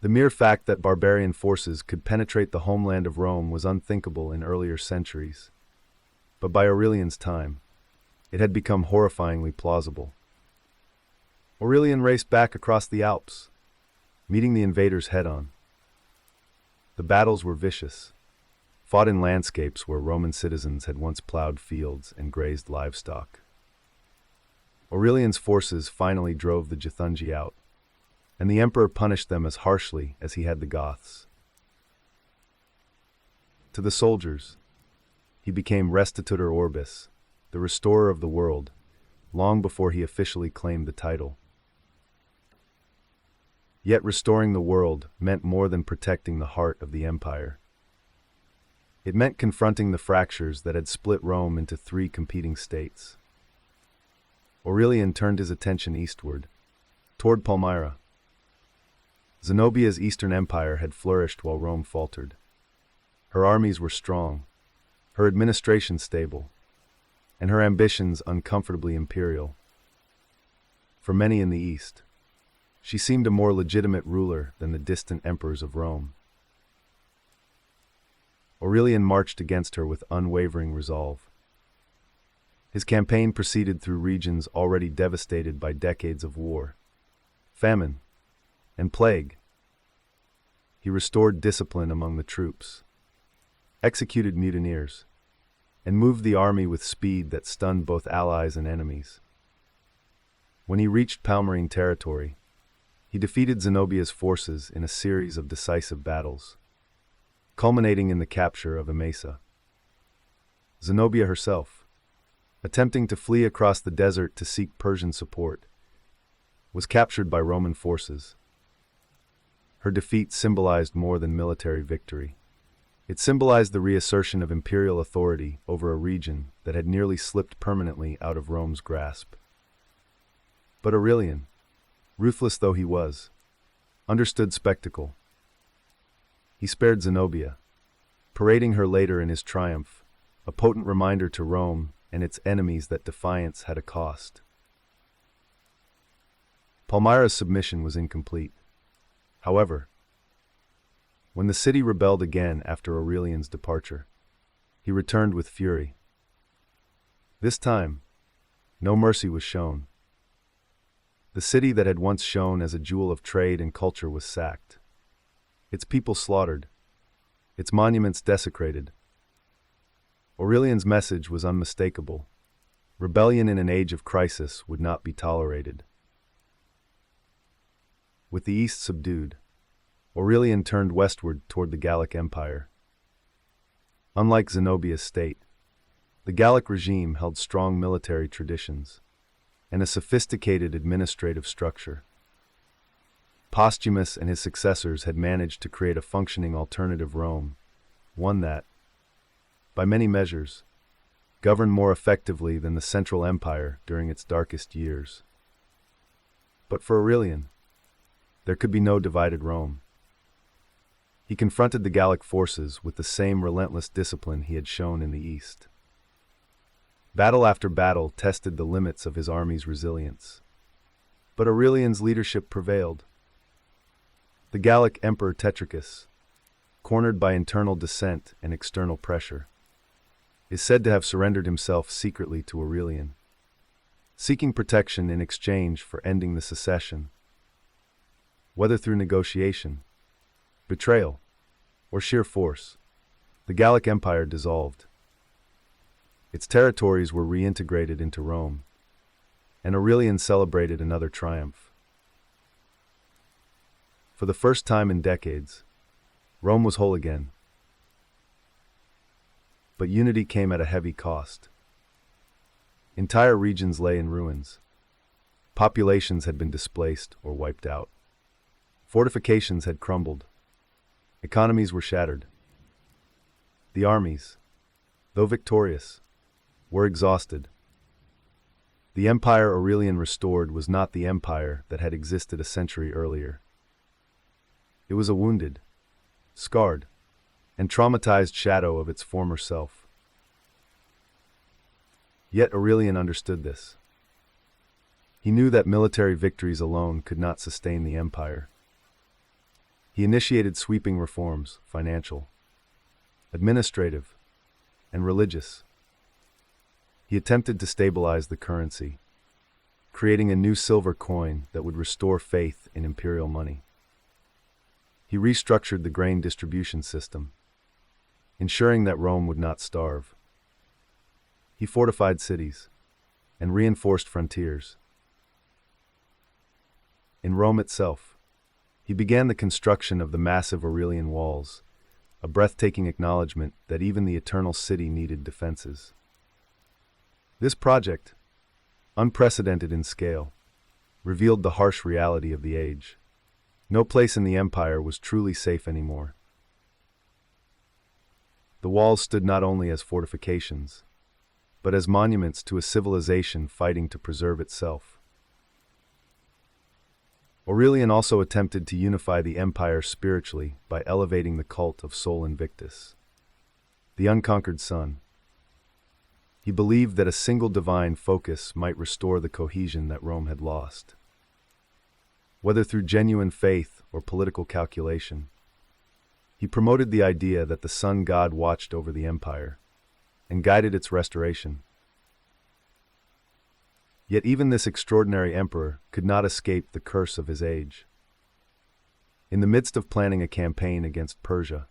The mere fact that barbarian forces could penetrate the homeland of Rome was unthinkable in earlier centuries. But by Aurelian's time, it had become horrifyingly plausible. Aurelian raced back across the Alps, meeting the invaders head-on. The battles were vicious, fought in landscapes where Roman citizens had once plowed fields and grazed livestock. Aurelian's forces finally drove the Githungi out, and the emperor punished them as harshly as he had the Goths. To the soldiers, he became Restitutor Orbis, the restorer of the world, long before he officially claimed the title. Yet restoring the world meant more than protecting the heart of the empire. It meant confronting the fractures that had split Rome into three competing states. Aurelian turned his attention eastward, toward Palmyra. Zenobia's eastern empire had flourished while Rome faltered. Her armies were strong, her administration stable, and her ambitions uncomfortably imperial. For many in the east, she seemed a more legitimate ruler than the distant emperors of Rome. Aurelian marched against her with unwavering resolve. His campaign proceeded through regions already devastated by decades of war, famine, and plague. He restored discipline among the troops, executed mutineers, and moved the army with speed that stunned both allies and enemies. When he reached Palmyrene territory, he defeated Zenobia's forces in a series of decisive battles, culminating in the capture of Emesa. Zenobia herself, attempting to flee across the desert to seek Persian support, was captured by Roman forces. Her defeat symbolized more than military victory. It symbolized the reassertion of imperial authority over a region that had nearly slipped permanently out of Rome's grasp. But Aurelian, ruthless though he was, understood spectacle. He spared Zenobia, parading her later in his triumph, a potent reminder to Rome and its enemies that defiance had a cost. Palmyra's submission was incomplete. However, when the city rebelled again after Aurelian's departure, he returned with fury. This time, no mercy was shown. The city that had once shone as a jewel of trade and culture was sacked, its people slaughtered, its monuments desecrated. Aurelian's message was unmistakable. Rebellion in an age of crisis would not be tolerated. With the East subdued, Aurelian turned westward toward the Gallic Empire. Unlike Zenobia's state, the Gallic regime held strong military traditions and a sophisticated administrative structure. Postumus and his successors had managed to create a functioning alternative Rome, one that, by many measures, governed more effectively than the Central Empire during its darkest years. But for Aurelian, there could be no divided Rome. He confronted the Gallic forces with the same relentless discipline he had shown in the East. Battle after battle tested the limits of his army's resilience. But Aurelian's leadership prevailed. The Gallic Emperor Tetricus, cornered by internal dissent and external pressure, is said to have surrendered himself secretly to Aurelian, seeking protection in exchange for ending the secession. Whether through negotiation, betrayal, or sheer force, the Gallic Empire dissolved. Its territories were reintegrated into Rome, and Aurelian celebrated another triumph. For the first time in decades, Rome was whole again. But unity came at a heavy cost. Entire regions lay in ruins. Populations had been displaced or wiped out. Fortifications had crumbled. Economies were shattered. The armies, though victorious, were exhausted. The empire Aurelian restored was not the empire that had existed a century earlier. It was a wounded, scarred, and traumatized shadow of its former self. Yet Aurelian understood this. He knew that military victories alone could not sustain the empire. He initiated sweeping reforms, financial, administrative, and religious. He attempted to stabilize the currency, creating a new silver coin that would restore faith in imperial money. He restructured the grain distribution system, ensuring that Rome would not starve. He fortified cities and reinforced frontiers. In Rome itself, he began the construction of the massive Aurelian walls, a breathtaking acknowledgement that even the eternal city needed defenses. This project, unprecedented in scale, revealed the harsh reality of the age. No place in the empire was truly safe anymore. The walls stood not only as fortifications, but as monuments to a civilization fighting to preserve itself. Aurelian also attempted to unify the empire spiritually by elevating the cult of Sol Invictus, the unconquered sun. He believed that a single divine focus might restore the cohesion that Rome had lost. Whether through genuine faith or political calculation, he promoted the idea that the sun god watched over the empire and guided its restoration. Yet even this extraordinary emperor could not escape the curse of his age. In the midst of planning a campaign against Persia,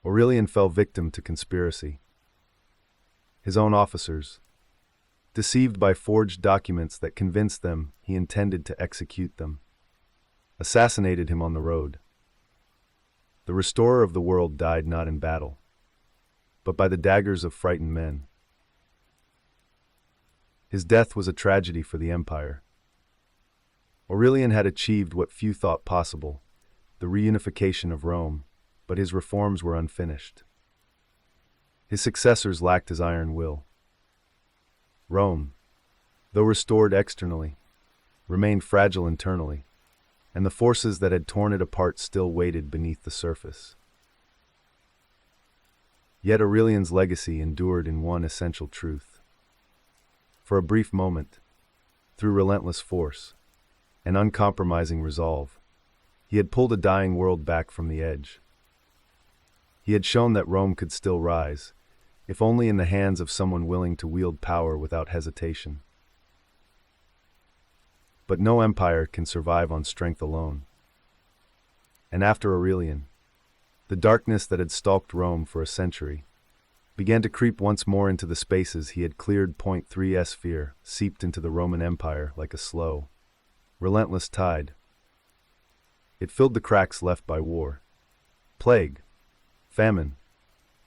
Aurelian fell victim to conspiracy. His own officers, deceived by forged documents that convinced them he intended to execute them, assassinated him on the road. The restorer of the world died not in battle, but by the daggers of frightened men. His death was a tragedy for the empire. Aurelian had achieved what few thought possible, the reunification of Rome, but his reforms were unfinished. His successors lacked his iron will. Rome, though restored externally, remained fragile internally, and the forces that had torn it apart still waited beneath the surface. Yet Aurelian's legacy endured in one essential truth. For a brief moment, through relentless force and uncompromising resolve, he had pulled a dying world back from the edge. He had shown that Rome could still rise, if only in the hands of someone willing to wield power without hesitation. But no empire can survive on strength alone. And after Aurelian, the darkness that had stalked Rome for a century began to creep once more into the spaces he had cleared. 3's fear seeped into the Roman Empire like a slow, relentless tide. It filled the cracks left by war, plague, famine,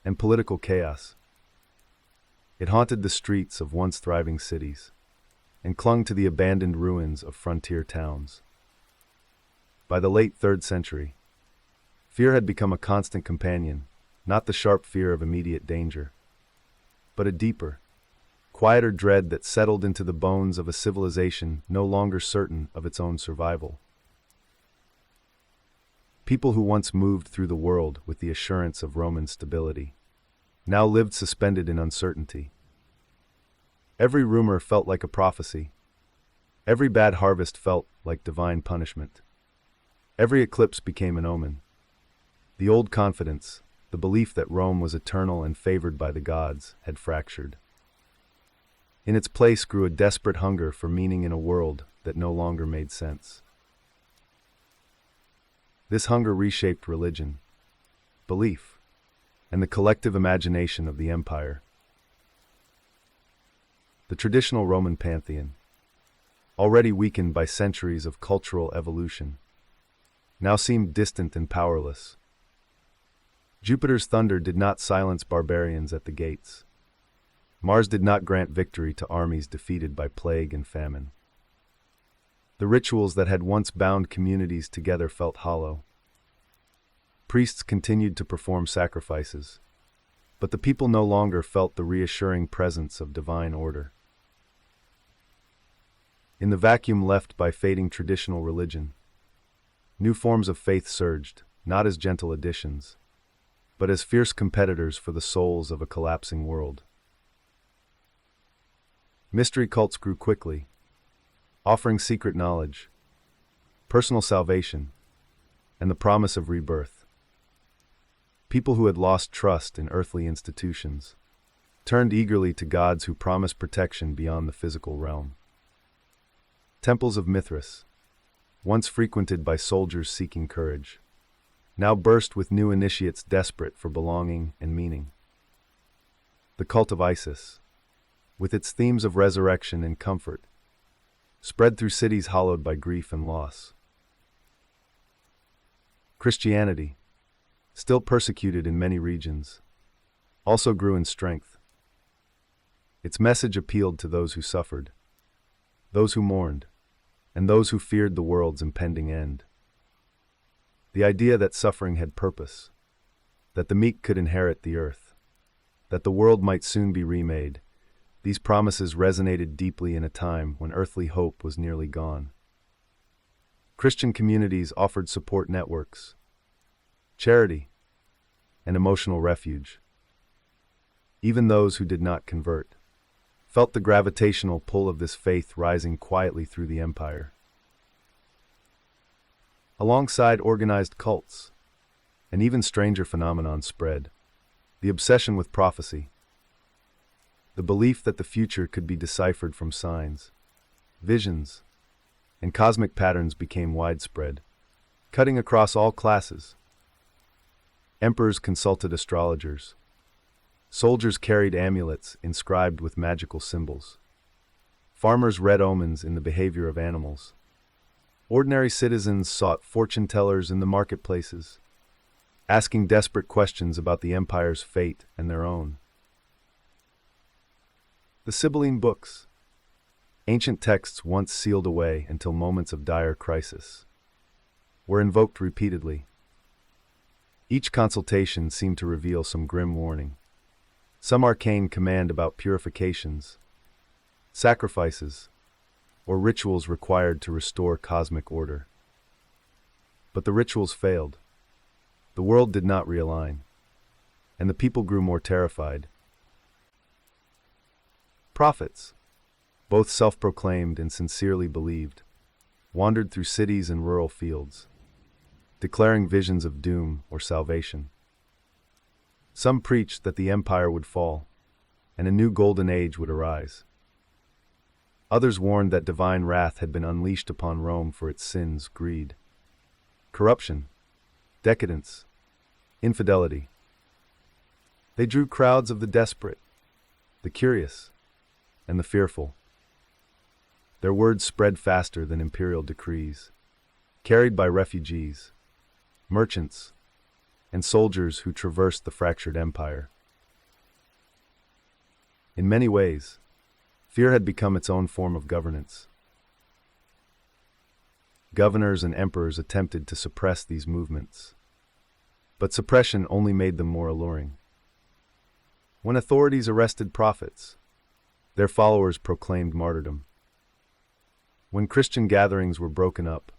and political chaos. It haunted the streets of once thriving cities and clung to the abandoned ruins of frontier towns. By the late 3rd century, fear had become a constant companion, not the sharp fear of immediate danger, but a deeper, quieter dread that settled into the bones of a civilization no longer certain of its own survival. People who once moved through the world with the assurance of Roman stability now lived suspended in uncertainty. Every rumor felt like a prophecy. Every bad harvest felt like divine punishment. Every eclipse became an omen. The old confidence, the belief that Rome was eternal and favored by the gods, had fractured. In its place grew a desperate hunger for meaning in a world that no longer made sense. This hunger reshaped religion, belief, and the collective imagination of the empire. The traditional Roman pantheon, already weakened by centuries of cultural evolution, now seemed distant and powerless. Jupiter's thunder did not silence barbarians at the gates. Mars did not grant victory to armies defeated by plague and famine. The rituals that had once bound communities together felt hollow. Priests continued to perform sacrifices, but the people no longer felt the reassuring presence of divine order. In the vacuum left by fading traditional religion, new forms of faith surged, not as gentle additions, but as fierce competitors for the souls of a collapsing world. Mystery cults grew quickly, offering secret knowledge, personal salvation, and the promise of rebirth. People who had lost trust in earthly institutions turned eagerly to gods who promised protection beyond the physical realm. Temples of Mithras, once frequented by soldiers seeking courage, now burst with new initiates desperate for belonging and meaning. The cult of Isis, with its themes of resurrection and comfort, spread through cities hollowed by grief and loss. Christianity, still persecuted in many regions, also grew in strength. Its message appealed to those who suffered, those who mourned, and those who feared the world's impending end. The idea that suffering had purpose, that the meek could inherit the earth, that the world might soon be remade, these promises resonated deeply in a time when earthly hope was nearly gone. Christian communities offered support networks, charity, and emotional refuge. Even those who did not convert felt the gravitational pull of this faith rising quietly through the empire. Alongside organized cults, an even stranger phenomenon spread: the obsession with prophecy. The belief that the future could be deciphered from signs, visions, and cosmic patterns became widespread, cutting across all classes. Emperors consulted astrologers. Soldiers carried amulets inscribed with magical symbols. Farmers read omens in the behavior of animals. Ordinary citizens sought fortune-tellers in the marketplaces, asking desperate questions about the empire's fate and their own. The Sibylline books, ancient texts once sealed away until moments of dire crisis, were invoked repeatedly. Each consultation seemed to reveal some grim warning, some arcane command about purifications, sacrifices, or rituals required to restore cosmic order. But the rituals failed. The world did not realign. and the people grew more terrified. Prophets, both self-proclaimed and sincerely believed, wandered through cities and rural fields, declaring visions of doom or salvation. Some preached that the empire would fall, and a new golden age would arise. Others warned that divine wrath had been unleashed upon Rome for its sins, greed, corruption, decadence, infidelity. They drew crowds of the desperate, the curious, and the fearful. Their words spread faster than imperial decrees, carried by refugees, merchants, and soldiers who traversed the fractured empire. In many ways, fear had become its own form of governance. Governors and emperors attempted to suppress these movements, but suppression only made them more alluring. When authorities arrested prophets, their followers proclaimed martyrdom. When Christian gatherings were broken up,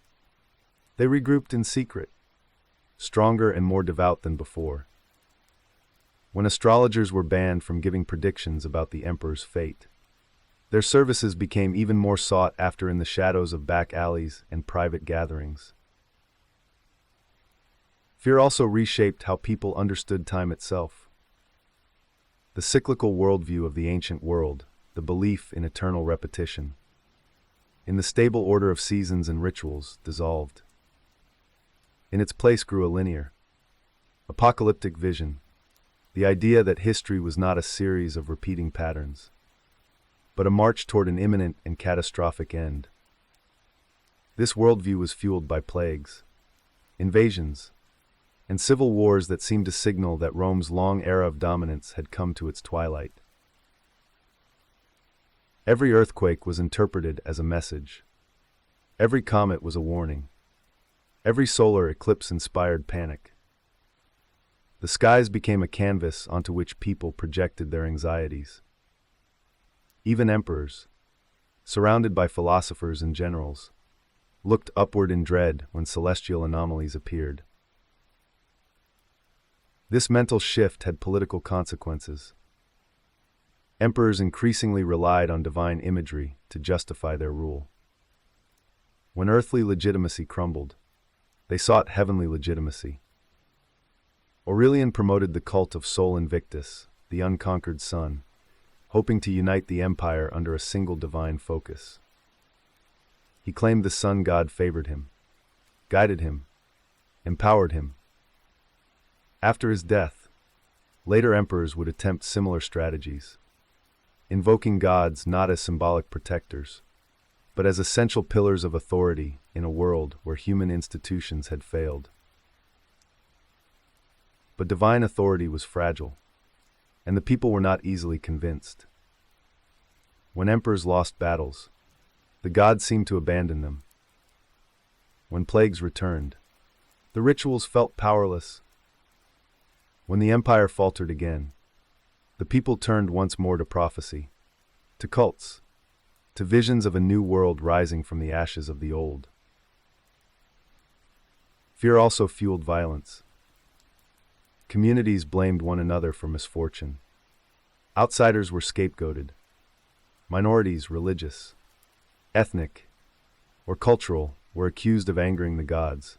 they regrouped in secret, stronger and more devout than before. When astrologers were banned from giving predictions about the emperor's fate, their services became even more sought after in the shadows of back alleys and private gatherings. Fear also reshaped how people understood time itself. The cyclical worldview of the ancient world, the belief in eternal repetition, in the stable order of seasons and rituals, dissolved. In its place grew a linear, apocalyptic vision, the idea that history was not a series of repeating patterns, but a march toward an imminent and catastrophic end. This worldview was fueled by plagues, invasions, and civil wars that seemed to signal that Rome's long era of dominance had come to its twilight. Every earthquake was interpreted as a message. Every comet was a warning. Every solar eclipse inspired panic. The skies became a canvas onto which people projected their anxieties. Even emperors, surrounded by philosophers and generals, looked upward in dread when celestial anomalies appeared. This mental shift had political consequences. Emperors increasingly relied on divine imagery to justify their rule. When earthly legitimacy crumbled, they sought heavenly legitimacy. Aurelian promoted the cult of Sol Invictus, the unconquered sun, hoping to unite the empire under a single divine focus. He claimed the sun god favored him, guided him, empowered him. After his death, later emperors would attempt similar strategies, invoking gods not as symbolic protectors, but as essential pillars of authority in a world where human institutions had failed. But divine authority was fragile, and the people were not easily convinced. When emperors lost battles, the gods seemed to abandon them. When plagues returned, the rituals felt powerless. When the empire faltered again, the people turned once more to prophecy, to cults, to visions of a new world rising from the ashes of the old. Fear also fueled violence. Communities blamed one another for misfortune. Outsiders were scapegoated. Minorities, religious, ethnic, or cultural, were accused of angering the gods.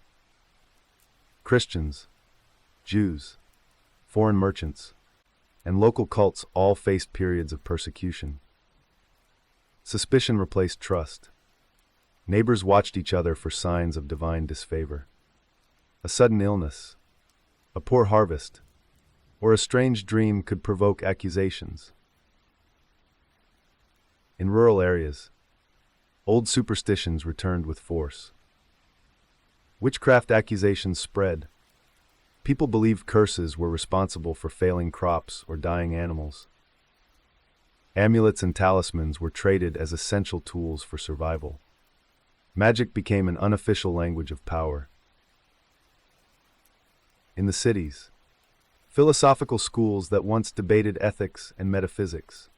Christians, Jews, foreign merchants, and local cults all faced periods of persecution. Suspicion replaced trust. Neighbors watched each other for signs of divine disfavor. A sudden illness, a poor harvest, or a strange dream could provoke accusations. In rural areas, old superstitions returned with force. Witchcraft accusations spread. People believed curses were responsible for failing crops or dying animals. Amulets and talismans were traded as essential tools for survival. Magic became an unofficial language of power. In the cities, philosophical schools that once debated ethics and metaphysics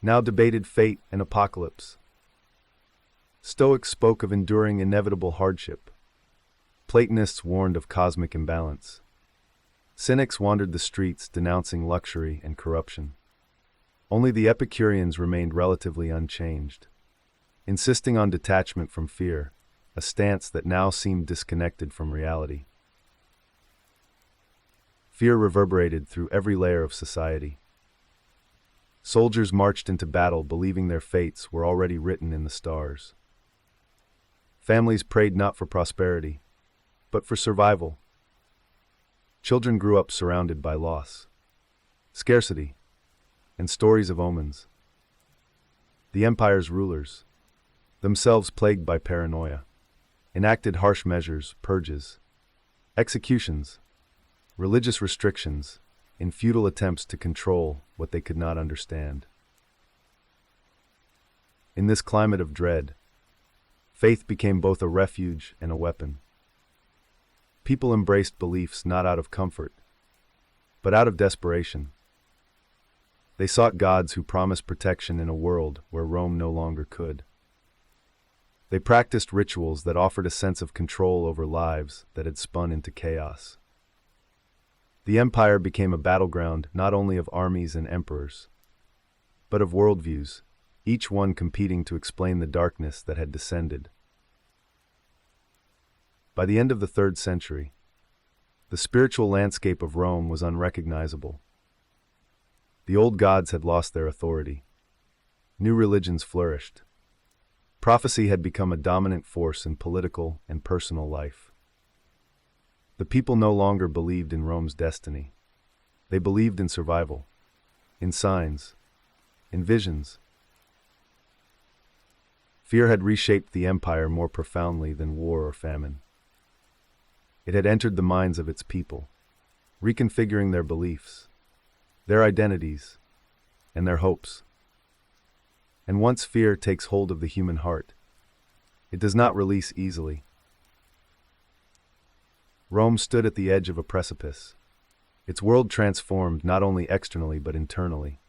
now debated fate and apocalypse. Stoics spoke of enduring inevitable hardship. Platonists warned of cosmic imbalance. Cynics wandered the streets denouncing luxury and corruption. Only the Epicureans remained relatively unchanged, insisting on detachment from fear, a stance that now seemed disconnected from reality. Fear reverberated through every layer of society. Soldiers marched into battle believing their fates were already written in the stars. Families prayed not for prosperity, but for survival. Children grew up surrounded by loss, scarcity, and stories of omens. The empire's rulers, themselves plagued by paranoia, enacted harsh measures, purges, executions, religious restrictions, in futile attempts to control what they could not understand. In this climate of dread, faith became both a refuge and a weapon. People embraced beliefs not out of comfort, but out of desperation. They sought gods who promised protection in a world where Rome no longer could. They practiced rituals that offered a sense of control over lives that had spun into chaos. The empire became a battleground not only of armies and emperors, but of worldviews, each one competing to explain the darkness that had descended. By the end of the 3rd century, the spiritual landscape of Rome was unrecognizable. The old gods had lost their authority. New religions flourished. Prophecy had become a dominant force in political and personal life. The people no longer believed in Rome's destiny. They believed in survival, in signs, in visions. Fear had reshaped the empire more profoundly than war or famine. It had entered the minds of its people, reconfiguring their beliefs, their identities, and their hopes. And once fear takes hold of the human heart, it does not release easily. Rome stood at the edge of a precipice, its world transformed not only externally but internally.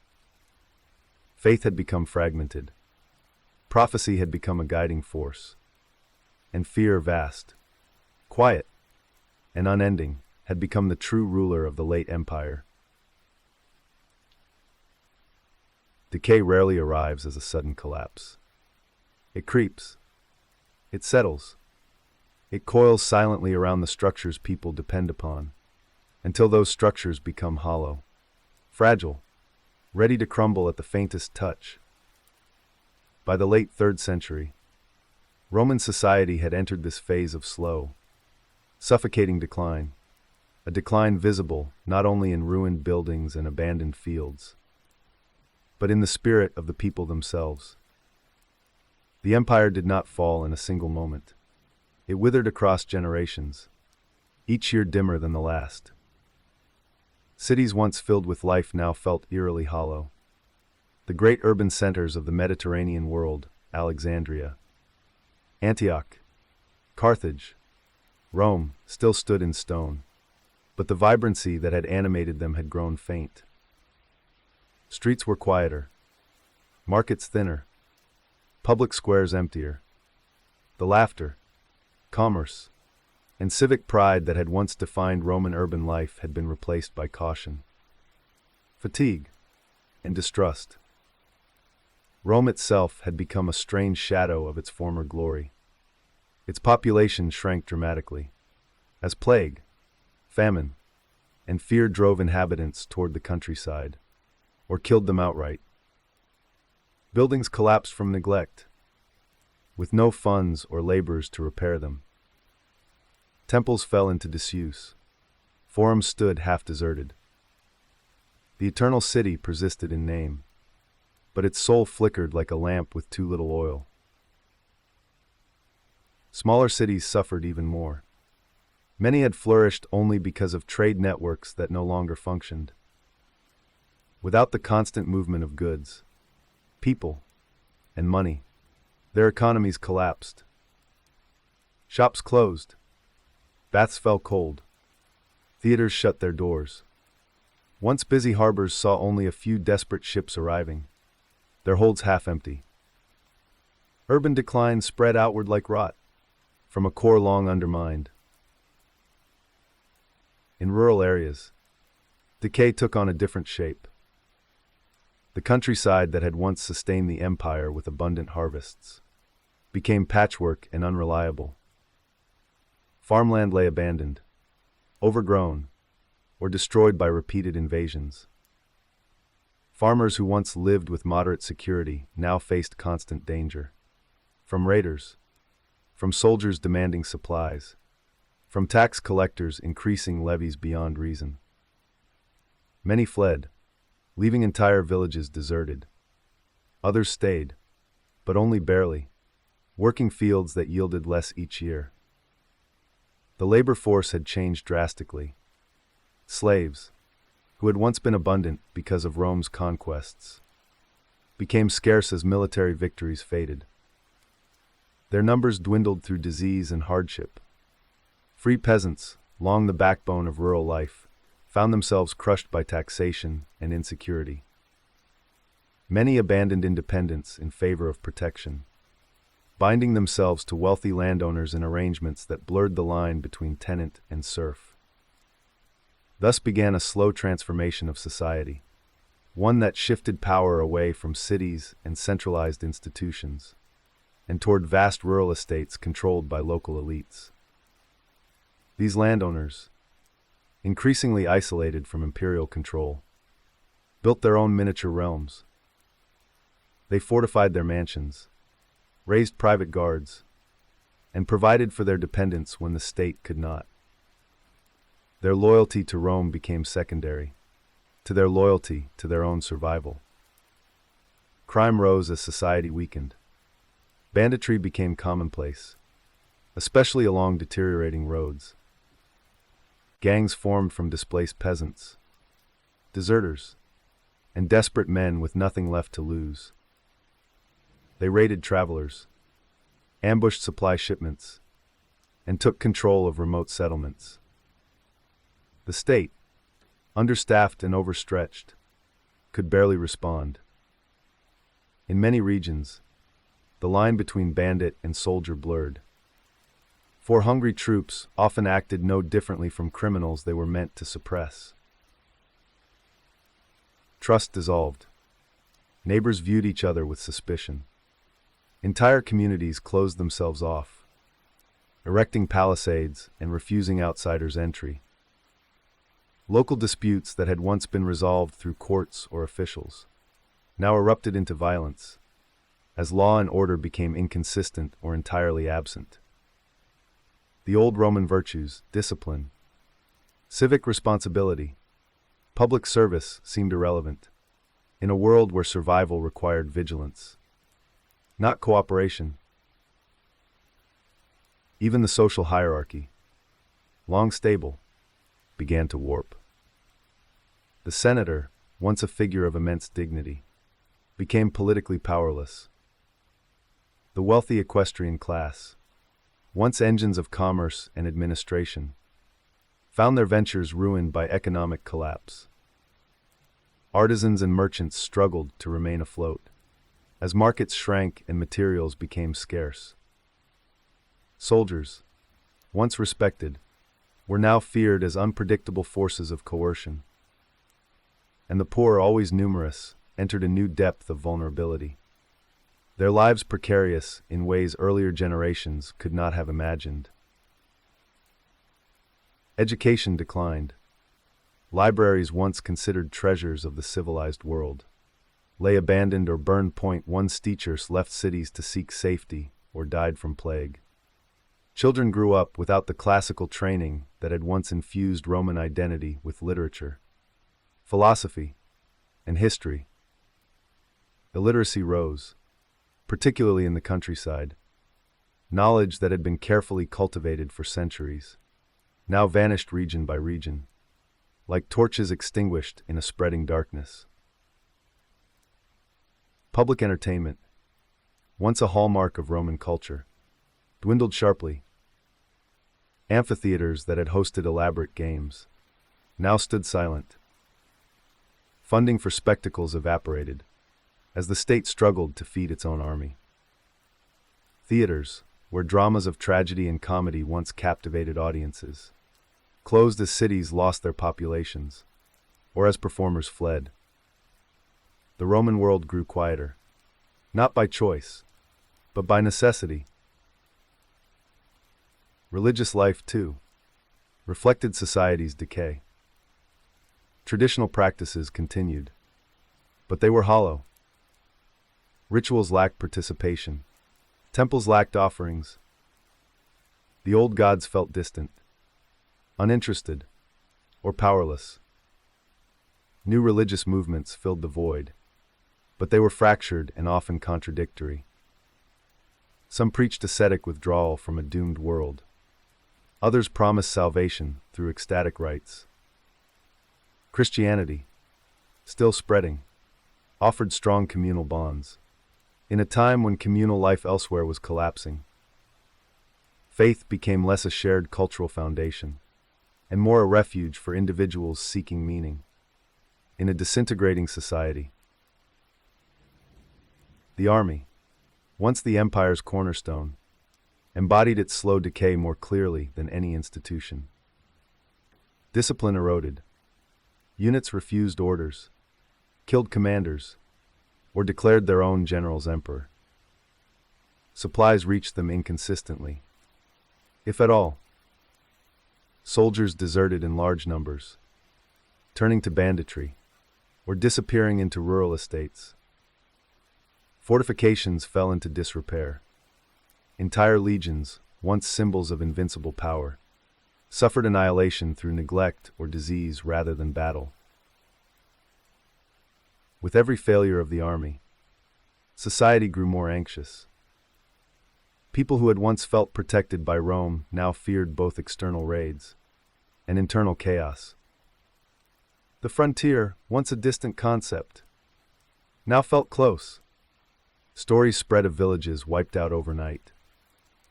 Faith had become fragmented, prophecy had become a guiding force, and fear vast, quiet, and unending, had become the true ruler of the late empire. Decay rarely arrives as a sudden collapse. It creeps. It settles. It coils silently around the structures people depend upon, until those structures become hollow, fragile, ready to crumble at the faintest touch. By the late 3rd century, Roman society had entered this phase of slow, suffocating decline, a decline visible not only in ruined buildings and abandoned fields, but in the spirit of the people themselves. The empire did not fall in a single moment. It withered across generations, each year dimmer than the last. Cities once filled with life now felt eerily hollow. The great urban centers of the Mediterranean world, Alexandria, Antioch, Carthage, Rome, still stood in stone, but the vibrancy that had animated them had grown faint. Streets were quieter, markets thinner, public squares emptier. The laughter, commerce, and civic pride that had once defined Roman urban life had been replaced by caution, fatigue, and distrust. Rome itself had become a strange shadow of its former glory. Its population shrank dramatically, as plague, famine, and fear drove inhabitants toward the countryside, or killed them outright. Buildings collapsed from neglect, with no funds or laborers to repair them. Temples fell into disuse. Forums stood half-deserted. The eternal city persisted in name, but its soul flickered like a lamp with too little oil. Smaller cities suffered even more. Many had flourished only because of trade networks that no longer functioned. Without the constant movement of goods, people, and money, their economies collapsed. Shops closed. Baths fell cold. Theaters shut their doors. Once busy harbors saw only a few desperate ships arriving, their holds half empty. Urban decline spread outward like rot, from a core long undermined. In rural areas, Decay took on a different shape. The countryside that had once sustained the empire with abundant harvests became patchwork and unreliable. Farmland lay abandoned, overgrown, or destroyed by repeated invasions. Farmers who once lived with moderate security now faced constant danger. From raiders, from soldiers demanding supplies, from tax collectors increasing levies beyond reason. Many fled, leaving entire villages deserted. Others stayed, but only barely, working fields that yielded less each year. The labor force had changed drastically. Slaves, who had once been abundant because of Rome's conquests, became scarce as military victories faded. Their numbers dwindled through disease and hardship. Free peasants, long the backbone of rural life, found themselves crushed by taxation and insecurity. Many abandoned independence in favor of protection, binding themselves to wealthy landowners in arrangements that blurred the line between tenant and serf. Thus began a slow transformation of society, one that shifted power away from cities and centralized institutions, and toward vast rural estates controlled by local elites. These landowners, increasingly isolated from imperial control, built their own miniature realms. They fortified their mansions, raised private guards, and provided for their dependents when the state could not. Their loyalty to Rome became secondary to their loyalty to their own survival. Crime rose as society weakened. Banditry became commonplace, especially along deteriorating roads. Gangs formed from displaced peasants, deserters, and desperate men with nothing left to lose. They raided travelers, ambushed supply shipments, and took control of remote settlements. The state, understaffed and overstretched, could barely respond. In many regions, the line between bandit and soldier blurred. For hungry troops often acted no differently from criminals they were meant to suppress. Trust dissolved. Neighbors viewed each other with suspicion. Entire communities closed themselves off, erecting palisades and refusing outsiders entry. Local disputes that had once been resolved through courts or officials now erupted into violence, as law and order became inconsistent or entirely absent. The old Roman virtues, discipline, civic responsibility, public service seemed irrelevant, in a world where survival required vigilance, not cooperation. Even the social hierarchy, long stable, began to warp. The senator, once a figure of immense dignity, became politically powerless. The wealthy equestrian class, once engines of commerce and administration, found their ventures ruined by economic collapse. Artisans and merchants struggled to remain afloat, as markets shrank and materials became scarce. Soldiers, once respected, were now feared as unpredictable forces of coercion. And the poor, always numerous, entered a new depth of vulnerability. Their lives precarious in ways earlier generations could not have imagined. Education declined. Libraries, once considered treasures of the civilized world, lay abandoned or burned. Once teachers left cities to seek safety or died from plague. Children grew up without the classical training that had once infused Roman identity with literature, philosophy, and history. Illiteracy rose, particularly in the countryside. Knowledge that had been carefully cultivated for centuries now vanished region by region, like torches extinguished in a spreading darkness. Public entertainment, once a hallmark of Roman culture, dwindled sharply. Amphitheaters that had hosted elaborate games now stood silent. Funding for spectacles evaporated, as the state struggled to feed its own army. Theaters, where dramas of tragedy and comedy once captivated audiences, closed as cities lost their populations. or as performers fled. The Roman world grew quieter, not by choice, but by necessity. Religious life, too, reflected society's decay. Traditional practices continued, but they were hollow. Rituals lacked participation. Temples lacked offerings. The old gods felt distant, uninterested, or powerless. New religious movements filled the void, but they were fractured and often contradictory. Some preached ascetic withdrawal from a doomed world. Others promised salvation through ecstatic rites. Christianity, still spreading, offered strong communal bonds. In a time when communal life elsewhere was collapsing, faith became less a shared cultural foundation and more a refuge for individuals seeking meaning. In a disintegrating society, the army, once the empire's cornerstone, embodied its slow decay more clearly than any institution. Discipline eroded. Units refused orders, killed commanders, or declared their own generals emperor. Supplies reached them inconsistently, if at all. Soldiers deserted in large numbers, turning to banditry, or disappearing into rural estates. Fortifications fell into disrepair. Entire legions, once symbols of invincible power, suffered annihilation through neglect or disease rather than battle. With every failure of the army, society grew more anxious. People who had once felt protected by Rome now feared both external raids and internal chaos. The frontier, once a distant concept, now felt close. Stories spread of villages wiped out overnight,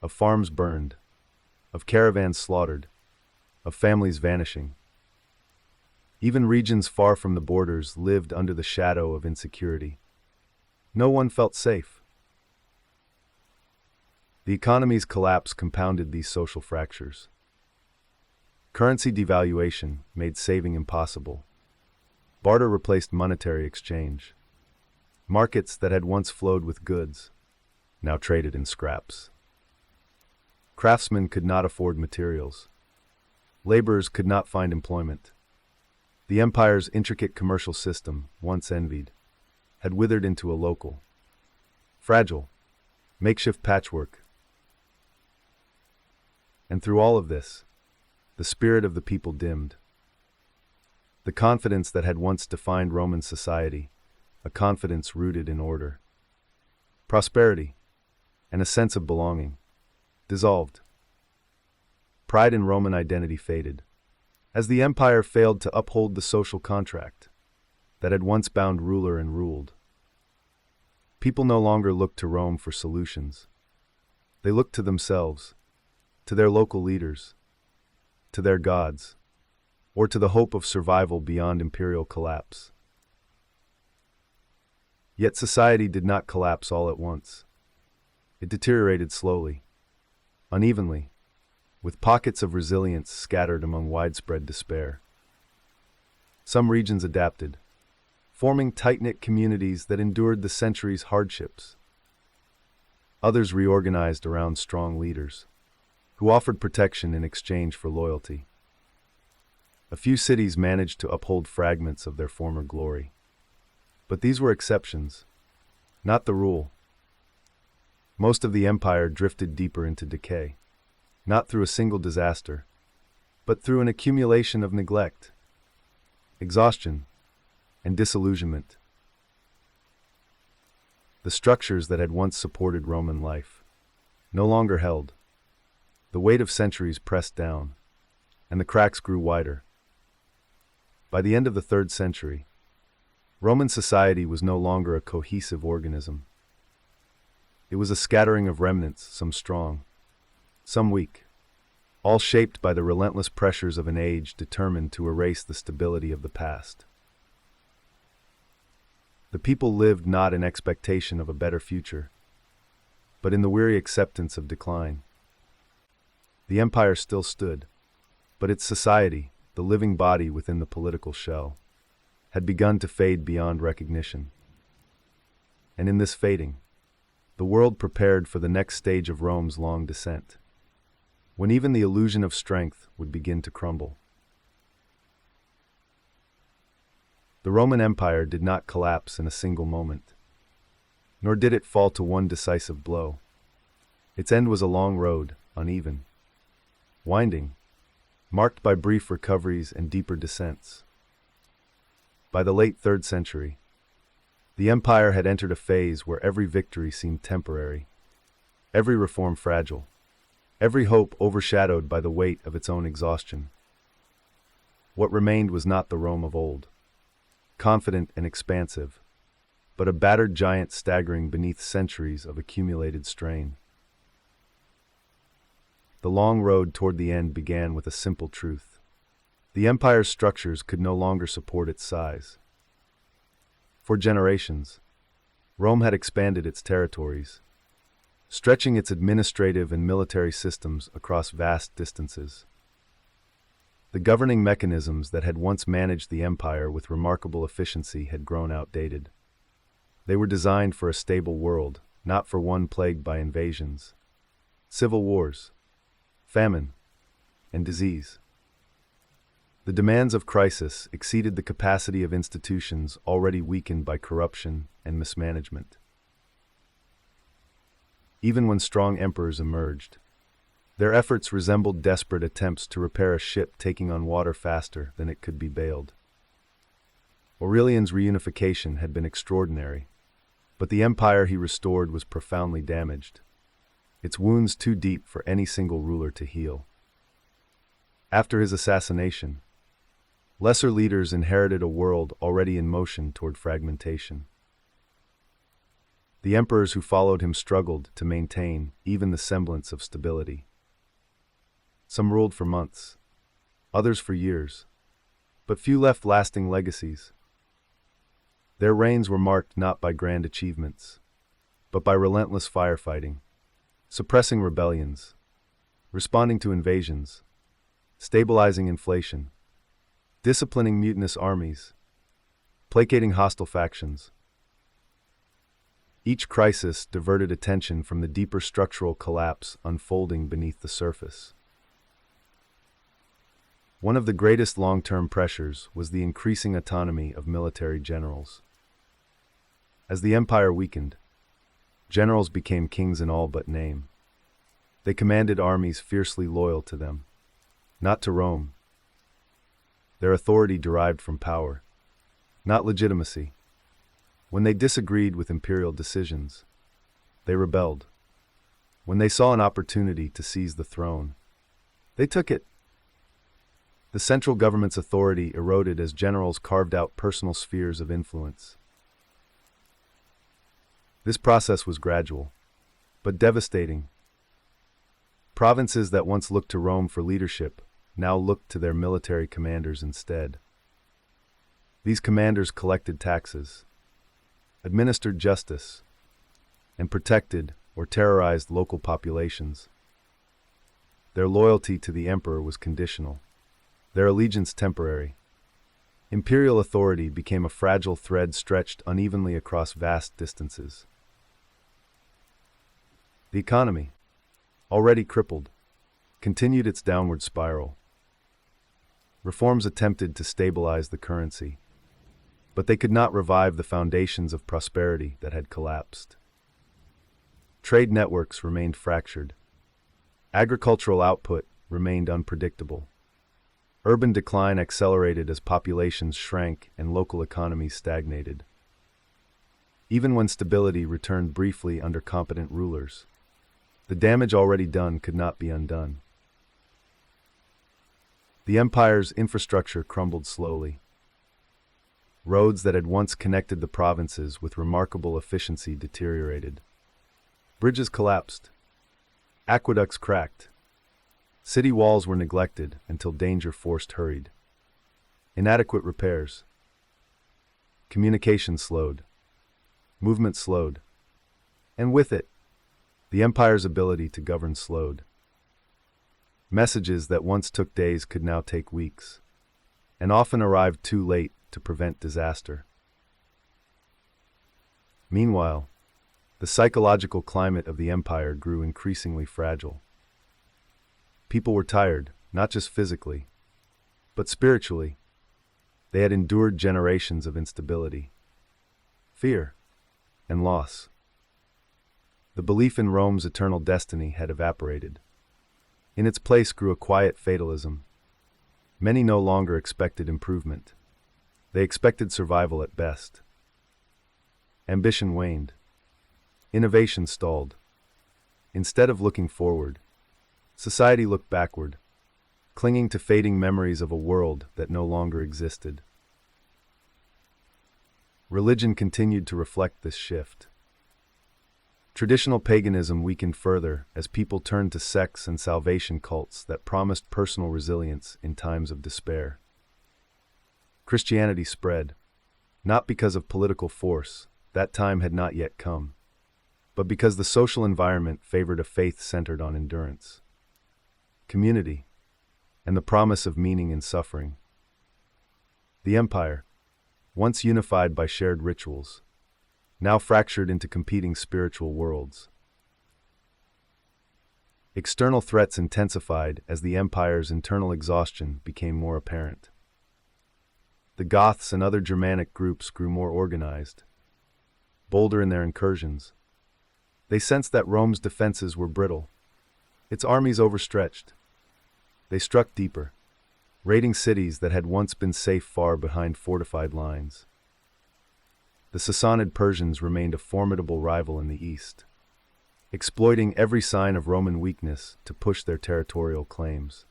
of farms burned, of caravans slaughtered, of families vanishing. Even regions far from the borders lived under the shadow of insecurity. No one felt safe. The economy's collapse compounded these social fractures. Currency devaluation made saving impossible. Barter replaced monetary exchange. Markets that had once flowed with goods now traded in scraps. Craftsmen could not afford materials. Laborers could not find employment. The empire's intricate commercial system, once envied, had withered into a local, fragile, makeshift patchwork. And through all of this, the spirit of the people dimmed. The confidence that had once defined Roman society, a confidence rooted in order, prosperity, and a sense of belonging, dissolved. Pride in Roman identity faded, as the empire failed to uphold the social contract that had once bound ruler and ruled. People no longer looked to Rome for solutions. They looked to themselves, to their local leaders, to their gods, or to the hope of survival beyond imperial collapse. Yet society did not collapse all at once. It deteriorated slowly, unevenly, with pockets of resilience scattered among widespread despair. Some regions adapted, forming tight-knit communities that endured the centuries' hardships. Others reorganized around strong leaders, who offered protection in exchange for loyalty. A few cities managed to uphold fragments of their former glory. But these were exceptions, not the rule. Most of the empire drifted deeper into decay, not through a single disaster, but through an accumulation of neglect, exhaustion, and disillusionment. The structures that had once supported Roman life no longer held. The weight of centuries pressed down, and the cracks grew wider. By the end of the 3rd century, Roman society was no longer a cohesive organism. It was a scattering of remnants, some strong, some weak, all shaped by the relentless pressures of an age determined to erase the stability of the past. The people lived not in expectation of a better future, but in the weary acceptance of decline. The empire still stood, but its society, the living body within the political shell, had begun to fade beyond recognition. And in this fading, the world prepared for the next stage of Rome's long descent, when even the illusion of strength would begin to crumble. The Roman Empire did not collapse in a single moment, nor did it fall to one decisive blow. Its end was a long road, uneven, winding, marked by brief recoveries and deeper descents. By the late 3rd century, the empire had entered a phase where every victory seemed temporary, every reform fragile, every hope overshadowed by the weight of its own exhaustion. What remained was not the Rome of old, confident and expansive, but a battered giant staggering beneath centuries of accumulated strain. The long road toward the end began with a simple truth. The empire's structures could no longer support its size. For generations, Rome had expanded its territories, stretching its administrative and military systems across vast distances. The governing mechanisms that had once managed the empire with remarkable efficiency had grown outdated. They were designed for a stable world, not for one plagued by invasions, civil wars, famine, and disease. The demands of crisis exceeded the capacity of institutions already weakened by corruption and mismanagement. Even when strong emperors emerged, their efforts resembled desperate attempts to repair a ship taking on water faster than it could be bailed. Aurelian's reunification had been extraordinary, but the empire he restored was profoundly damaged, its wounds too deep for any single ruler to heal. After his assassination, lesser leaders inherited a world already in motion toward fragmentation. The emperors who followed him struggled to maintain even the semblance of stability. Some ruled for months, others for years, but few left lasting legacies. Their reigns were marked not by grand achievements, but by relentless firefighting, suppressing rebellions, responding to invasions, stabilizing inflation, disciplining mutinous armies, placating hostile factions. Each crisis diverted attention from the deeper structural collapse unfolding beneath the surface. One of the greatest long-term pressures was the increasing autonomy of military generals. As the empire weakened, generals became kings in all but name. They commanded armies fiercely loyal to them, not to Rome. Their authority derived from power, not legitimacy. When they disagreed with imperial decisions, they rebelled. When they saw an opportunity to seize the throne, they took it. The central government's authority eroded as generals carved out personal spheres of influence. This process was gradual, but devastating. Provinces that once looked to Rome for leadership now looked to their military commanders instead. These commanders collected taxes, administered justice, and protected or terrorized local populations. Their loyalty to the emperor was conditional, their allegiance temporary. Imperial authority became a fragile thread stretched unevenly across vast distances. The economy, already crippled, continued its downward spiral. Reforms attempted to stabilize the currency, but they could not revive the foundations of prosperity that had collapsed. Trade networks remained fractured. Agricultural output remained unpredictable. Urban decline accelerated as populations shrank and local economies stagnated. Even when stability returned briefly under competent rulers, the damage already done could not be undone. The empire's infrastructure crumbled slowly. Roads that had once connected the provinces with remarkable efficiency deteriorated. Bridges collapsed. Aqueducts cracked. City walls were neglected until danger forced hurried. Inadequate repairs. Communication slowed. Movement slowed. And with it, the empire's ability to govern slowed. Messages that once took days could now take weeks, and often arrived too late to prevent disaster. Meanwhile, the psychological climate of the empire grew increasingly fragile. People were tired, not just physically, but spiritually. They had endured generations of instability, fear, and loss. The belief in Rome's eternal destiny had evaporated. In its place grew a quiet fatalism. Many no longer expected improvement. They expected survival at best. Ambition waned. Innovation stalled. Instead of looking forward, society looked backward, clinging to fading memories of a world that no longer existed. Religion continued to reflect this shift. Traditional paganism weakened further as people turned to sects and salvation cults that promised personal resilience in times of despair. Christianity spread, not because of political force, that time had not yet come, but because the social environment favored a faith centered on endurance, community, and the promise of meaning in suffering. The empire, once unified by shared rituals, now fractured into competing spiritual worlds. External threats intensified as the empire's internal exhaustion became more apparent. The Goths and other Germanic groups grew more organized, bolder in their incursions. They sensed that Rome's defenses were brittle, its armies overstretched. They struck deeper, raiding cities that had once been safe far behind fortified lines. The Sassanid Persians remained a formidable rival in the east, exploiting every sign of Roman weakness to push their territorial claims.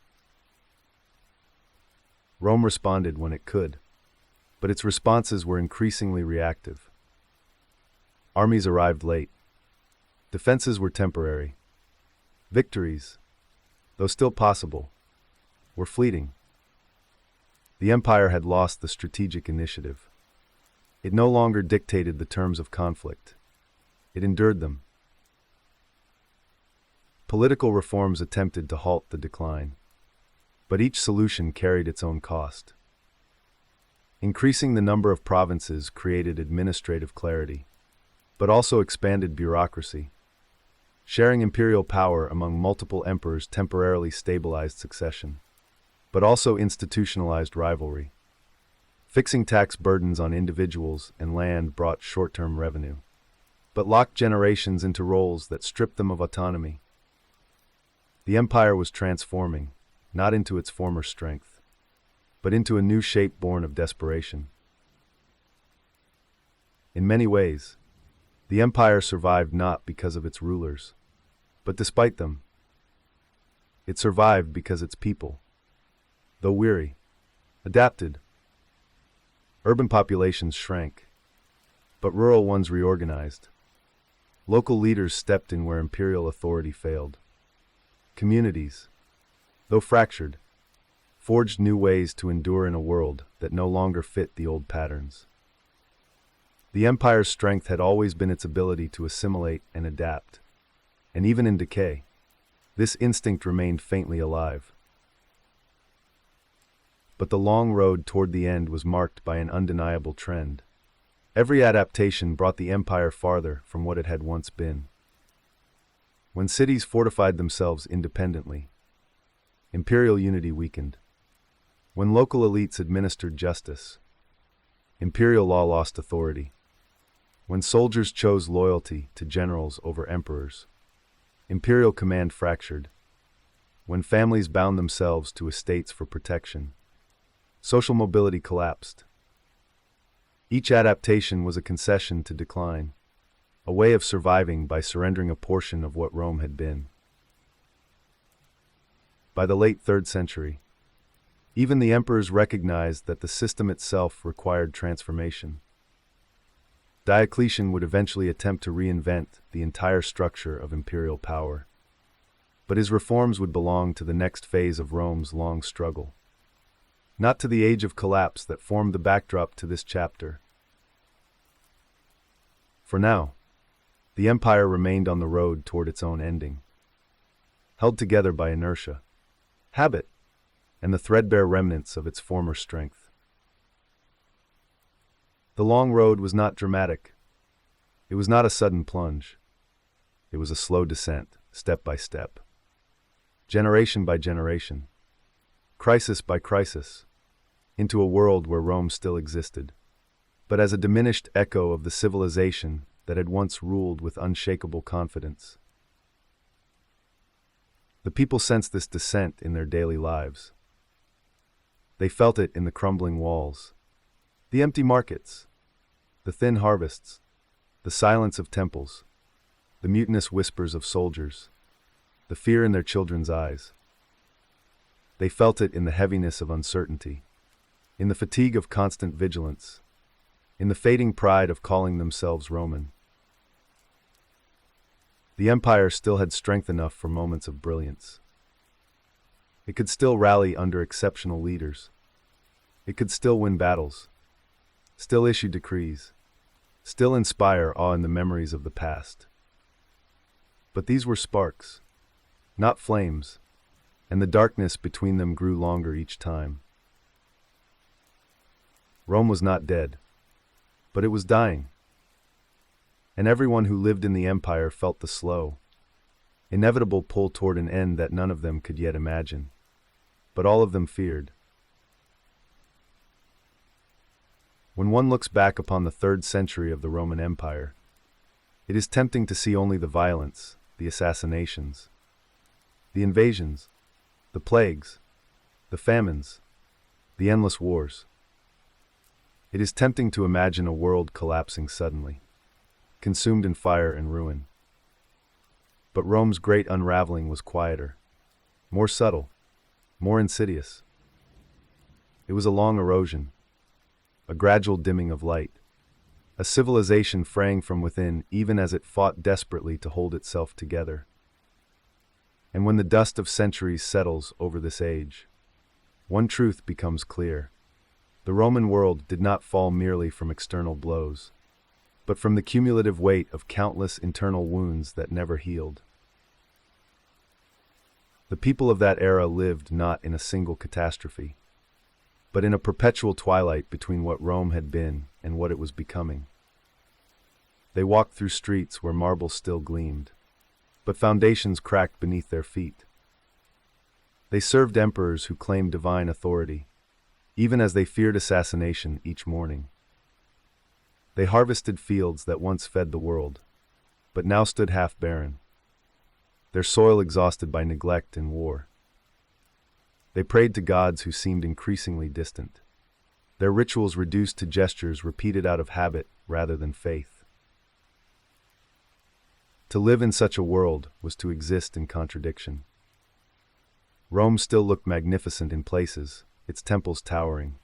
Rome responded when it could, but its responses were increasingly reactive. Armies arrived late. Defenses were temporary. Victories, though still possible, were fleeting. The empire had lost the strategic initiative. It no longer dictated the terms of conflict. It endured them. Political reforms attempted to halt the decline, but each solution carried its own cost. Increasing the number of provinces created administrative clarity, but also expanded bureaucracy. Sharing imperial power among multiple emperors temporarily stabilized succession, but also institutionalized rivalry. Fixing tax burdens on individuals and land brought short-term revenue, but locked generations into roles that stripped them of autonomy. The empire was transforming, not into its former strength, but into a new shape born of desperation. In many ways, the empire survived not because of its rulers, but despite them. It survived because its people, though weary, adapted. Urban populations shrank, but rural ones reorganized. Local leaders stepped in where imperial authority failed. Communities, though fractured, forged new ways to endure in a world that no longer fit the old patterns. The empire's strength had always been its ability to assimilate and adapt, and even in decay, this instinct remained faintly alive. But the long road toward the end was marked by an undeniable trend. Every adaptation brought the empire farther from what it had once been. When cities fortified themselves independently, imperial unity weakened. When local elites administered justice, imperial law lost authority. When soldiers chose loyalty to generals over emperors, imperial command fractured. When families bound themselves to estates for protection, social mobility collapsed. Each adaptation was a concession to decline, a way of surviving by surrendering a portion of what Rome had been. By the late 3rd century, even the emperors recognized that the system itself required transformation. Diocletian would eventually attempt to reinvent the entire structure of imperial power, but his reforms would belong to the next phase of Rome's long struggle, not to the age of collapse that formed the backdrop to this chapter. For now, the empire remained on the road toward its own ending, held together by inertia, habit, and the threadbare remnants of its former strength. The long road was not dramatic. It was not a sudden plunge. It was a slow descent, step by step. Generation by generation. Crisis by crisis. Into a world where Rome still existed, but as a diminished echo of the civilization that had once ruled with unshakable confidence. The people sensed this descent in their daily lives. They felt it in the crumbling walls, the empty markets, the thin harvests, the silence of temples, the mutinous whispers of soldiers, the fear in their children's eyes. They felt it in the heaviness of uncertainty, in the fatigue of constant vigilance, in the fading pride of calling themselves Roman. The empire still had strength enough for moments of brilliance. It could still rally under exceptional leaders. It could still win battles, still issue decrees, still inspire awe in the memories of the past. But these were sparks, not flames, and the darkness between them grew longer each time. Rome was not dead, but it was dying. And everyone who lived in the empire felt the slow, inevitable pull toward an end that none of them could yet imagine, but all of them feared. When one looks back upon the 3rd century of the Roman Empire, it is tempting to see only the violence, the assassinations, the invasions, the plagues, the famines, the endless wars. It is tempting to imagine a world collapsing suddenly, consumed in fire and ruin. But Rome's great unraveling was quieter, more subtle, more insidious. It was a long erosion, a gradual dimming of light, a civilization fraying from within even as it fought desperately to hold itself together. And when the dust of centuries settles over this age, one truth becomes clear. The Roman world did not fall merely from external blows, but from the cumulative weight of countless internal wounds that never healed. The people of that era lived not in a single catastrophe, but in a perpetual twilight between what Rome had been and what it was becoming. They walked through streets where marble still gleamed, but foundations cracked beneath their feet. They served emperors who claimed divine authority, even as they feared assassination each morning. They harvested fields that once fed the world, but now stood half barren, their soil exhausted by neglect and war. They prayed to gods who seemed increasingly distant, their rituals reduced to gestures repeated out of habit rather than faith. To live in such a world was to exist in contradiction. Rome still looked magnificent in places, its temples towering,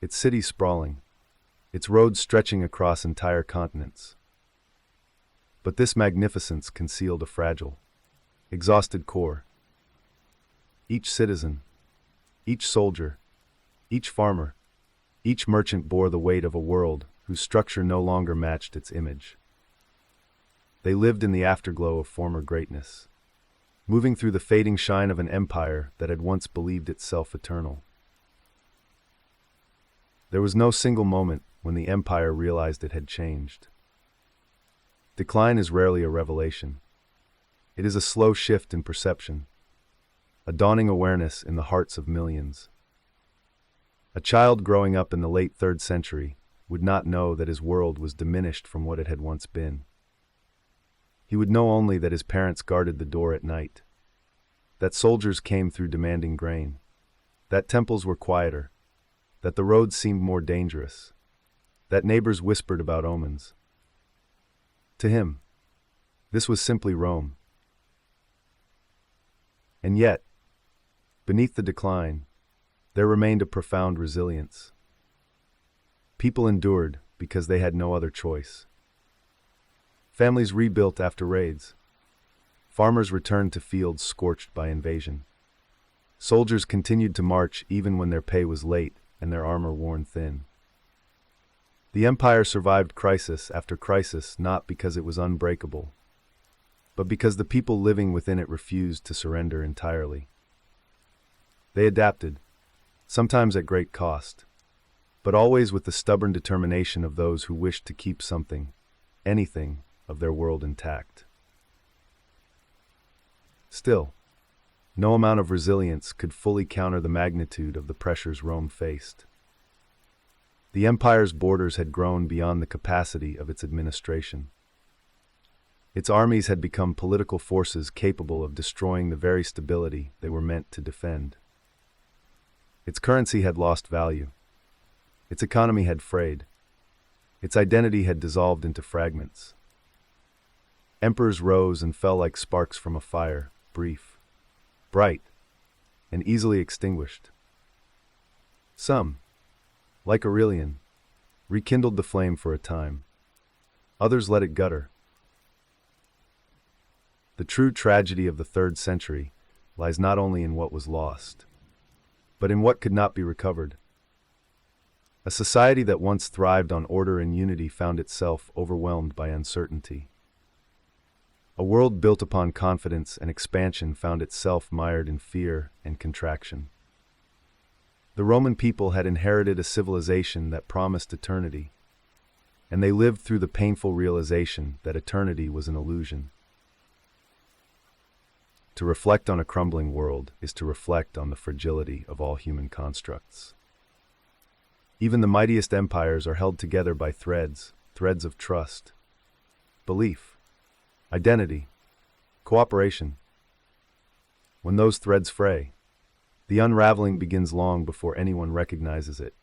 its cities sprawling, its roads stretching across entire continents. But this magnificence concealed a fragile, exhausted core. Each citizen, each soldier, each farmer, each merchant bore the weight of a world whose structure no longer matched its image. They lived in the afterglow of former greatness, moving through the fading shine of an empire that had once believed itself eternal. There was no single moment when the empire realized it had changed. Decline is rarely a revelation. It is a slow shift in perception, a dawning awareness in the hearts of millions. A child growing up in the late 3rd century would not know that his world was diminished from what it had once been. He would know only that his parents guarded the door at night, that soldiers came through demanding grain, that temples were quieter, that the roads seemed more dangerous, that neighbors whispered about omens. To him, this was simply Rome. And yet, beneath the decline, there remained a profound resilience. People endured because they had no other choice. Families rebuilt after raids. Farmers returned to fields scorched by invasion. Soldiers continued to march even when their pay was late and their armor worn thin. The empire survived crisis after crisis not because it was unbreakable, but because the people living within it refused to surrender entirely. They adapted, sometimes at great cost, but always with the stubborn determination of those who wished to keep something, anything, of their world intact. Still, no amount of resilience could fully counter the magnitude of the pressures Rome faced. The empire's borders had grown beyond the capacity of its administration. Its armies had become political forces capable of destroying the very stability they were meant to defend. Its currency had lost value. Its economy had frayed. Its identity had dissolved into fragments. Emperors rose and fell like sparks from a fire, brief, bright, and easily extinguished. Some, like Aurelian, rekindled the flame for a time. Others let it gutter. The true tragedy of the 3rd century lies not only in what was lost, but in what could not be recovered. A society that once thrived on order and unity found itself overwhelmed by uncertainty. A world built upon confidence and expansion found itself mired in fear and contraction. The Roman people had inherited a civilization that promised eternity, and they lived through the painful realization that eternity was an illusion. To reflect on a crumbling world is to reflect on the fragility of all human constructs. Even the mightiest empires are held together by threads of trust, belief, identity, cooperation. When those threads fray, the unraveling begins long before anyone recognizes it.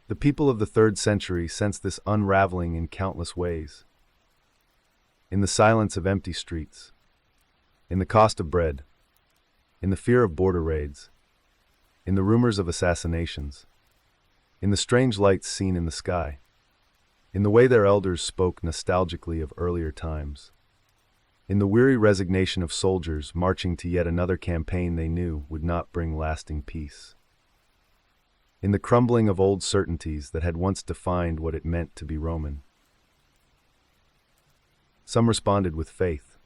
The people of the 3rd century sensed this unraveling in countless ways. In the silence of empty streets, in the cost of bread, in the fear of border raids, in the rumors of assassinations, in the strange lights seen in the sky, in the way their elders spoke nostalgically of earlier times, in the weary resignation of soldiers marching to yet another campaign they knew would not bring lasting peace, in the crumbling of old certainties that had once defined what it meant to be Roman. Some responded with faith,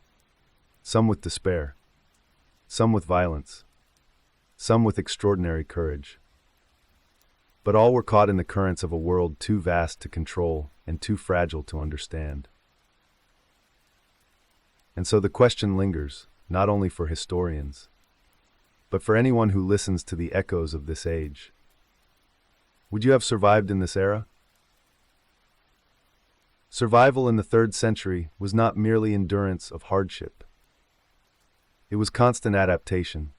some with despair, some with violence, some with extraordinary courage. But all were caught in the currents of a world too vast to control and too fragile to understand. And so the question lingers, not only for historians, but for anyone who listens to the echoes of this age. Would you have survived in this era? Survival in the 3rd century was not merely endurance of hardship. It was constant adaptation.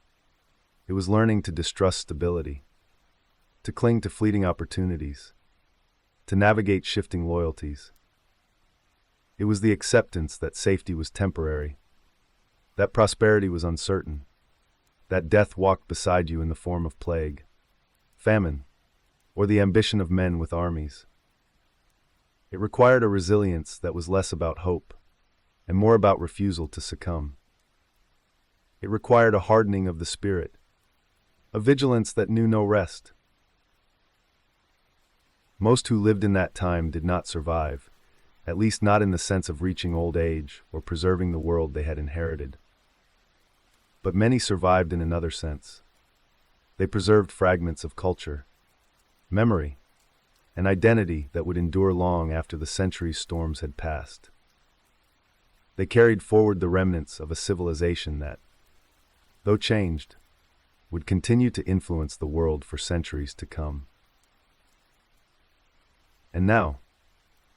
It was learning to distrust stability, to cling to fleeting opportunities, to navigate shifting loyalties. It was the acceptance that safety was temporary, that prosperity was uncertain, that death walked beside you in the form of plague, famine, or the ambition of men with armies. It required a resilience that was less about hope and more about refusal to succumb. It required a hardening of the spirit, a vigilance that knew no rest. Most who lived in that time did not survive, at least not in the sense of reaching old age or preserving the world they had inherited. But many survived in another sense. They preserved fragments of culture, memory, an identity that would endure long after the centuries' storms had passed. They carried forward the remnants of a civilization that, though changed, would continue to influence the world for centuries to come. And now,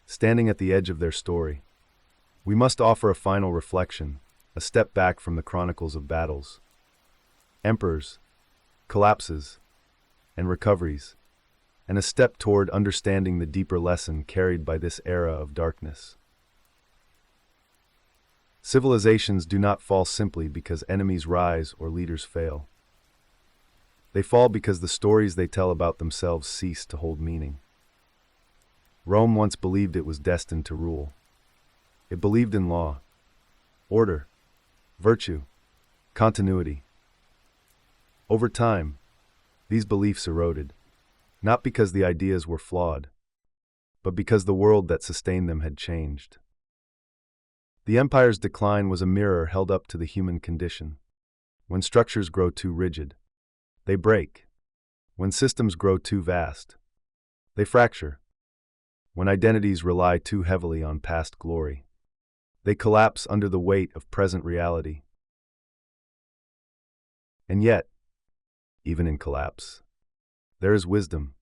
standing at the edge of their story, we must offer a final reflection, a step back from the chronicles of battles, emperors, collapses, and recoveries, and a step toward understanding the deeper lesson carried by this era of darkness. Civilizations do not fall simply because enemies rise or leaders fail. They fall because the stories they tell about themselves cease to hold meaning. Rome once believed it was destined to rule. It believed in law, order, virtue, continuity. Over time, these beliefs eroded, not because the ideas were flawed, but because the world that sustained them had changed. The empire's decline was a mirror held up to the human condition. When structures grow too rigid, they break. When systems grow too vast, they fracture. When identities rely too heavily on past glory, they collapse under the weight of present reality. And yet, even in collapse, there is wisdom.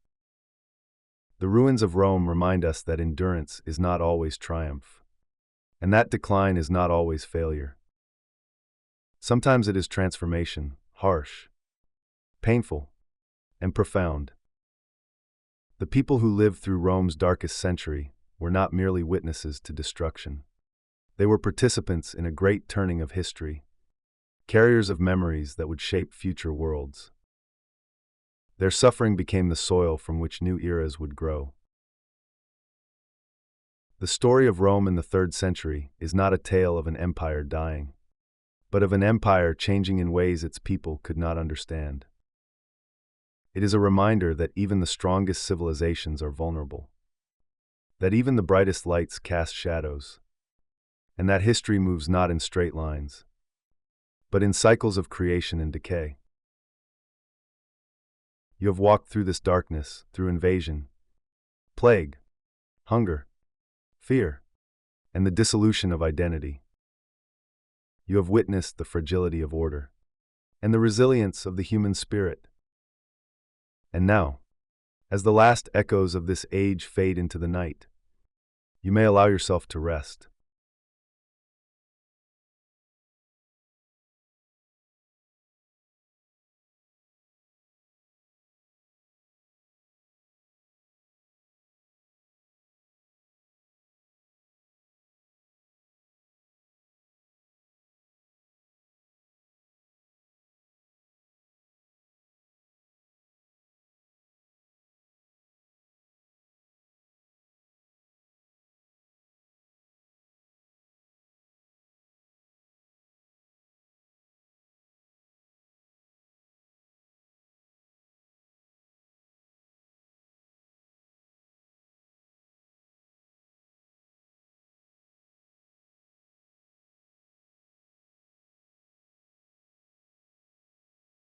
The ruins of Rome remind us that endurance is not always triumph, and that decline is not always failure. Sometimes it is transformation, harsh, painful, and profound. The people who lived through Rome's darkest century were not merely witnesses to destruction. They were participants in a great turning of history, carriers of memories that would shape future worlds. Their suffering became the soil from which new eras would grow. The story of Rome in the 3rd century is not a tale of an empire dying, but of an empire changing in ways its people could not understand. It is a reminder that even the strongest civilizations are vulnerable, that even the brightest lights cast shadows, and that history moves not in straight lines, but in cycles of creation and decay. You have walked through this darkness, through invasion, plague, hunger, fear, and the dissolution of identity. You have witnessed the fragility of order and the resilience of the human spirit. And now, as the last echoes of this age fade into the night, you may allow yourself to rest.